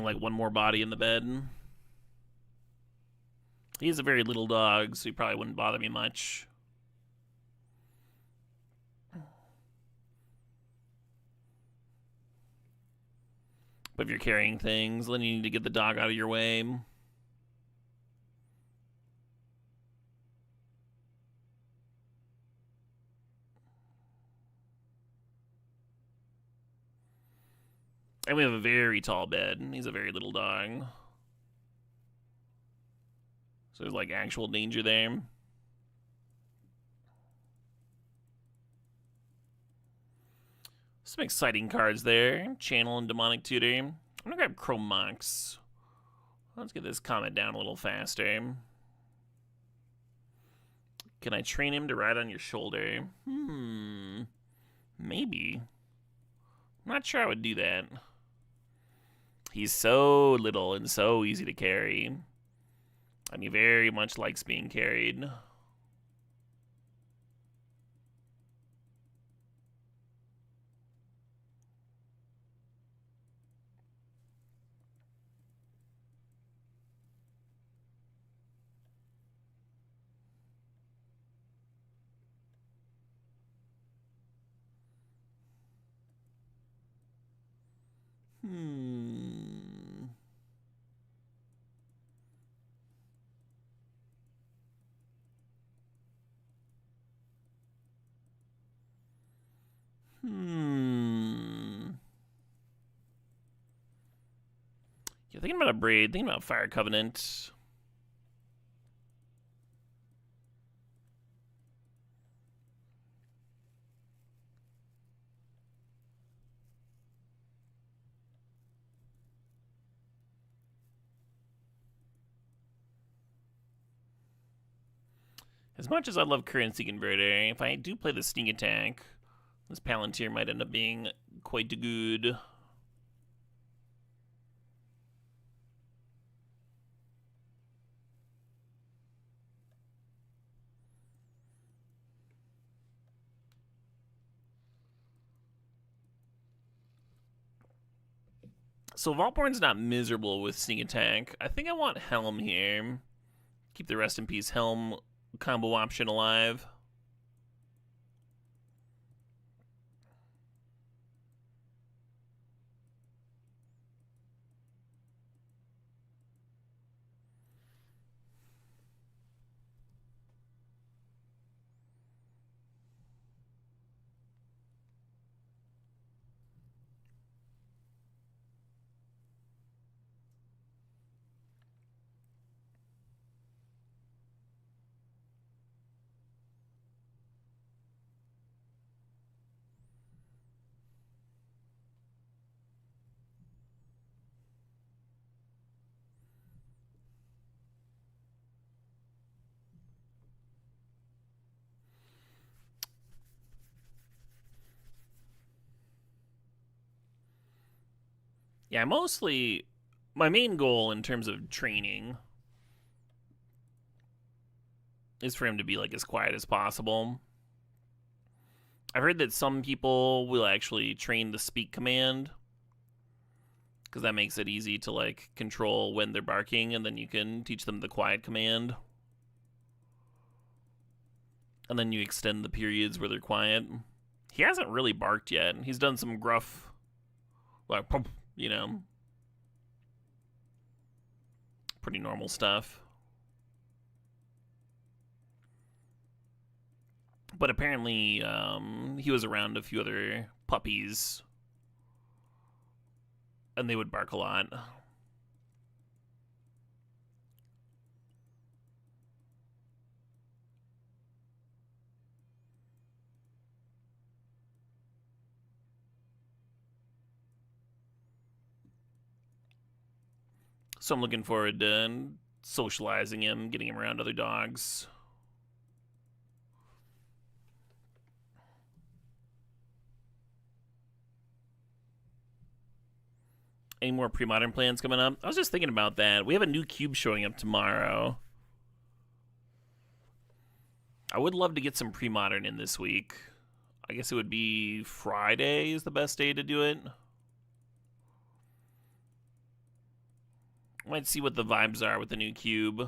like one more body in the bed. He's a very little dog, so he probably wouldn't bother me much. But if you're carrying things, then you need to get the dog out of your way. And we have a very tall bed. He's a very little dog. So there's like actual danger there. Some exciting cards there. Channel and Demonic Tutor. I'm gonna grab Chrome Mox. Let's get this comment down a little faster. Can I train him to ride on your shoulder? Maybe. I'm not sure I would do that. He's so little and so easy to carry. And he very much likes being carried. Hmm. Hmm. Yeah, thinking about a braid, thinking about Fire Covenant. As much as I love Currency Converter, if I do play the Sneak Attack, this Palantir might end up being quite good. So Valborn's not miserable with Sneak Attack. I think I want Helm here. Keep the Rest in Peace Helm combo option alive. Yeah, mostly my main goal in terms of training is for him to be like as quiet as possible. I've heard that some people will actually train the speak command because that makes it easy to like control when they're barking, and then you can teach them the quiet command. And then you extend the periods where they're quiet. He hasn't really barked yet. He's done some gruff, like, you know, pretty normal stuff. But apparently, he was around a few other puppies, and they would bark a lot. So I'm looking forward to socializing him, getting him around other dogs. Any more pre-modern plans coming up? I was just thinking about that. We have a new cube showing up tomorrow. I would love to get some pre-modern in this week. I guess it would be Friday is the best day to do it. Might see what the vibes are with the new cube.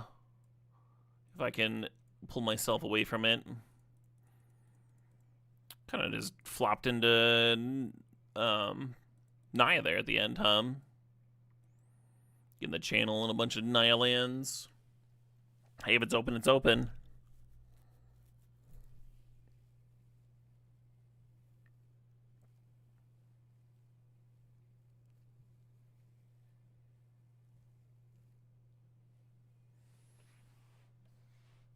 If I can pull myself away from it. Kind of just flopped into Naya there at the end, huh? Getting the channel and a bunch of Naya lands. Hey, if it's open, it's open.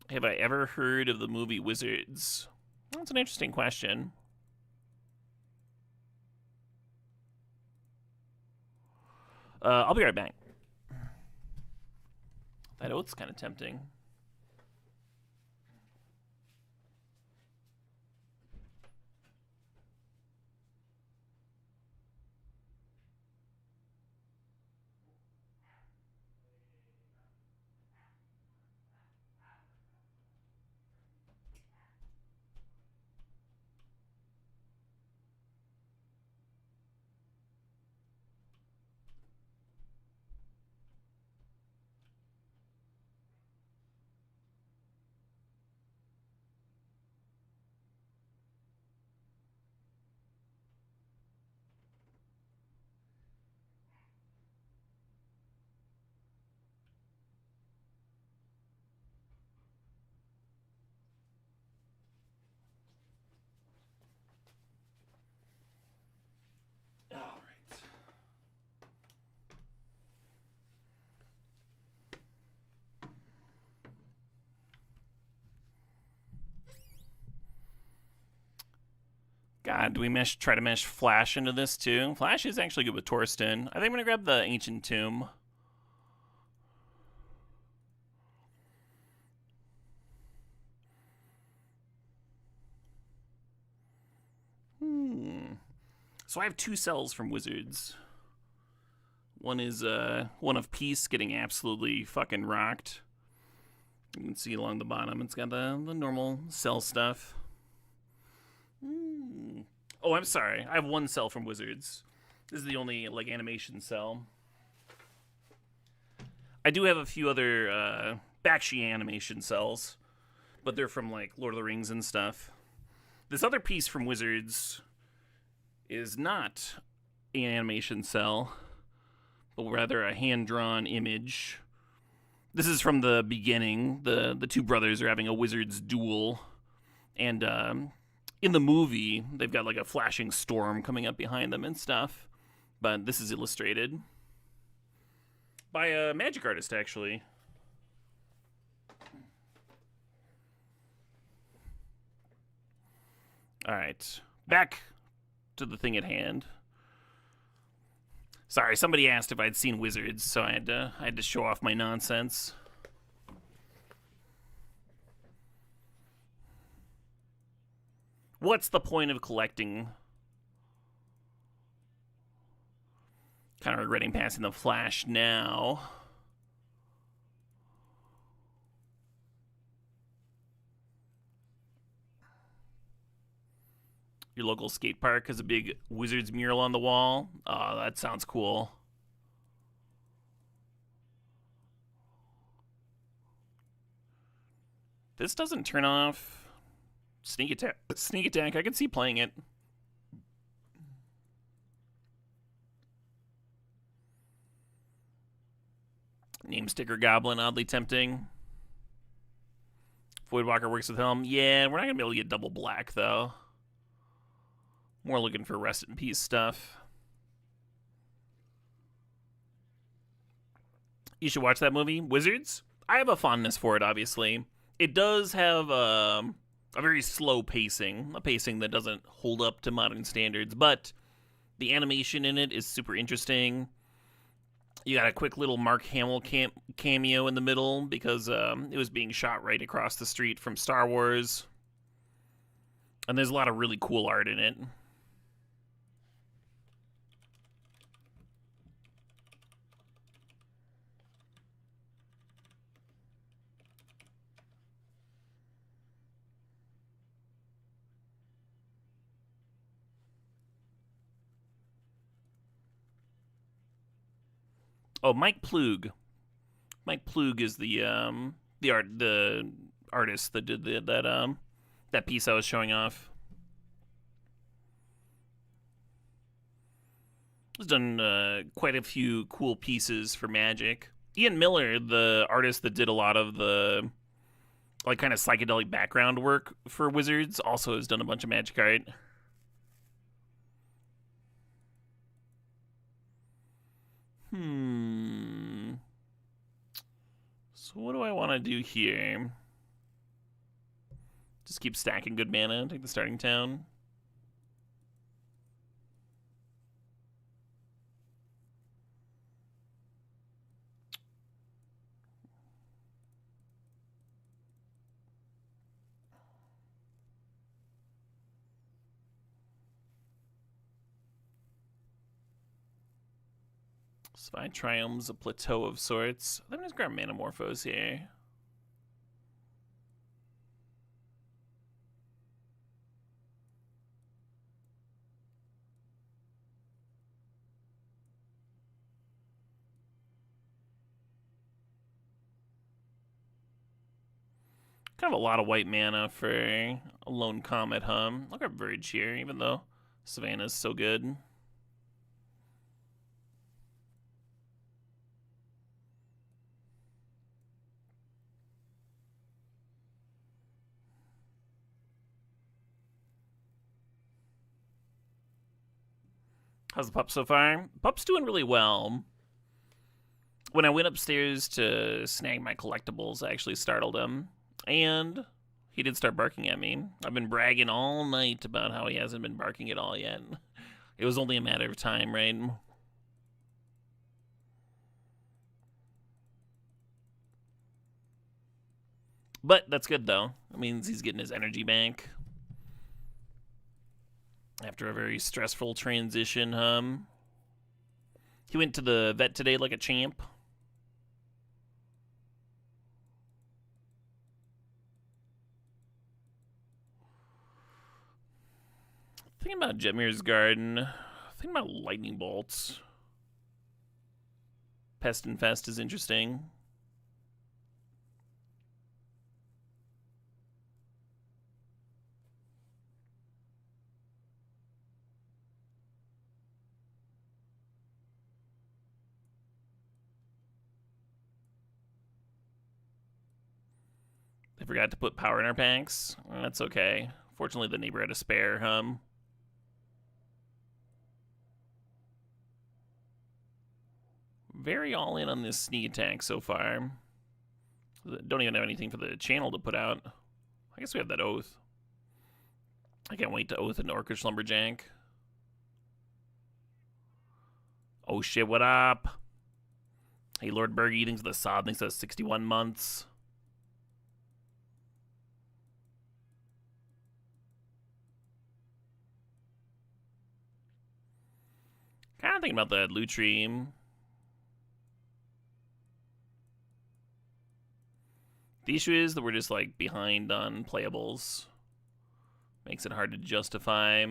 Have I ever heard of the movie Wizards? That's an interesting question. I'll be right back. That oat's kind of tempting. God, do we try to mesh Flash into this too? Flash is actually good with Torsten. I think I'm gonna grab the Ancient Tomb. So I have 2 cells from Wizards. One is one of Peace getting absolutely fucking rocked. You can see along the bottom, it's got the normal cell stuff. Oh, I'm sorry. I have 1 cell from Wizards. This is the only like animation cell. I do have a few other Bakshi animation cells, but they're from like Lord of the Rings and stuff. This other piece from Wizards is not an animation cell, but rather a hand-drawn image. This is from the beginning. The 2 brothers are having a wizard's duel, and in the movie, they've got like a flashing storm coming up behind them and stuff. But this is illustrated by a magic artist, actually. All right, back to the thing at hand. Sorry, somebody asked if I'd seen Wizards, so I had to show off my nonsense. What's the point of collecting? Kind of regretting passing the Flash now. Your local skate park has a big Wizards mural on the wall. Oh, that sounds cool. This doesn't turn off sneak attack. Sneak attack, I can see playing it. Name sticker goblin, oddly tempting. Voidwalker works with Helm. Yeah, we're not gonna be able to get double black though. More looking for rest in peace stuff. You should watch that movie, Wizards. I have a fondness for it, obviously. It does have a very slow pacing, a pacing that doesn't hold up to modern standards, but the animation in it is super interesting. You got a quick little Mark Hamill cameo in the middle because it was being shot right across the street from Star Wars. And there's a lot of really cool art in it. Oh, Mike Plug. Mike Plug is the artist that did that piece I was showing off. He's done quite a few cool pieces for Magic. Ian Miller, the artist that did a lot of the like kind of psychedelic background work for Wizards, also has done a bunch of Magic art. So what do I want to do here? Just keep stacking good mana, take the starting town. Spine Triumph's a plateau of sorts. Let me just grab Manamorphose here. Kind of a lot of white mana for a lone Comet, huh? I'll grab Verge here, even though Savannah's so good. How's the pup so far? Pup's doing really well. When I went upstairs to snag my collectibles, I actually startled him. And He did start barking at me. I've been bragging all night about how he hasn't been barking at all yet. It was only a matter of time, right? But that's good, though. It means he's getting his energy back. After a very stressful transition, He went to the vet today like a champ. Thinking about Jetmir's Garden. Thinking about Lightning Bolts. Pest Infest is interesting. They forgot to put power in our packs. That's okay. Fortunately, the neighbor had a spare, Very all in on this sneak attack so far. Don't even have anything for the channel to put out. I guess we have that Oath. I can't wait to Oath an Orcish Lumberjack. Oh shit, what up? Hey, Lord Bergie thinks the Sob thinks that's 61 months. Kind of thinking about the Lutri. The issue is that we're just like behind on playables. Makes it hard to justify.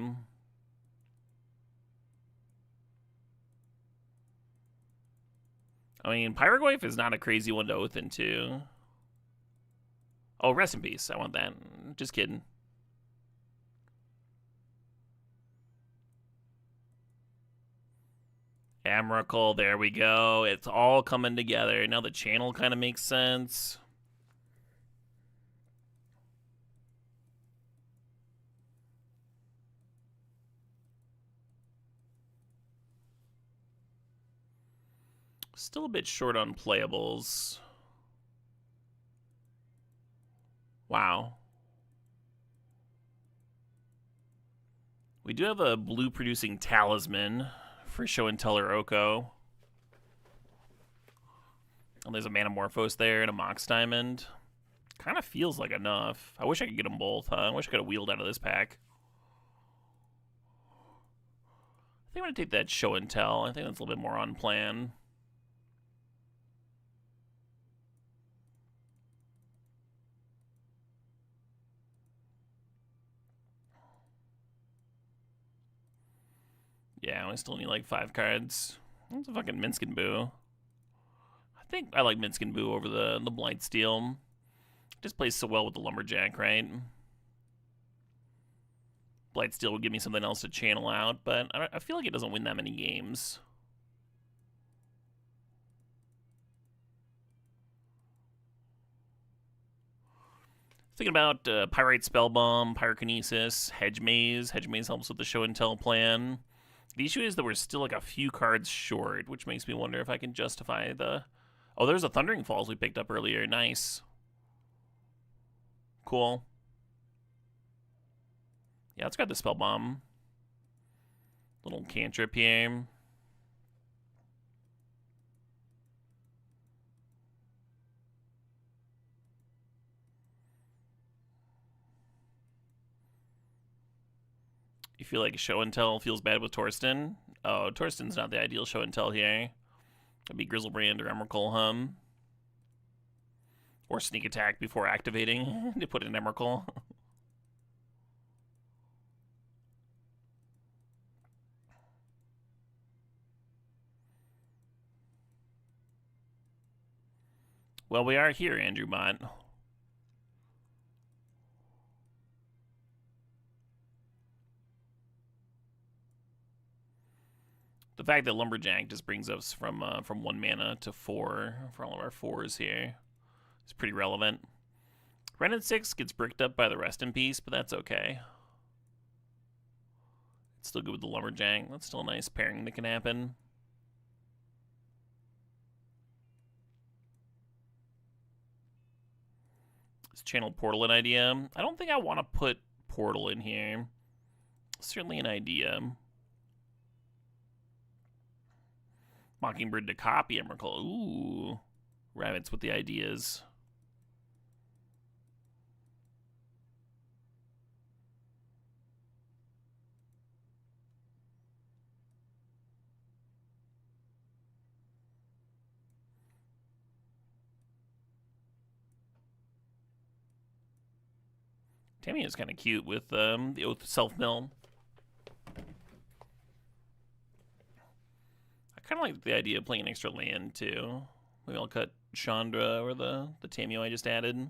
I mean, Pyrogoyf is not a crazy one to Oath into. Oh, rest in peace. I want that. Just kidding. Emrakul, there we go. It's all coming together. Now the channel kind of makes sense. Still a bit short on playables. Wow. We do have a blue producing talisman for Show and Tell Oko. And there's a Manamorphose there and a Mox Diamond. Kind of feels like enough. I wish I could get them both, I wish I could have wheeled out of this pack. I think I'm going to take that Show and Tell. I think that's a little bit more on plan. Yeah, we still need like 5 cards. That's a fucking Minsc & Boo. I think I like Minsc & Boo over the Blightsteel. Just plays so well with the Lumberjack, right? Blightsteel would give me something else to channel out, but I feel like it doesn't win that many games. Thinking about Pyrite Spellbomb, Pyrokinesis, Hedge Maze. Hedge Maze helps with the Show and Tell plan. The issue is that we're still like a few cards short, which makes me wonder if I can justify the... Oh, there's a Thundering Falls we picked up earlier. Nice. Cool. Yeah, let's grab the Spellbomb. Little cantrip here. You feel like Show and Tell feels bad with Torsten? Oh, Torsten's not the ideal Show and Tell here. That'd be Griselbrand or Emrakul, Or Sneak Attack before activating to put in Emrakul. Well, we are here, Andrew Bot. The fact that Lumberjack just brings us from 1 mana to 4 for all of our 4s here is pretty relevant. Wrenn and 6 gets bricked up by the Rest in Peace, but that's okay. It's still good with the Lumberjack. That's still a nice pairing that can happen. Is channel Portal an idea. I don't think I want to put Portal in here. Certainly an idea. Mockingbird to copy Emrakul. Ooh. Rabbits with the ideas. Tammy is kind of cute with the Oath self-mill. I kind of like the idea of playing an extra land, too. Maybe I'll cut Chandra or the Tameo I just added.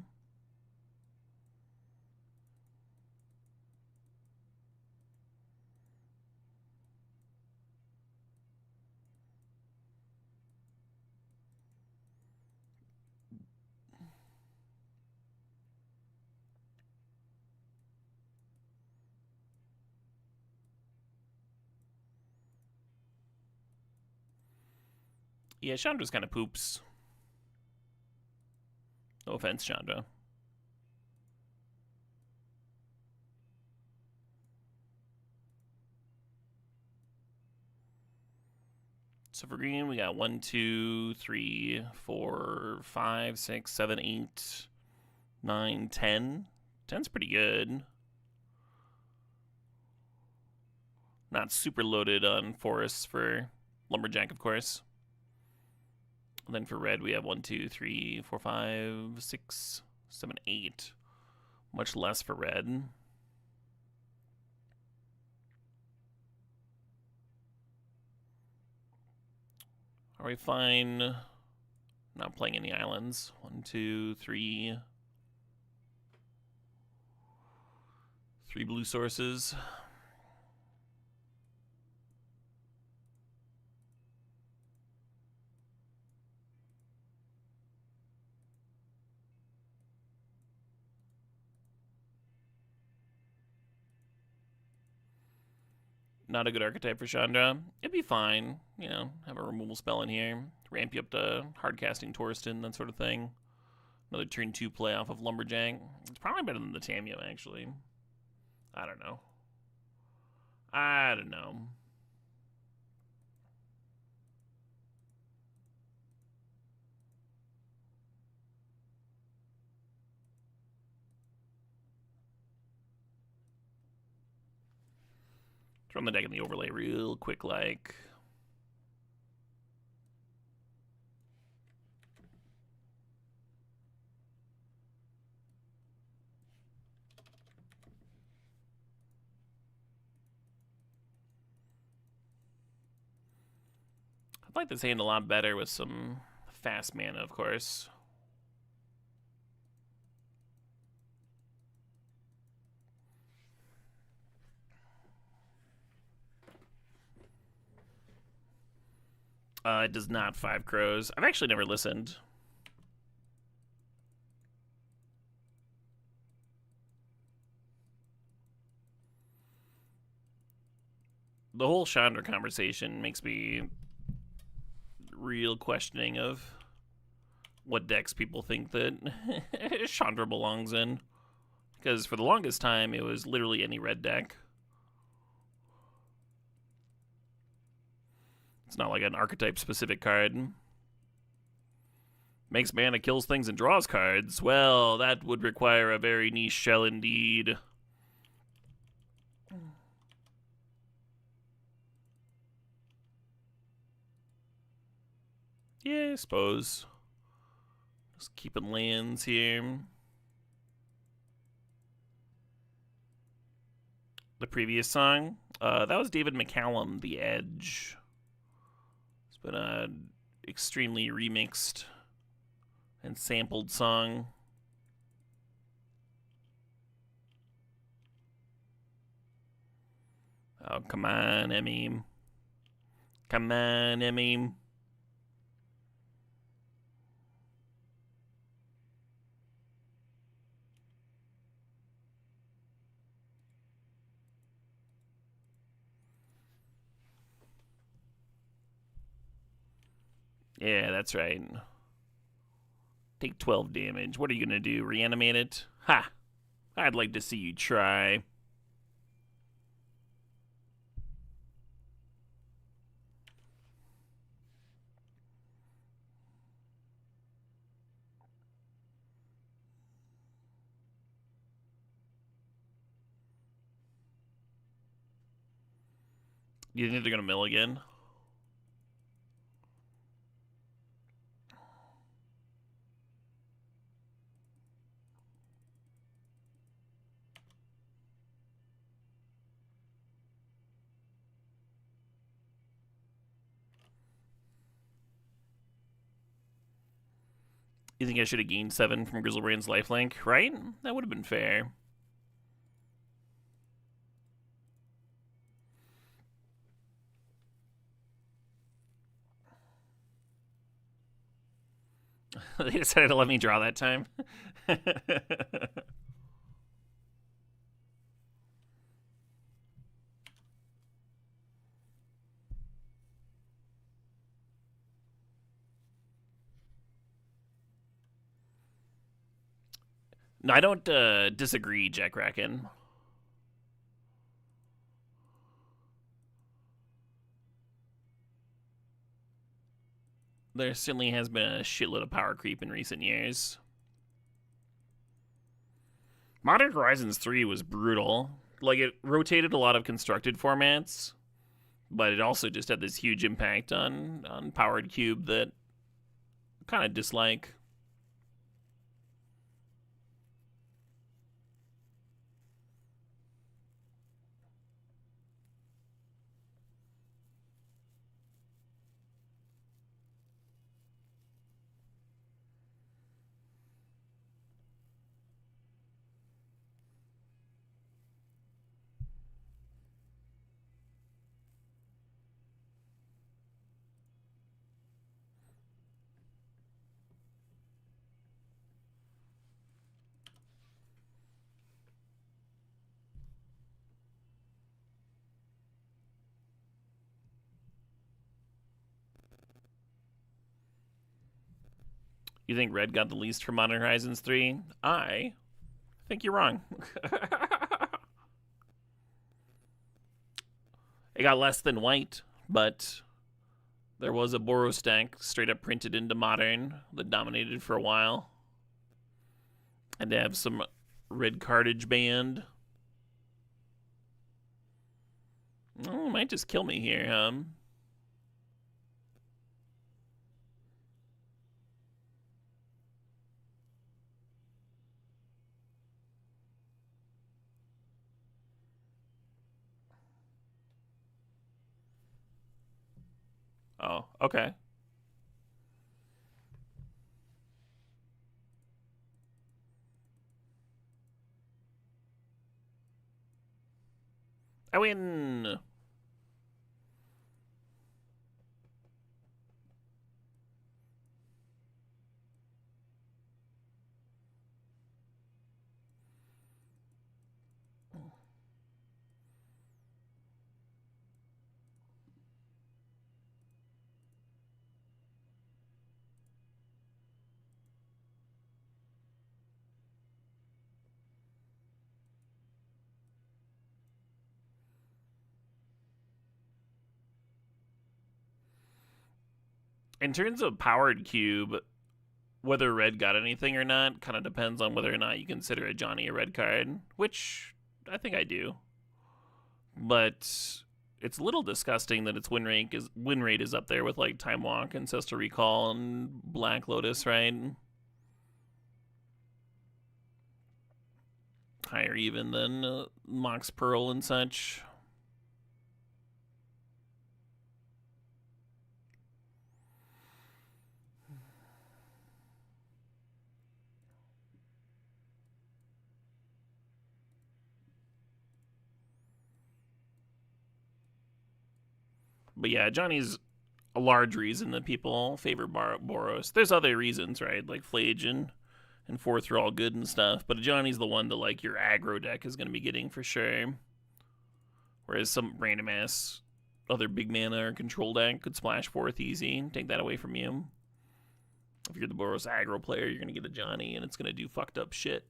Yeah, Chandra's kind of poops. No offense, Chandra. So for green, we got 1, 2, 3, 4, 5, 6, 7, 8, 9, 10. 10's pretty good. Not super loaded on forests for Lumberjack, of course. And then for red, we have 1, 2, 3, 4, 5, 6, 7, 8. Much less for red. Are we fine not playing any islands? 1, 2, 3. 3 blue sources. Not a good archetype for Chandra. It'd be fine, you know, have a removal spell in here. Ramp you up to hardcasting Torsten, that sort of thing. Another turn 2 play off of Lumberjack. It's probably better than the Tameo, actually. I don't know. I don't know. Throw the deck in the overlay real quick, like. I'd like this hand a lot better with some fast mana, of course. It does not 5 crows. I've actually never listened. The whole Chandra conversation makes me real questioning of what decks people think that Chandra belongs in. Because for the longest time, it was literally any red deck. It's not like an archetype-specific card. Makes mana, kills things, and draws cards. Well, that would require a very niche shell indeed. Yeah, I suppose. Just keeping lands here. The previous song, that was David McCallum, The Edge. It's been a extremely remixed and sampled song. Oh, come on, Emmy. Come on, Emmy. Yeah, that's right. Take 12 damage. What are you going to do? Reanimate it? Ha! I'd like to see you try. You think they're going to mill again? You think I should have gained 7 from Grizzlebrand's lifelink, right? That would have been fair. They decided to let me draw that time. No, I don't disagree, Jack Kraken. There certainly has been a shitload of power creep in recent years. Modern Horizons 3 was brutal. Like, it rotated a lot of constructed formats, but it also just had this huge impact on Powered Cube that I kind of dislike. You think Red got the least from Modern Horizons 3? I think you're wrong. It got less than White, but there was a Boros stack straight up printed into Modern that dominated for a while. And to have some Red Cartage banned. Oh, it might just kill me here, Oh, okay. I win. In terms of Powered Cube, whether Red got anything or not kind of depends on whether or not you consider a Johnny a red card, which I think I do. But it's a little disgusting that its win rate is up there with like Time Walk, Ancestral Recall, and Black Lotus, right? Higher even than Mox Pearl and such. But yeah, Johnny's a large reason that people favor Boros. There's other reasons, right? Like Flage and Fourth are all good and stuff, but Johnny's the one that like your aggro deck is going to be getting for sure. Whereas some random ass other big mana or control deck could splash Fourth easy and take that away from you. If you're the Boros aggro player, you're going to get a Johnny, and it's going to do fucked up shit.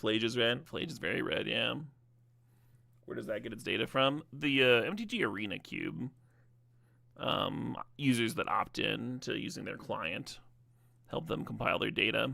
Flage is red. Flage is very red, yeah. Where does that get its data from? The MTG Arena Cube. Users that opt in to using their client help them compile their data.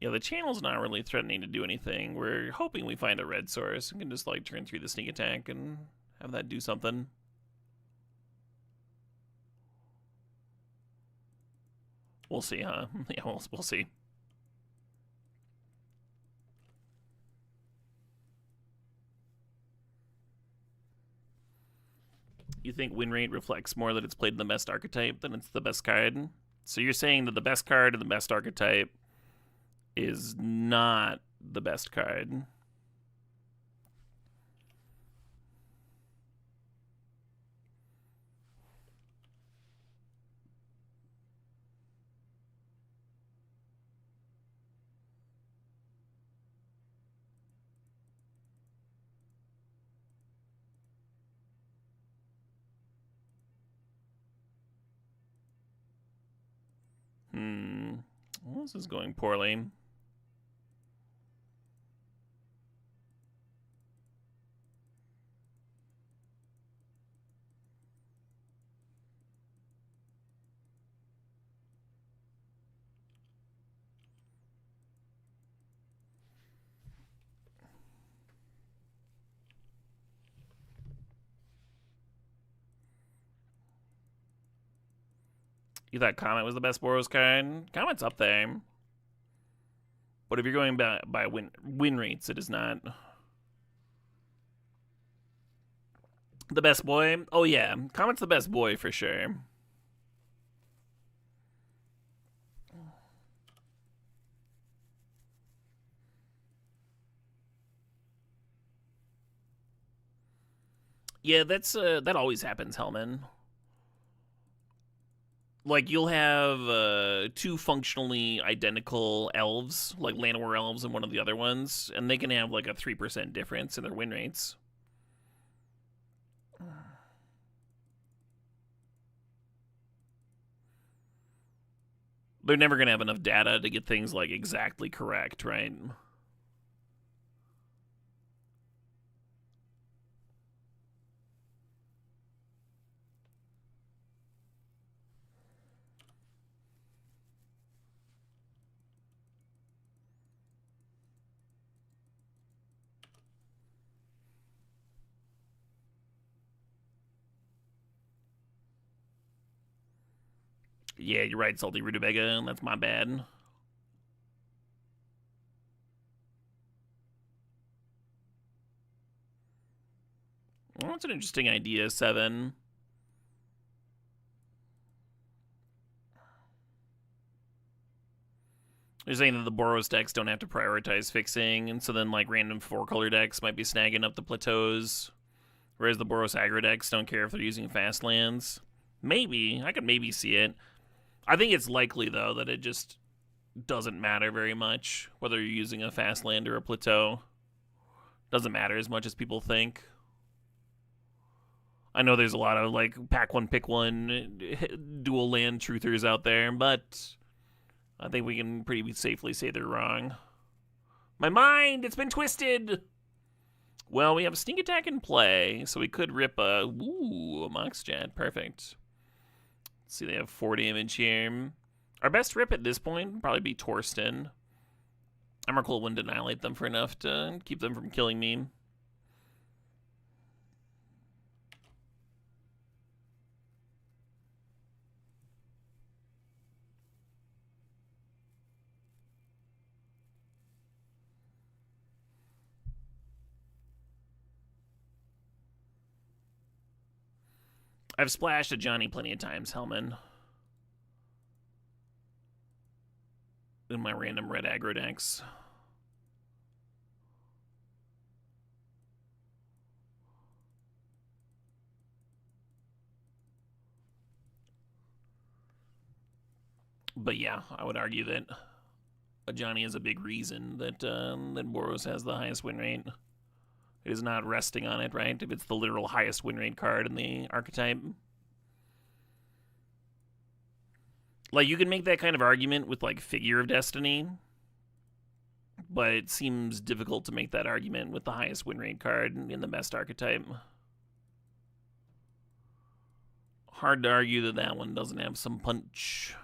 Yeah, the channel's not really threatening to do anything. We're hoping we find a red source and can just like turn through the sneak attack and have that do something. We'll see, huh? Yeah, we'll see. You think win rate reflects more that it's played in the best archetype than it's the best card? So you're saying that the best card in the best archetype is not the best card? Well, this is going poorly. You thought Comet was the best Boros card? Comet's up there. But if you're going by win rates, it is not. The best boy? Oh yeah, Comet's the best boy for sure. Yeah, that always happens, Hellman. Like, you'll have two functionally identical elves, like Llanowar elves and one of the other ones, and they can have like a 3% difference in their win rates. They're never going to have enough data to get things like exactly correct, right? Yeah, you're right, Salty Rutabaga. That's my bad. Well, that's an interesting idea, 7. You're saying that the Boros decks don't have to prioritize fixing, and so then like random 4-color decks might be snagging up the plateaus, whereas the Boros aggro decks don't care if they're using fast lands. Maybe. I could maybe see it. I think it's likely, though, that it just doesn't matter very much whether you're using a fast land or a plateau. Doesn't matter as much as people think. I know there's a lot of like pack one, pick one, dual land truthers out there, but I think we can pretty safely say they're wrong. My mind, it's been twisted. Well, we have a sneak attack in play, so we could rip a Moxjet. Perfect. Let's see, they have 4 damage here. Our best rip at this point would probably be Torsten. Emrakul wouldn't annihilate them for enough to keep them from killing me. I've splashed a Johnny plenty of times, Hellman. In my random red aggro decks. But yeah, I would argue that Ajani is a big reason that Boros has the highest win rate. It is not resting on it, right? If it's the literal highest win rate card in the archetype. Like, you can make that kind of argument with, like, Figure of Destiny, but it seems difficult to make that argument with the highest win rate card in the best archetype. Hard to argue that that one doesn't have some punch.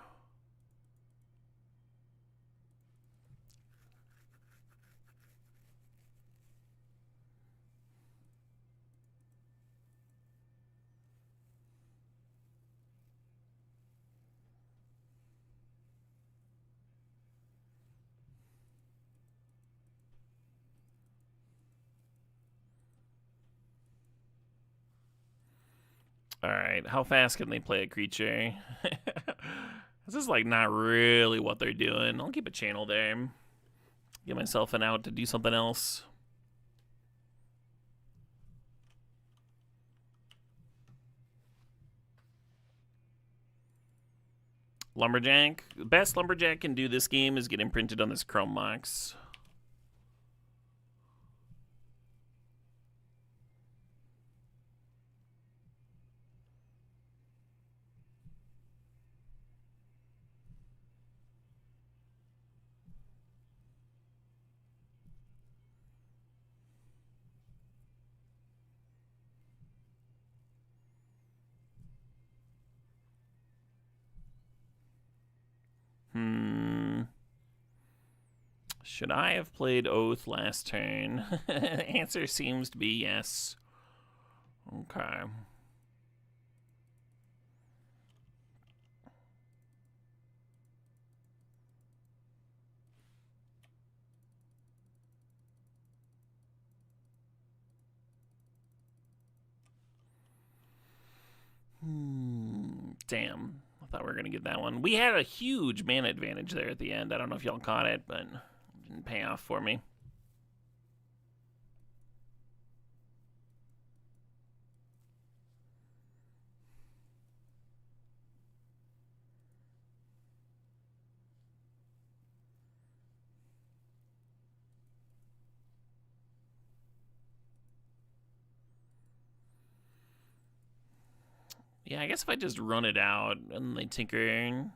Alright, how fast can they play a creature? This is like not really what they're doing. I'll keep a channel there. Get myself an out to do something else. Lumberjack. The best Lumberjack can do this game is get imprinted on this Chrome Mox. Should I have played Oath last turn? The answer seems to be yes. Okay. Damn. I thought we were going to get that one. We had a huge mana advantage there at the end. I don't know if y'all caught it, but it didn't pay off for me. Yeah, I guess if I just run it out and they tinker...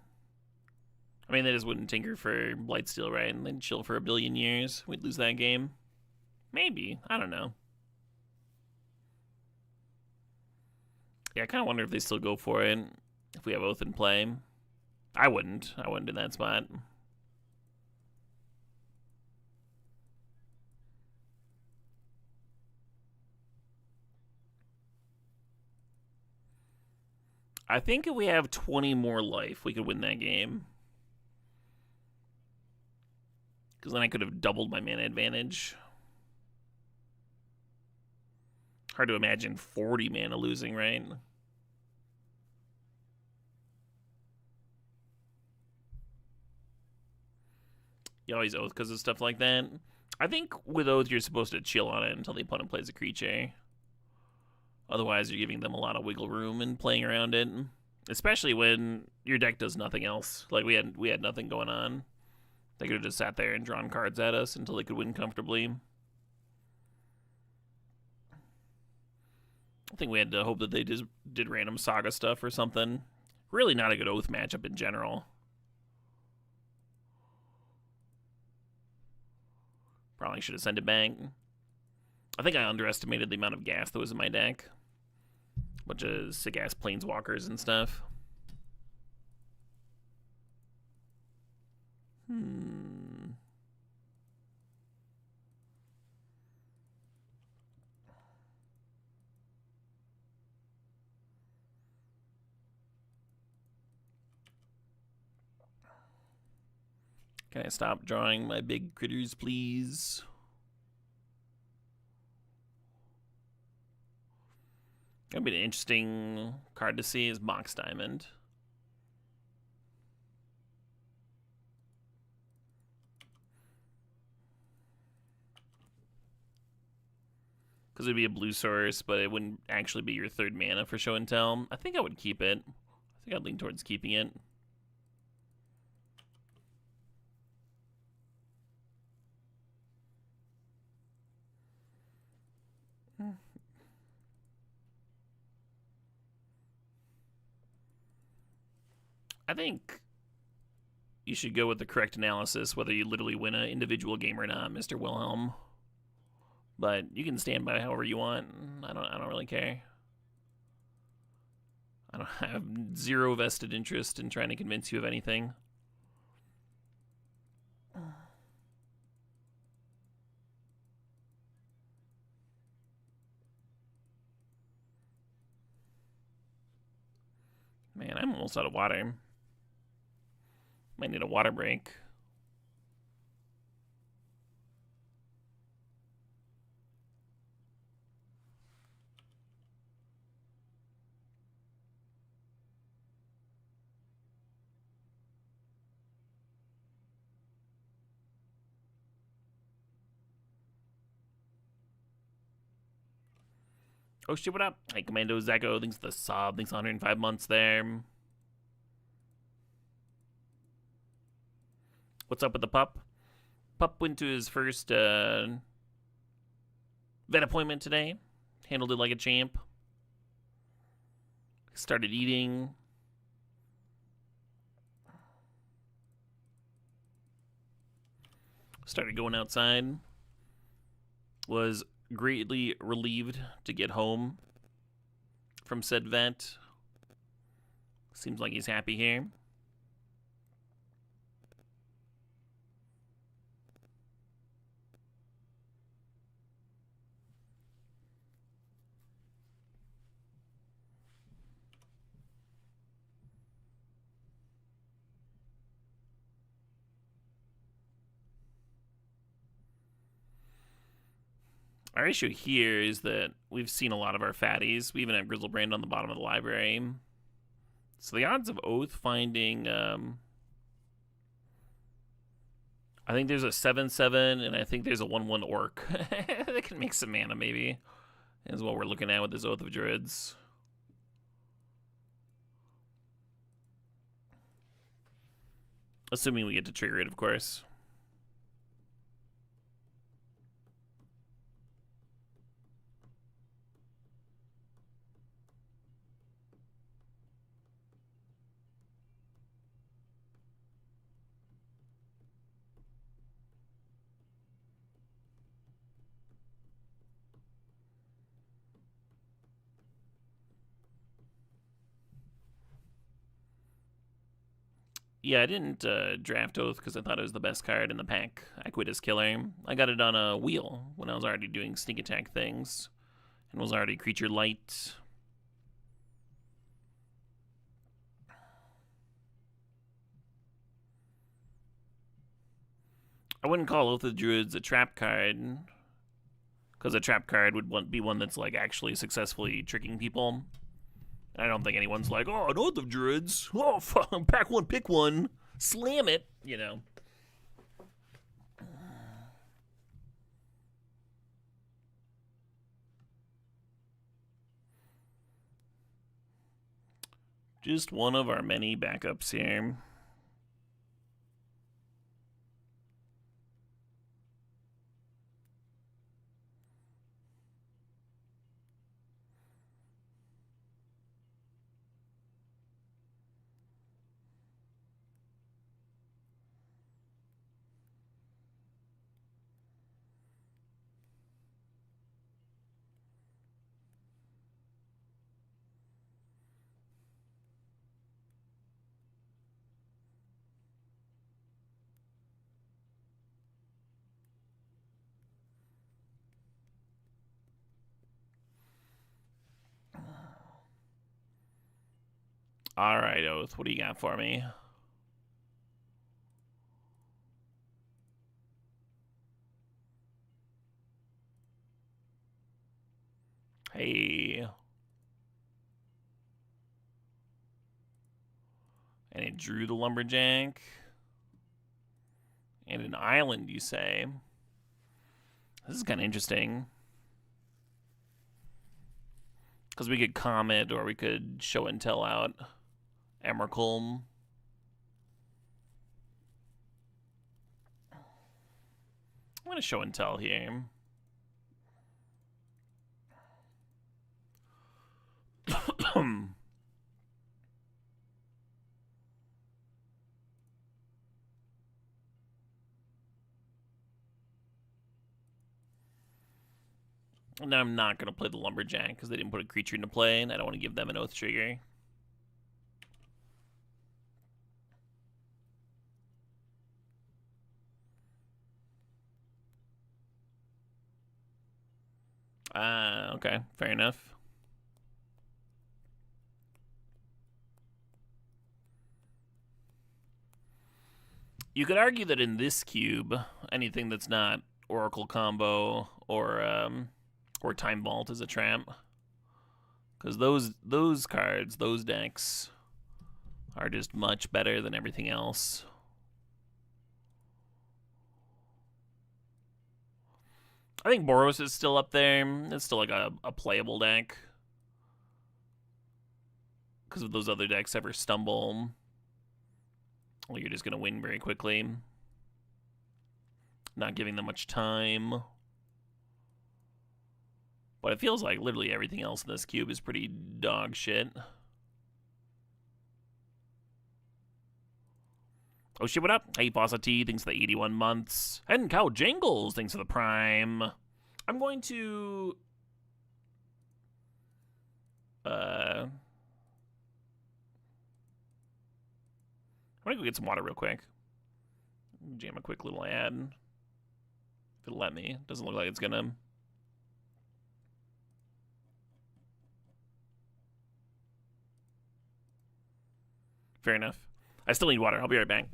I mean, they just wouldn't tinker for Blightsteel, right? And they'd chill for a billion years. We'd lose that game. Maybe. I don't know. Yeah, I kind of wonder if they still go for it if we have Oath in play. I wouldn't. I wouldn't in that spot. I think if we have 20 more life, we could win that game. Because then I could have doubled my mana advantage. Hard to imagine 40 mana losing, right? You always Oath because of stuff like that. I think with Oath, you're supposed to chill on it until the opponent plays a creature. Otherwise, you're giving them a lot of wiggle room and playing around it. Especially when your deck does nothing else. Like, we had nothing going on. They could have just sat there and drawn cards at us until they could win comfortably. I think we had to hope that they just did random Saga stuff or something. Really not a good Oath matchup in general. Probably should have sent it back. I think I underestimated the amount of gas that was in my deck. A bunch of sick-ass planeswalkers and stuff. Can I stop drawing my big critters, please? That'd be an interesting card to see is Mox Diamond. Because it'd be a blue source, but it wouldn't actually be your third mana for show and tell. I think I would keep it. I think I'd lean towards keeping it. I think you should go with the correct analysis, whether you literally win an individual game or not, Mr. Wilhelm. But you can stand by however you want. I don't really care. I don't have zero vested interest in trying to convince you of anything. Man, I'm almost out of water. Might need a water break. Oh shit, what up? Hey, Commando Zago, thanks for the sub. Thanks 105 months there. What's up with the pup? Pup went to his first vet appointment today. Handled it like a champ. Started eating. Started going outside. Was greatly relieved to get home from said vet. Seems like he's happy here. Our issue here is that we've seen a lot of our fatties. We even have Grizzlebrand on the bottom of the library. So the odds of Oath finding, I think there's a 7/7, and I think there's a 1/1 Orc. That can make some mana, maybe, is what we're looking at with this Oath of Druids. Assuming we get to trigger it, of course. Yeah, I didn't draft Oath because I thought it was the best card in the pack. I quit as killer. I got it on a wheel when I was already doing sneak attack things and was already creature light. I wouldn't call Oath of Druids a trap card because a trap card would be one that's like actually successfully tricking people. I don't think anyone's like, oh, an Oath of Druids. Oh, fuck, pack one, pick one, slam it, you know. Just one of our many backups here. All right, Oath, what do you got for me? Hey. And it drew the Lumberjack. And an island, you say? This is kind of interesting. Because we could Comet or we could Show and Tell out Emrakul. I'm going to Show and Tell here. And I'm not going to play the Lumberjack because they didn't put a creature into play, and I don't want to give them an Oath Trigger. Okay, fair enough. You could argue that in this cube, anything that's not Oracle Combo or Time Vault is a trap, because those cards, those decks, are just much better than everything else. I think Boros is still up there. It's still like a playable deck. Because if those other decks ever stumble, well, you're just going to win very quickly. Not giving them much time. But it feels like literally everything else in this cube is pretty dog shit. Oh shit, what up? Hey, Fossa T, thanks for the 81 months. And Cow Jangles, thanks for the prime. I'm going to... I'm gonna go get some water real quick. Jam a quick little ad. If it'll let me. Doesn't look like it's gonna. Fair enough. I still need water. I'll be right back.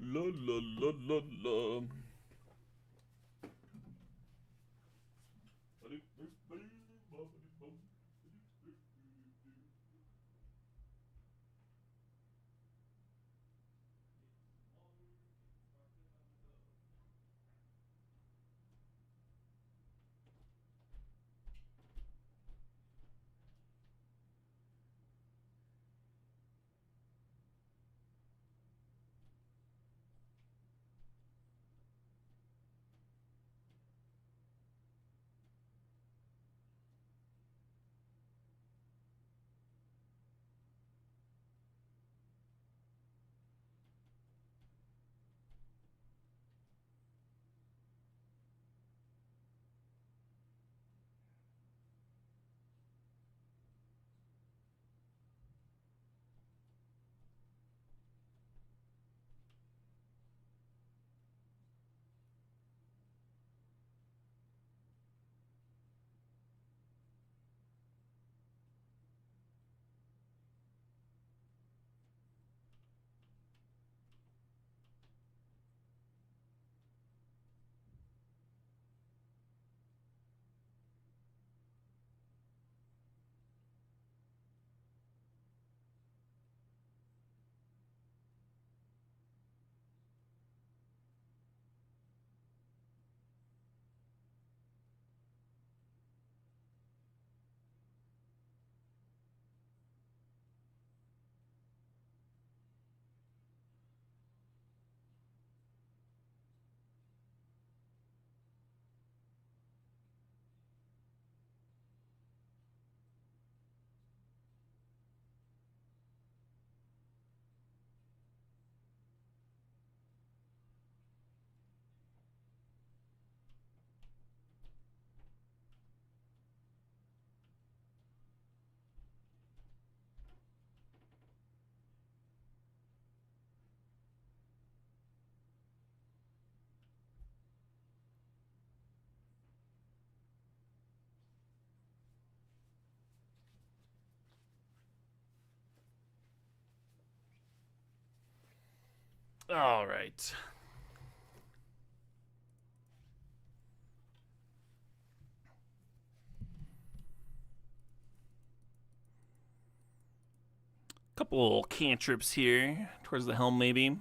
La la la la la. All right. Couple cantrips here towards the helm, maybe.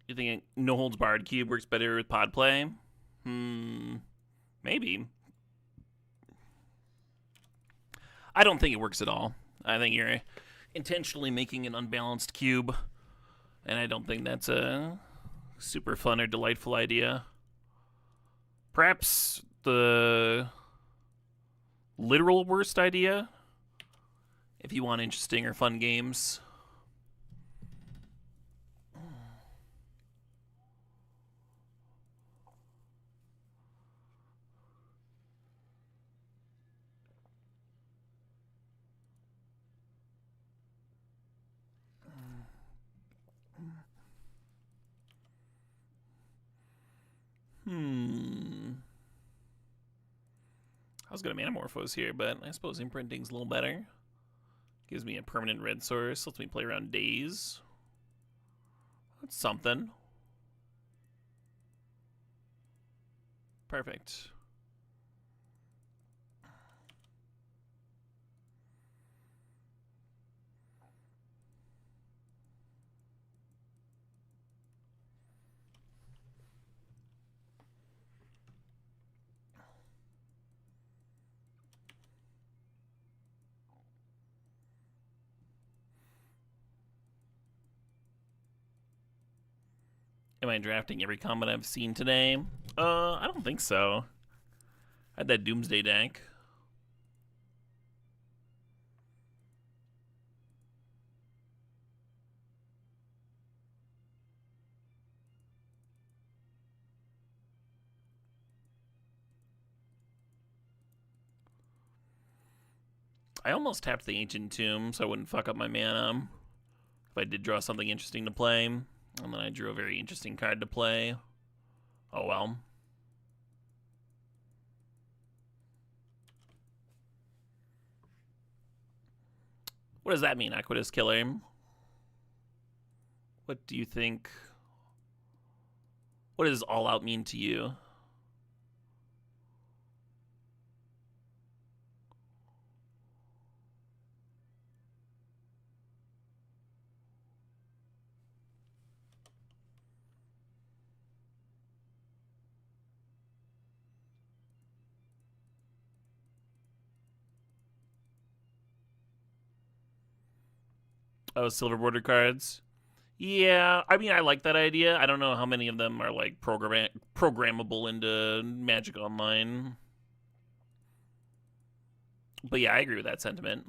You think No Holds Barred cube works better with pod play? Maybe. I don't think it works at all. I think you're intentionally making an unbalanced cube, and I don't think that's a super fun or delightful idea. Perhaps the literal worst idea. If you want interesting or fun games. I was going to Manamorphose here, but I suppose Imprinting's a little better. Gives me a permanent red source, lets me play around Daze. That's something. Perfect. Am I drafting every combat I've seen today? I don't think so. I had that Doomsday deck. I almost tapped the Ancient Tomb so I wouldn't fuck up my mana if I did draw something interesting to play. And then I drew a very interesting card to play. Oh well. What does that mean, Aquidus Killer? What do you think? What does All Out mean to you? Oh, silver border cards. Yeah, I mean, I like that idea. I don't know how many of them are like programmable into Magic Online. But yeah, I agree with that sentiment.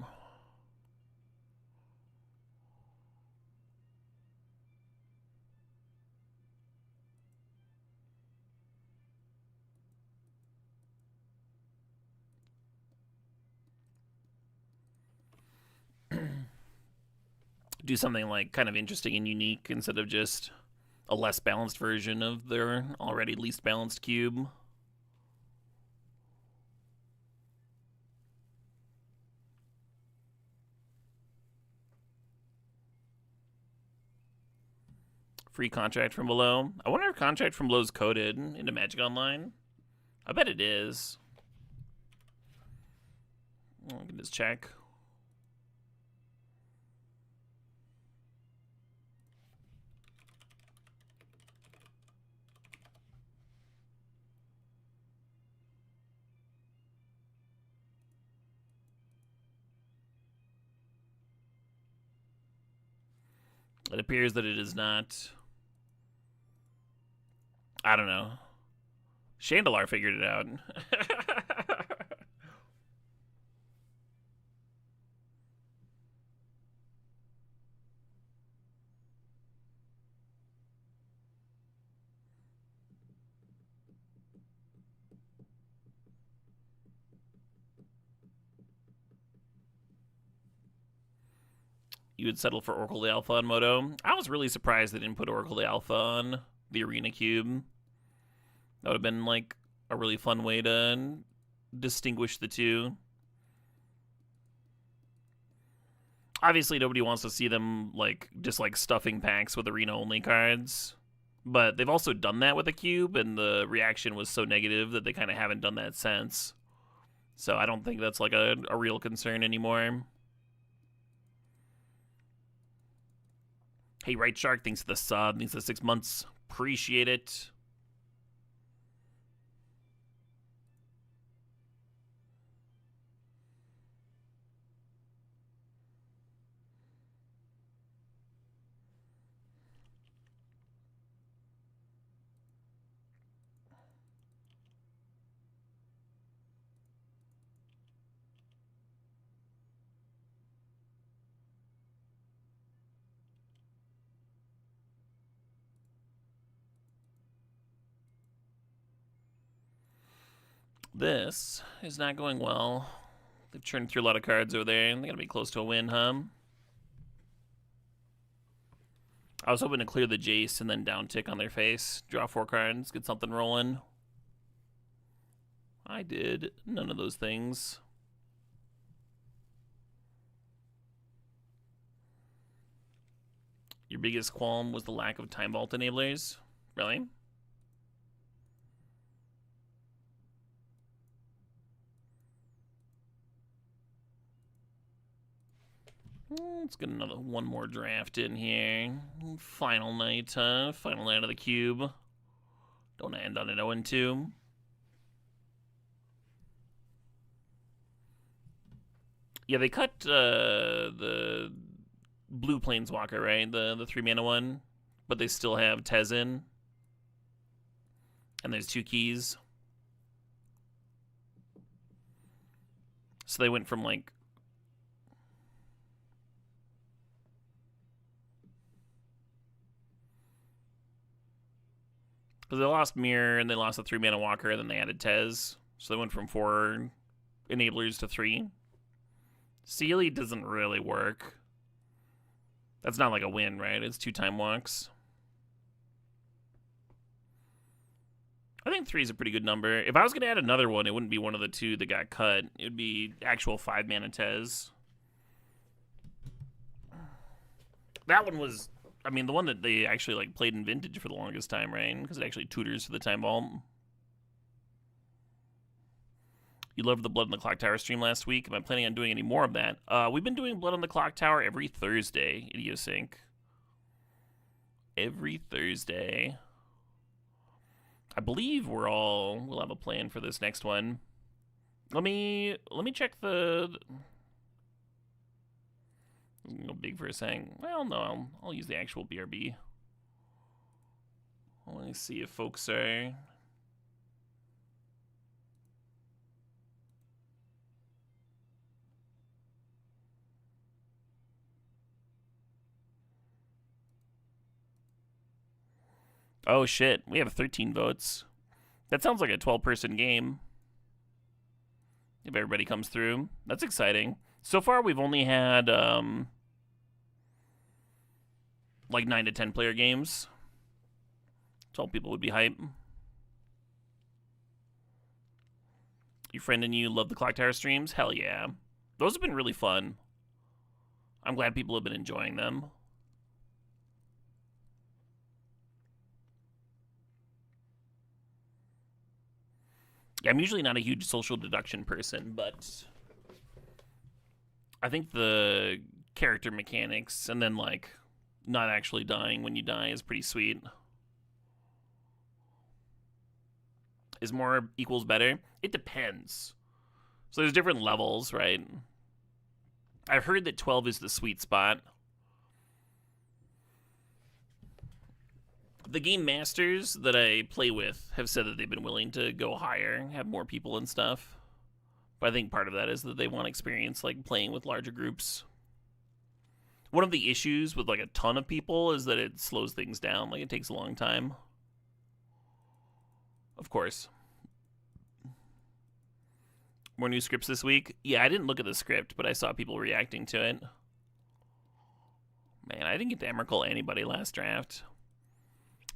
Do something like kind of interesting and unique instead of just a less balanced version of their already least balanced cube. Free Contract from Below. I wonder if Contract from Below is coded into Magic Online. I bet it is. I can just check. It appears that it is not. I don't know. Chandelar figured it out. You would settle for Oracle the Alpha on Moto. I was really surprised they didn't put Oracle the Alpha on the Arena Cube. That would have been like a really fun way to distinguish the two. Obviously, nobody wants to see them like just like stuffing packs with Arena only cards. But they've also done that with the cube, and the reaction was so negative that they kind of haven't done that since. So I don't think that's like a real concern anymore. Hey, Right Shark, thanks for the sub, thanks for the 6 months. Appreciate it. This is not going well. They've churned through a lot of cards over there, and they're going to be close to a win, huh? I was hoping to clear the Jace and then down tick on their face. Draw 4 cards, get something rolling. I did none of those things. Your biggest qualm was the lack of Time Vault enablers? Really? Let's get one more draft in here. Final night, huh? Final night of the cube. Don't want to end on an 0-2. Yeah, they cut the blue planeswalker, right? The 3-mana one. But they still have Tezzin. And there's 2 keys. So they went from like... Because they lost Mirror and they lost the 3-mana walker and then they added Tez. So they went from 4 enablers to 3. Sealy doesn't really work. That's not like a win, right? It's 2 time walks. I think 3 is a pretty good number. If I was going to add another one, it wouldn't be one of the 2 that got cut. It would be actual 5-mana Tez. That one was... I mean, the one that they actually like played in Vintage for the longest time, right? Because it actually tutors for the Time Vault. You loved the Blood on the Clock Tower stream last week. Am I planning on doing any more of that? We've been doing Blood on the Clock Tower every Thursday, Idiosync. Every Thursday. I believe we'll have a plan for this next one. Let me check the... I'm gonna go big for a second. Well, no, I'll use the actual BRB. Let me see if folks are... Oh shit, we have 13 votes. That sounds like a 12-person game. If everybody comes through. That's exciting. So far, we've only had like 9 to 10 player games. 12 people would be hype. Your friend and you love the Clock Tower streams? Hell yeah. Those have been really fun. I'm glad people have been enjoying them. Yeah, I'm usually not a huge social deduction person, but I think the character mechanics and then like not actually dying when you die is pretty sweet. Is more equals better? It depends. So there's different levels, right? I've heard that 12 is the sweet spot. The game masters that I play with have said that they've been willing to go higher, have more people and stuff. But I think part of that is that they want experience like playing with larger groups. One of the issues with like a ton of people is that it slows things down. Like it takes a long time. Of course. More new scripts this week? Yeah, I didn't look at the script, but I saw people reacting to it. Man, I didn't get to Emrakul anybody last draft.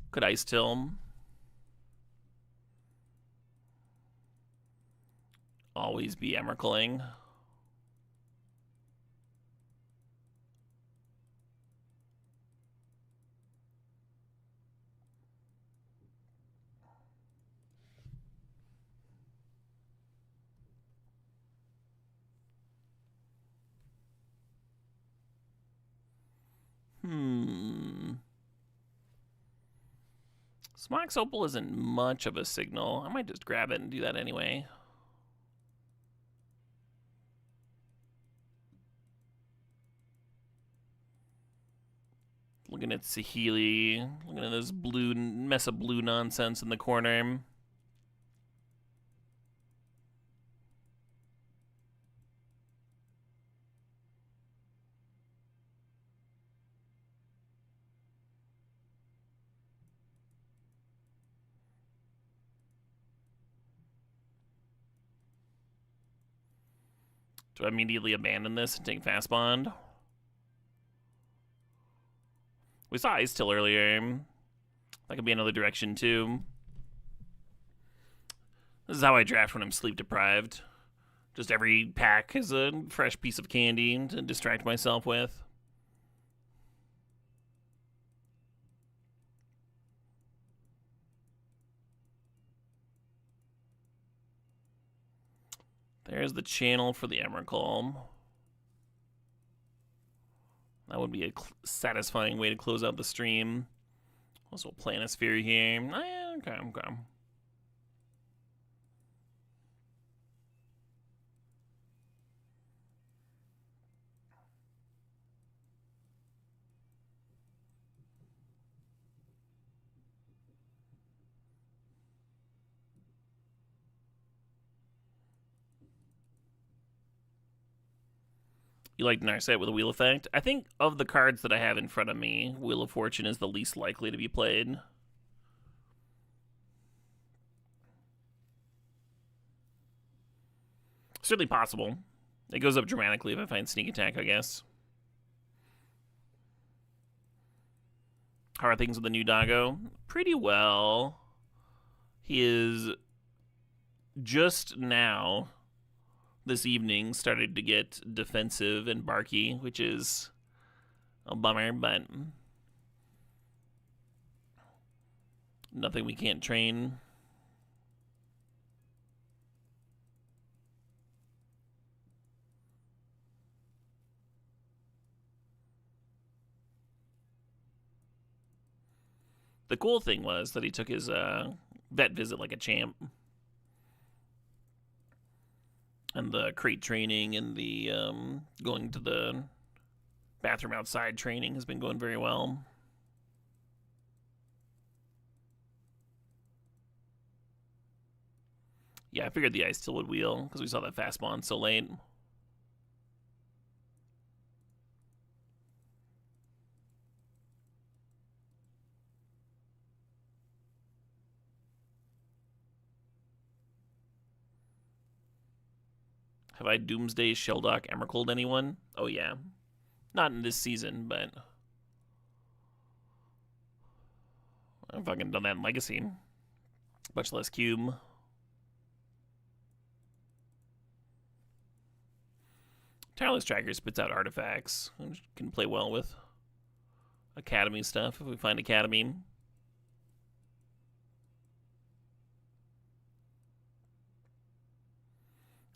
Could Ice Tilm. Always be Emrakuling. Smox Opal isn't much of a signal. I might just grab it and do that anyway. Looking at Saheeli. Looking at this blue mess of blue nonsense in the corner. Do I immediately abandon this and take Fast Bond? We saw Ice Till earlier. That could be another direction, too. This is how I draft when I'm sleep deprived. Just every pack is a fresh piece of candy to distract myself with. There's the channel for the Emrakul. That would be a satisfying way to close out the stream. Also, Planisphere here. Okay. You like Narset with a Wheel Effect? I think of the cards that I have in front of me, Wheel of Fortune is the least likely to be played. Certainly possible. It goes up dramatically if I find Sneak Attack, I guess. How are things with the new doggo? Pretty well. He is just now, this evening, started to get defensive and barky, which is a bummer, but nothing we can't train. The cool thing was that he took his vet visit like a champ. And the crate training and the going to the bathroom outside training has been going very well. Yeah, I figured the Ice Till would wheel because we saw that Fast Bond so late. Have I Doomsday Sheldock Emrakul anyone? Oh, yeah. Not in this season, but I've fucking done that in Legacy. Much less Cube. Tireless Tracker spits out artifacts. Can play well with Academy stuff if we find Academy.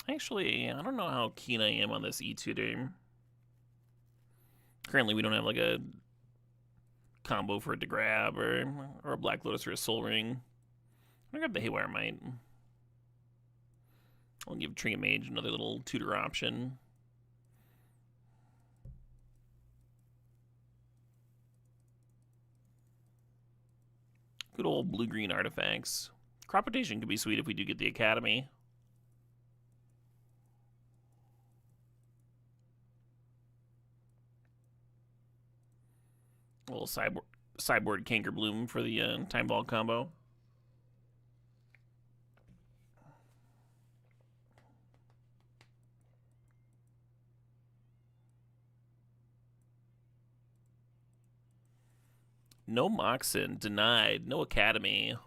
Actually, I don't know how keen I am on this E-Tutor. Currently, we don't have like a combo for it to grab or a Black Lotus or a Soul Ring. I'm gonna grab the Haywire Mite. I'll give Trinket Mage another little tutor option. Good old blue-green artifacts. Crop Rotation could be sweet if we do get the Academy. A little sideboard Canker Bloom for the Time Vault combo. No Moxen, denied. No Academy.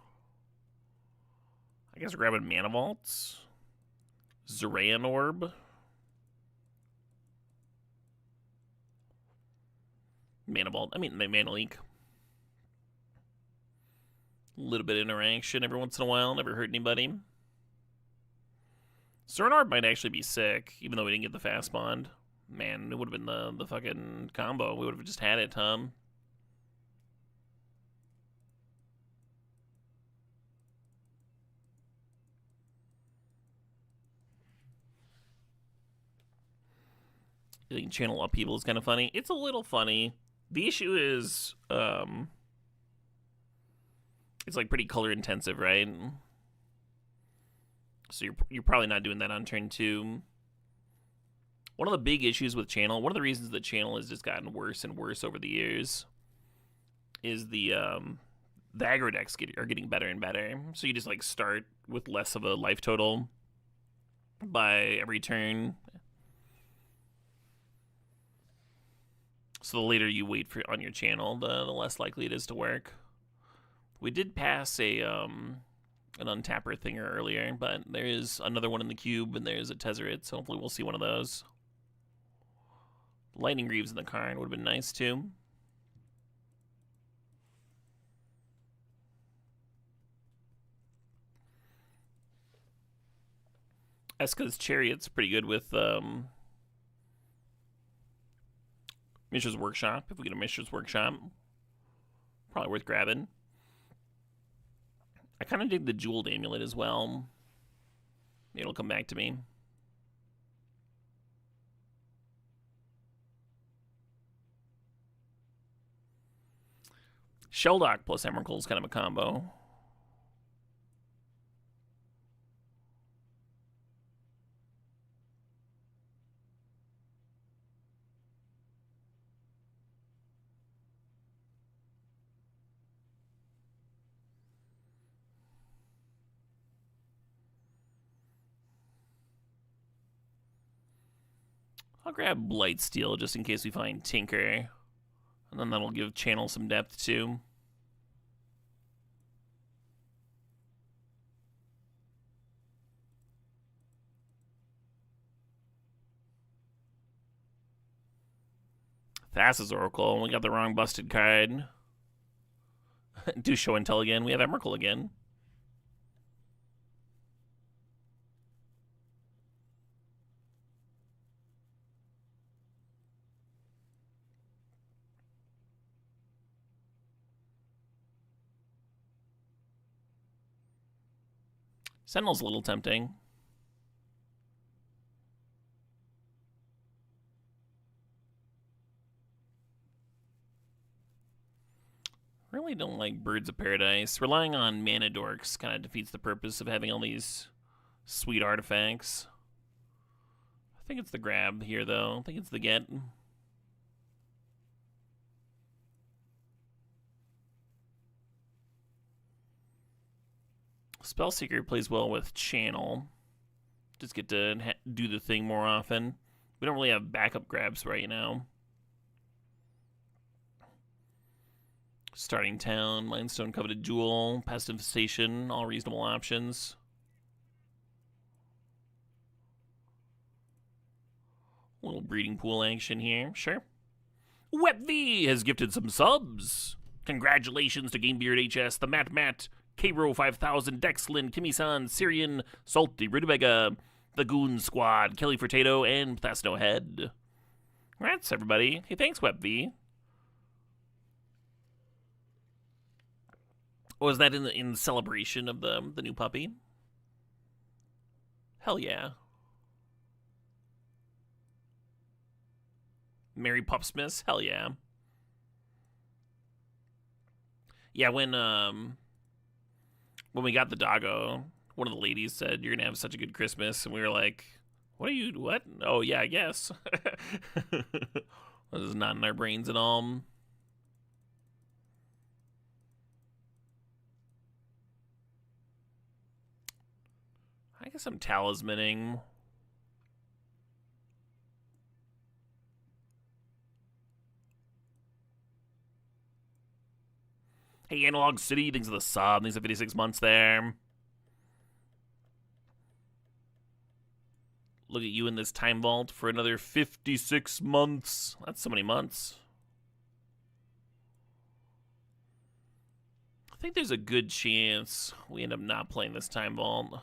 I guess we're grabbing Mana Vaults. Zorayan Orb. Mana Vault. I mean, Mana Leak. A little bit of interaction every once in a while. Never hurt anybody. Zorayan Orb might actually be sick, even though we didn't get the Fast Bond. Man, it would have been the fucking combo. We would have just had it, Tom. I think channel upheaval is kind of funny. It's a little funny. The issue is, it's like pretty color intensive, right? So you're probably not doing that on turn 2. One of the big issues with channel, one of the reasons that channel has just gotten worse and worse over the years, is the aggro decks are getting better and better. So you just like start with less of a life total by every turn. So the later you wait for on your channel, the less likely it is to work. We did pass an untapper thinger earlier, but there is another one in the cube, and there's a Tezzeret, so hopefully we'll see one of those. Lightning Greaves in the card would have been nice, too. Eska's Chariot's pretty good with Mishra's Workshop. If we get a Mishra's Workshop, probably worth grabbing. I kind of dig the Jeweled Amulet as well. It'll come back to me. Sheldock plus Emrakul is kind of a combo. I'll grab Blightsteel just in case we find Tinker. And then that'll give Channel some depth too. Thassa's Oracle. We got the wrong busted card. Do Show and Tell again. We have Emrakul again. Sentinel's a little tempting. Really don't like Birds of Paradise. Relying on mana dorks kind of defeats the purpose of having all these sweet artifacts. I think it's the grab here, though. I think it's the get. Spellseeker plays well with Channel. Just get to do the thing more often. We don't really have backup grabs right now. Starting Town, Mindstone Coveted Jewel, Pest Infestation, all reasonable options. A little breeding pool action here, sure. WebV has gifted some subs. Congratulations to GameBeard HS, the Matt, K-Ro 5000, Dexlin, Kimi-san, Syrian, Salty, Rudabega, the Goon Squad, Kelly Furtado, and Thasno Head. Congrats, everybody. Hey, thanks, WebV. Was that in celebration of the new puppy? Hell yeah. Mary Pupsmith? Hell yeah. Yeah, when we got the doggo, one of the ladies said, "You're gonna have such a good Christmas," and we were like, what? Oh yeah, I guess. This is not in our brains at all. I guess I'm talismaning. Hey, Analog City, thanks for the sub. Thanks for 56 months there. Look at you in this time vault for another 56 months. That's so many months. I think there's a good chance we end up not playing this time vault.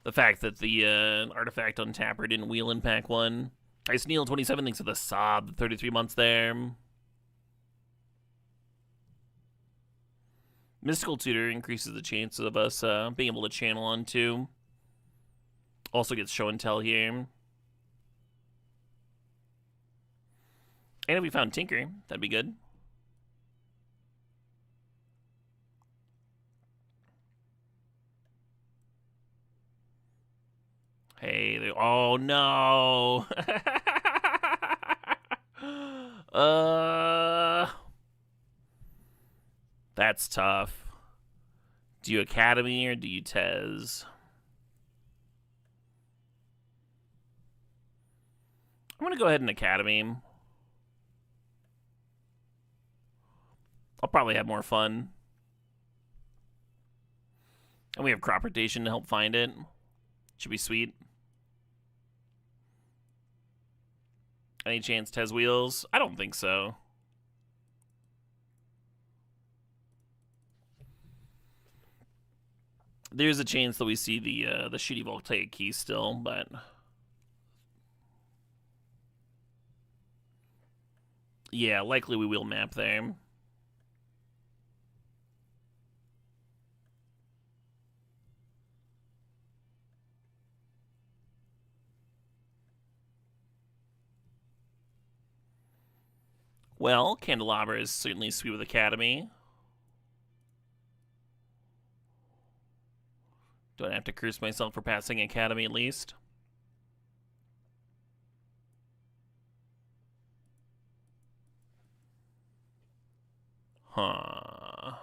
The fact that the artifact on Tapper didn't wheel in pack 1. Ice Neil 27 thanks for the sob, 33 months there. Mystical Tutor increases the chance of us being able to channel on 2. Also gets Show and Tell here. And if we found Tinker, that'd be good. Hey, oh no. That's tough. Do you Academy or do you Tez? I'm gonna go ahead and Academy. I'll probably have more fun. And we have crop rotation to help find it. Should be sweet. Any chance Tez wheels? I don't think so. There's a chance that we see the shitty voltaic key still, but yeah, likely we will map there. Well, Candelabra is certainly sweet with Academy. Do I have to curse myself for passing Academy at least? Huh.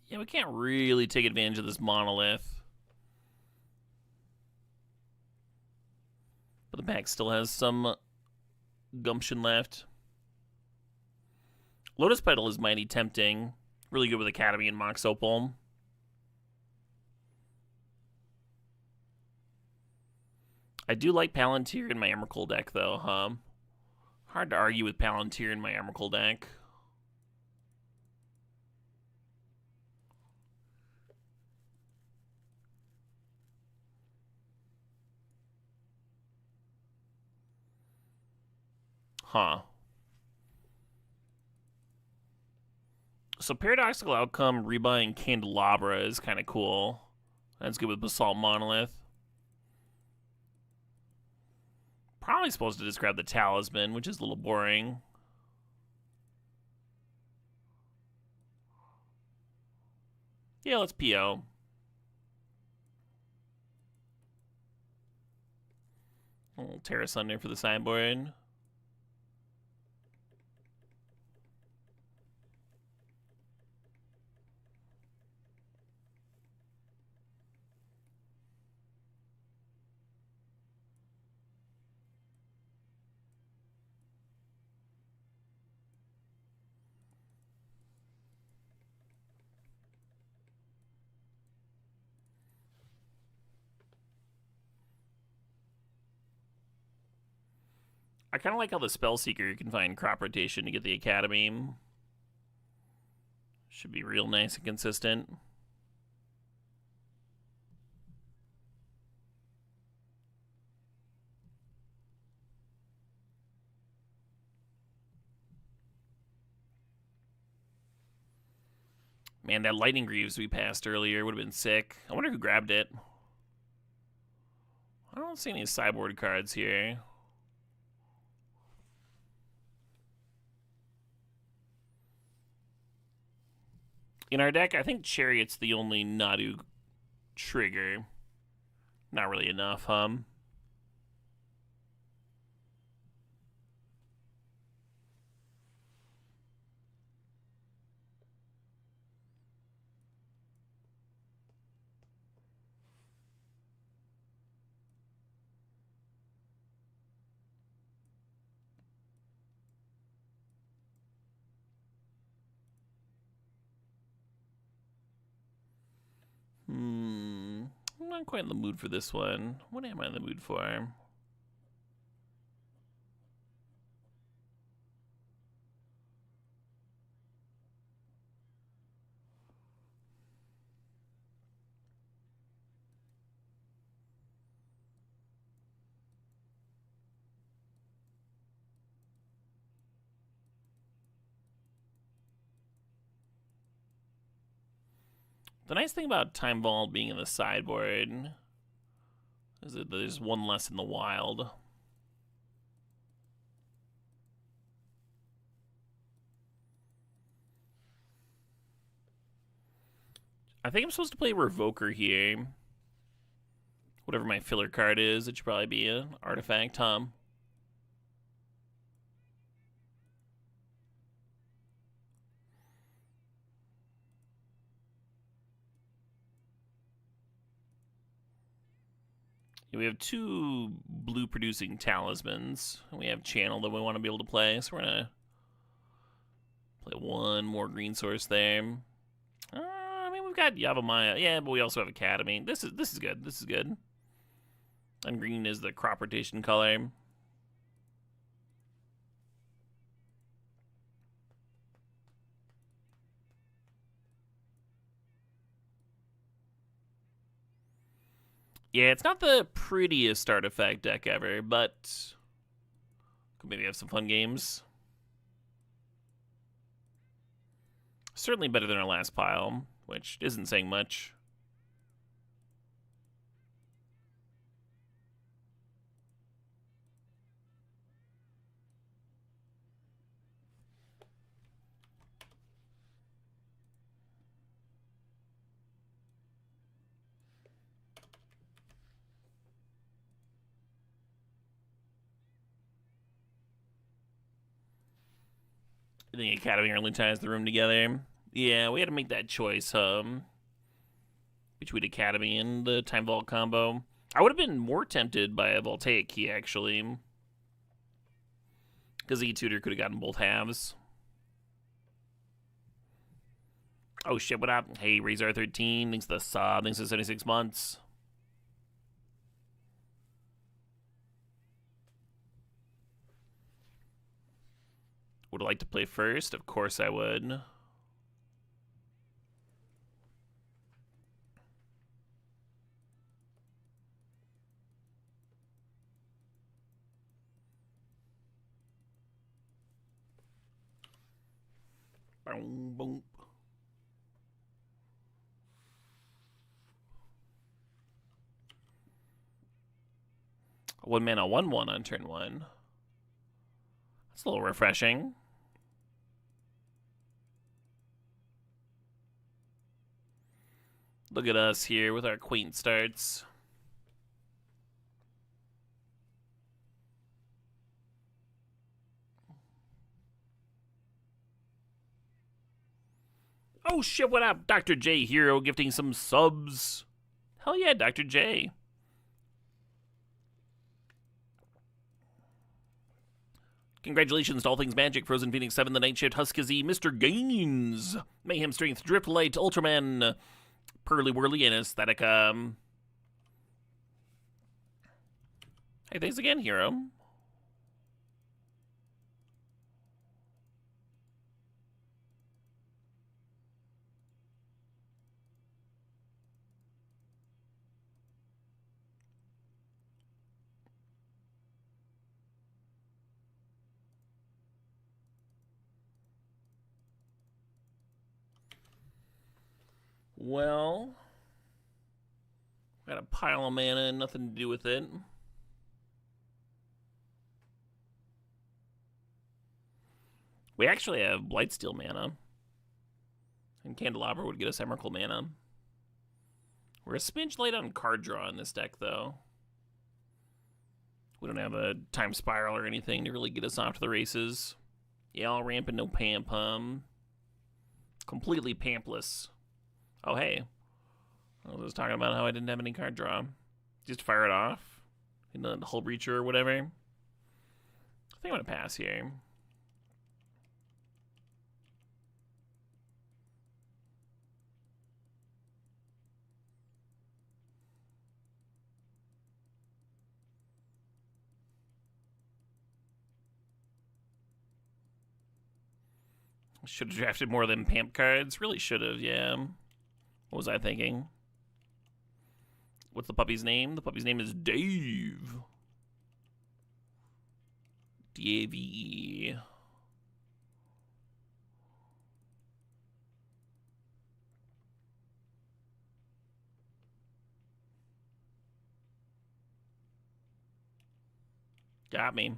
Yeah, we can't really take advantage of this monolith. But the pack still has some gumption left. Lotus Petal is mighty tempting. Really good with Academy and Mox Opal. I do like Palantir in my Emrakul deck, though, huh? Hard to argue with Palantir in my Emrakul deck. Huh. So Paradoxical Outcome, rebuying Candelabra is kind of cool. That's good with Basalt Monolith. Probably supposed to discard the Talisman, which is a little boring. Yeah, let's PO. A little Terra Sunder for the sideboard. I kind of like how the Spellseeker can find crop rotation to get the Academy. Should be real nice and consistent. Man, that Lightning Greaves we passed earlier would have been sick. I wonder who grabbed it. I don't see any sideboard cards here. In our deck, I think Chariot's the only Nadu trigger. Not really enough, I'm not quite in the mood for this one. What am I in the mood for? The nice thing about Time Vault being in the sideboard is that there's one less in the wild. I think I'm supposed to play Revoker here. Whatever my filler card is, it should probably be an artifact, We have 2 blue producing talismans. And we have channel that we want to be able to play, so we're gonna play 1 more green source there. I mean, we've got Yavimaya, yeah, but we also have Academy. This is good. This is good. And green is the crop rotation color. Yeah, it's not the prettiest artifact deck ever, but could maybe have some fun games. Certainly better than our last pile, which isn't saying much. I think Academy really ties the room together. Yeah, we had to make that choice between Academy and the Time Vault combo. I would have been more tempted by a Voltaic Key, actually. Because E-Tutor could have gotten both halves. Oh shit, what up? Hey, Razor13, thanks for the sub, thanks for 76 months. Would I like to play first? Of course I would. Boom, boom. One mana, 1/1 on turn 1. That's a little refreshing. Look at us here with our quaint starts. Oh shit, what up? Dr. J Hero gifting some subs. Hell yeah, Dr. J. Congratulations to All Things Magic, Frozen Phoenix 7, The Night Shift, Huskazee, Mr. Gaines, Mayhem Strength, Drift Light, Ultraman, Pearly Whirly, and Aesthetica. Hey, thanks again, Hero. Well, got a pile of mana and nothing to do with it. We actually have Blightsteel mana. And Candelabra would get us Emrakul mana. We're a smidge light on card draw in this deck, though. We don't have a Time Spiral or anything to really get us off to the races. Yeah, all ramp and no pamp. Completely pampless. Oh, hey. I was talking about how I didn't have any card draw. Just fire it off in the Hull Breacher or whatever. I think I'm going to pass here. Should have drafted more than Pamp cards. Really should have, yeah. What was I thinking? What's the puppy's name? The puppy's name is Dave. D-A-V-E. Got me.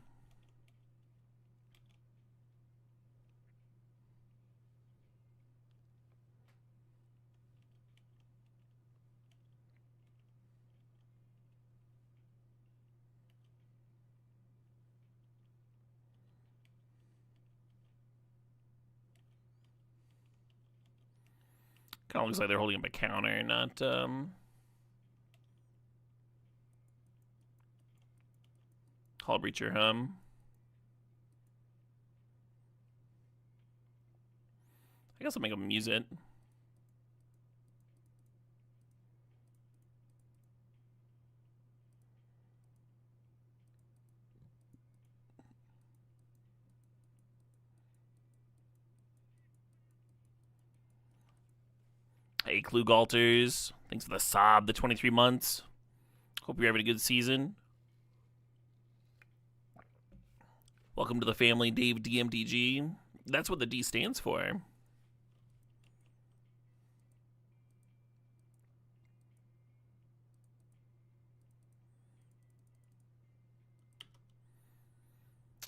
Kind of looks like they're holding up a counter, not Hall Breacher Hum. I guess I'll make him use it. Hey, Klugalters. Thanks for the sob, the 23 months. Hope you're having a good season. Welcome to the family, Dave DMDG. That's what the D stands for.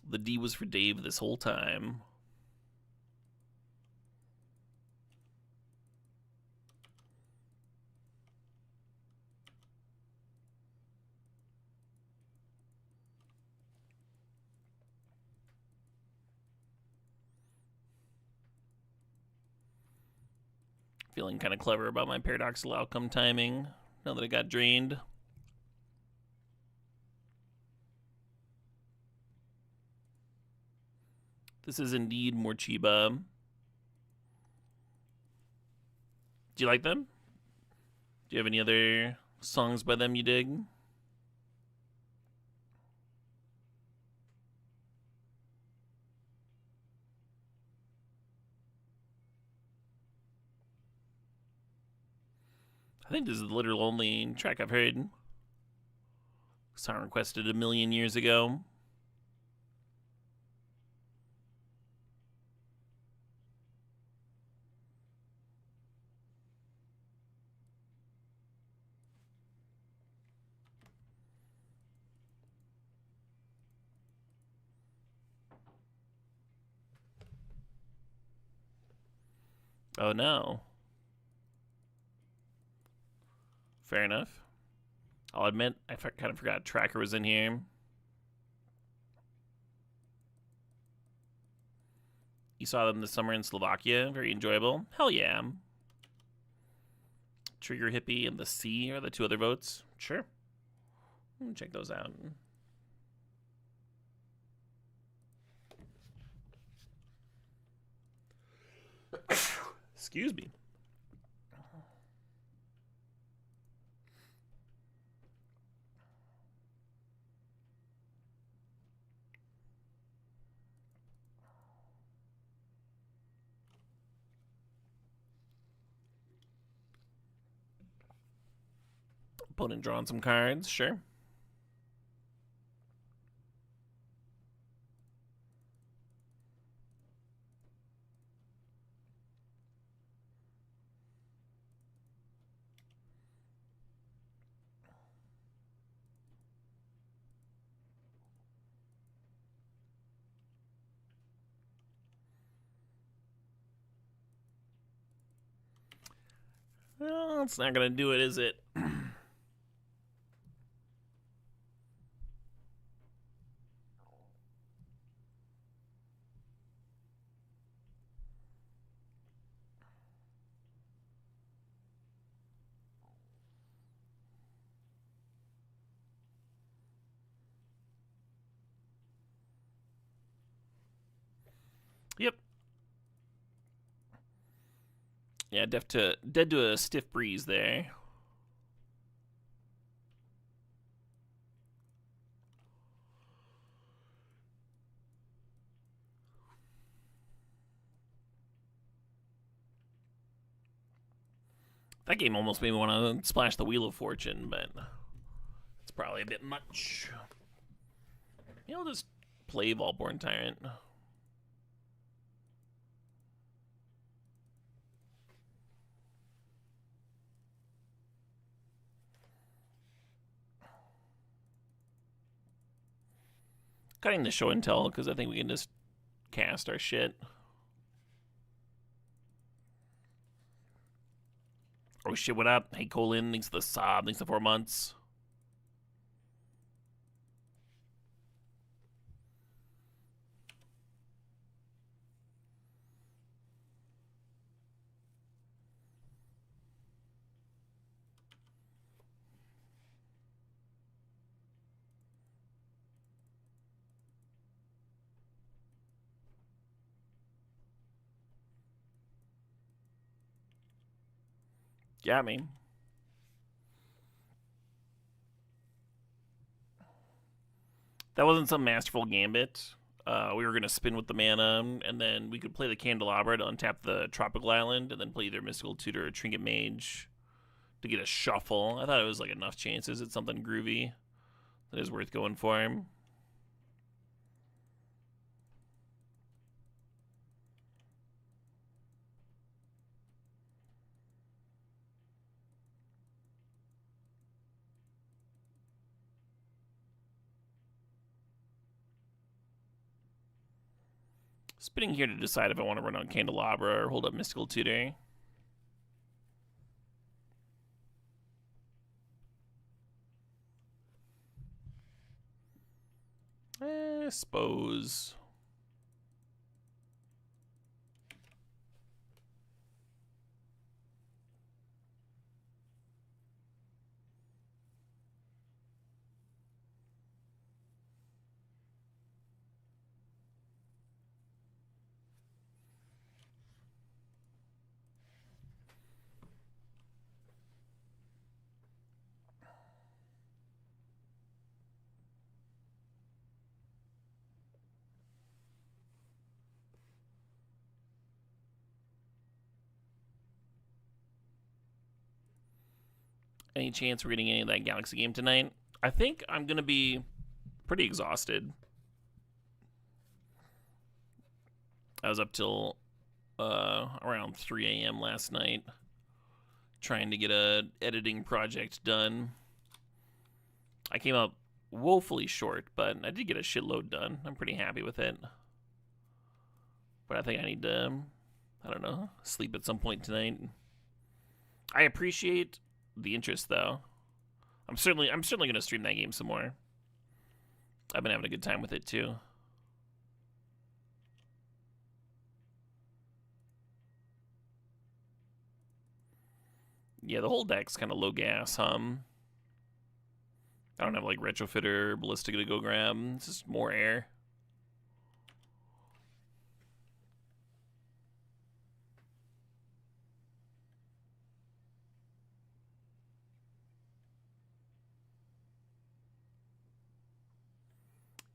The D was for Dave this whole time. Feeling kind of clever about my paradoxical outcome timing now that it got drained. This is indeed Morcheeba. Do you like them? Do you have any other songs by them you dig? I think this is the literal only track I've heard. Song requested a million years ago. Oh no. Fair enough. I'll admit, I kind of forgot Tracker was in here. You saw them this summer in Slovakia. Very enjoyable. Hell yeah. Trigger Hippie and The Sea are the two other votes. Sure. Check those out. Excuse me. Opponent drawing some cards, sure. Well, it's not gonna do it, is it? Yep. Yeah, dead to a stiff breeze there. That game almost made me want to splash the Wheel of Fortune, but it's probably a bit much. I'll just play Volborn Tyrant. Cutting the show and tell because I think we can just cast our shit. Oh shit, what up? Hey Colin, thanks for the sob, thanks for 4 months. Got me. That wasn't some masterful gambit. We were going to spin with the mana, and then we could play the Candelabra to untap the Tropical Island, and then play either Mystical Tutor or Trinket Mage to get a shuffle. I thought it was like enough chances. It's something groovy that is worth going for. Spinning here to decide if I want to run on Candelabra or hold up Mystical Tutor. I suppose. Any chance we're getting any of that Galaxy game tonight? I think I'm going to be pretty exhausted. I was up till around 3 a.m. last night trying to get a editing project done. I came up woefully short, but I did get a shitload done. I'm pretty happy with it. But I think I need to, I don't know, sleep at some point tonight. I appreciate the interest, though. I'm certainly gonna stream that game some more. I've been having a good time with it too. Yeah, the whole deck's kind of low gas. I don't have like Retrofitter, Ballistica to go grab. It's just more air.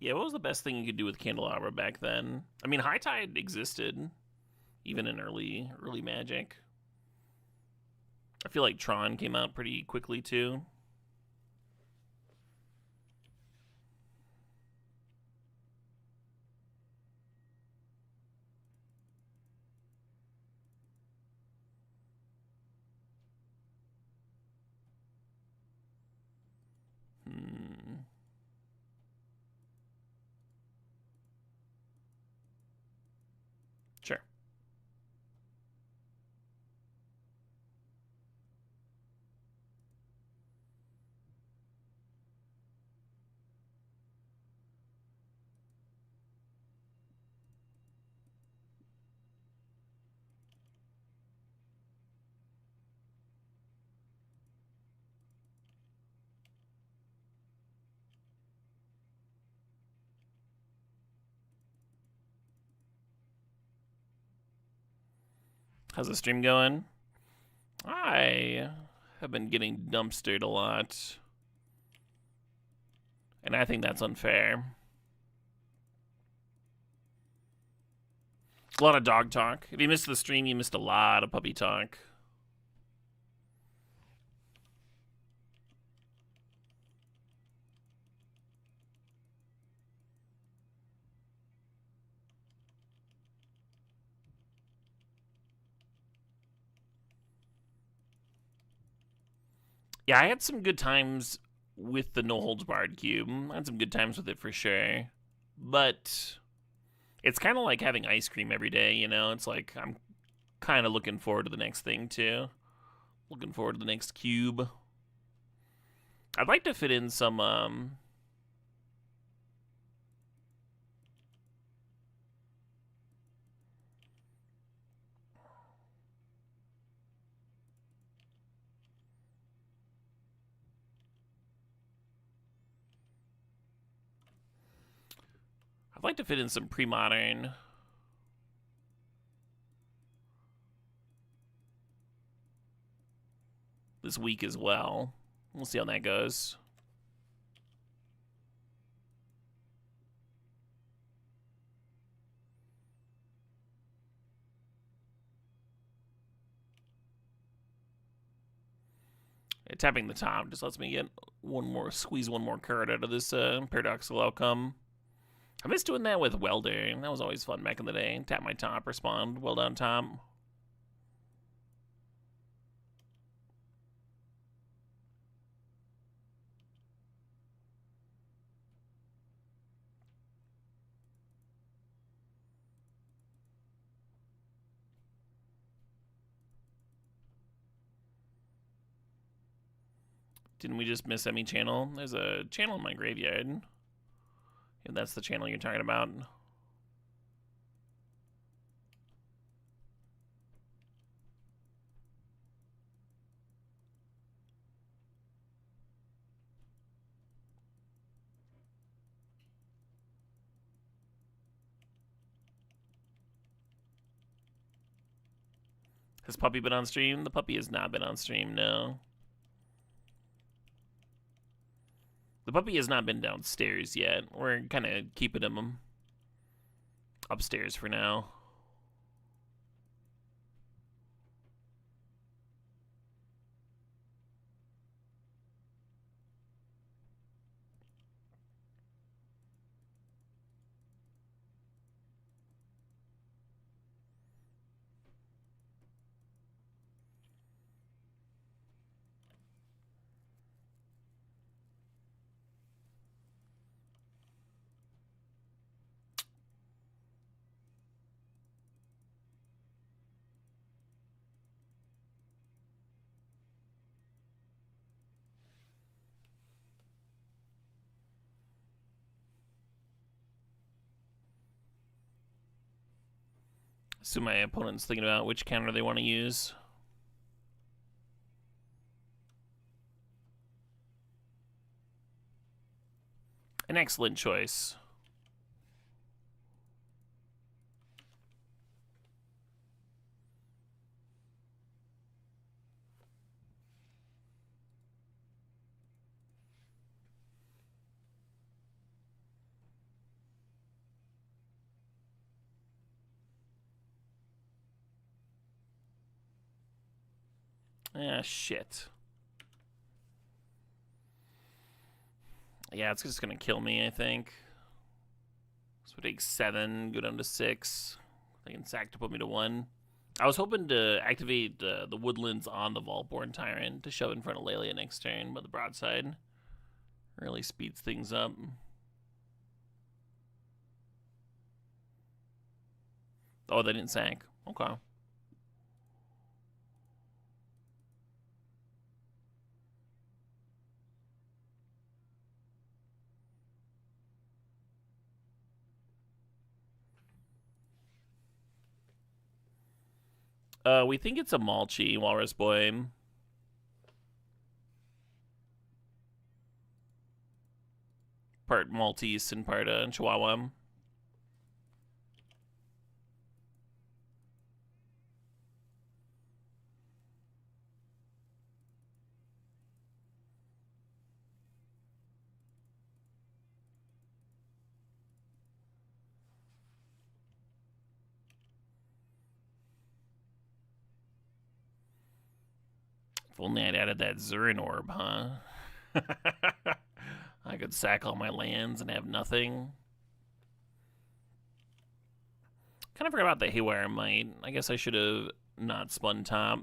Yeah, what was the best thing you could do with Candelabra back then? I mean, High Tide existed, even in early Magic. I feel like Tron came out pretty quickly, too. Sure. How's the stream going? I have been getting dumpstered a lot. And I think that's unfair. A lot of dog talk. If you missed the stream, you missed a lot of puppy talk. Yeah, I had some good times with the No Holds Barred cube. I had some good times with it for sure. But it's kind of like having ice cream every day, you know? It's like I'm kind of looking forward to the next thing, too. Looking forward to the next cube. I'd like to fit in some, I'd like to fit in some pre-modern. this week as well. We'll see how that goes. Tapping the top just lets me get squeeze one more card out of this paradoxical outcome. I miss doing that with Welder. That was always fun back in the day. Tap my top, respond, well done top. Didn't we just miss Emmy channel? There's a channel in my graveyard. If that's the channel you're talking about. Has Puppy been on stream? The puppy has not been on stream, no. The puppy has not been downstairs yet. We're kind of keeping him upstairs for now. So my opponent's thinking about which counter they want to use. An excellent choice. Ah, shit. Yeah, it's just gonna kill me, I think. So we'll take 7, go down to 6. They can sack to put me to 1. I was hoping to activate the Woodlands on the Vaultborn Tyrant to shove in front of Lelia next turn, but the Broadside really speeds things up. Oh, they didn't sack. Okay. We think it's a Malchi, Walrus Boy. Part Maltese and part Chihuahua. If only I'd added that Zurin Orb, huh? I could sack all my lands and have nothing. Kind of forgot about the Haywire Might. I guess I should have not spun top.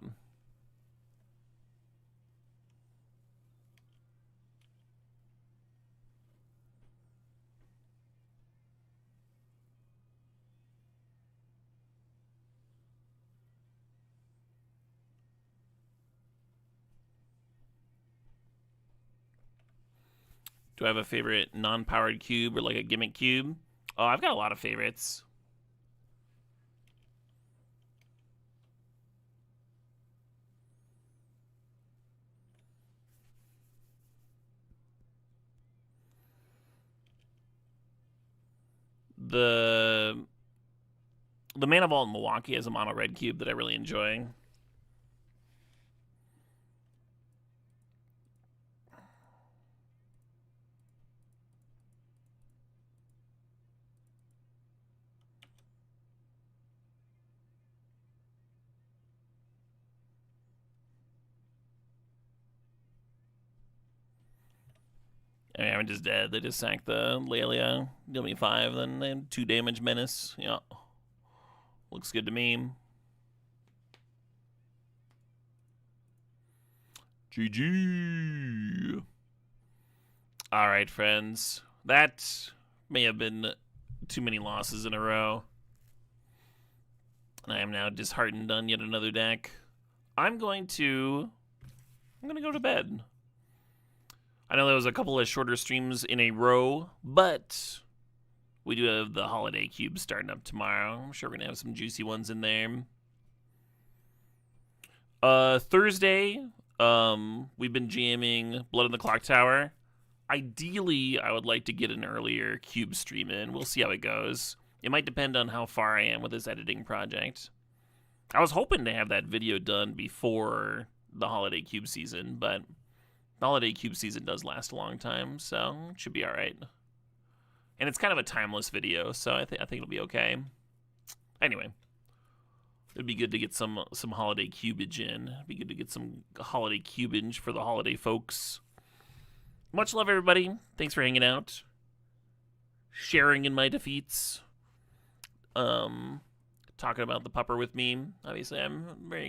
Do I have a favorite non-powered cube or like a gimmick cube? Oh, I've got a lot of favorites. The Mana Vault in Milwaukee has a mono red cube that I really enjoy. I mean, I'm just dead. They just sacked the Lelia. Deal me 5, then they have 2 damage menace. Yeah. Looks good to me. GG. Alright, friends. That may have been too many losses in a row. And I am now disheartened on yet another deck. I'm going to go to bed. I know there was a couple of shorter streams in a row, but we do have the holiday cube starting up tomorrow. I'm sure we're going to have some juicy ones in there. Thursday, we've been jamming Blood on the Clocktower. Ideally, I would like to get an earlier cube stream in. We'll see how it goes. It might depend on how far I am with this editing project. I was hoping to have that video done before the holiday cube season, but the holiday cube season does last a long time, so it should be all right. And it's kind of a timeless video, so I think it'll be okay. Anyway, it'd be good to get some holiday cubage in. It'd be good to get some holiday cubage for the holiday folks. Much love, everybody. Thanks for hanging out, sharing in my defeats, talking about the pupper with me. Obviously, I'm very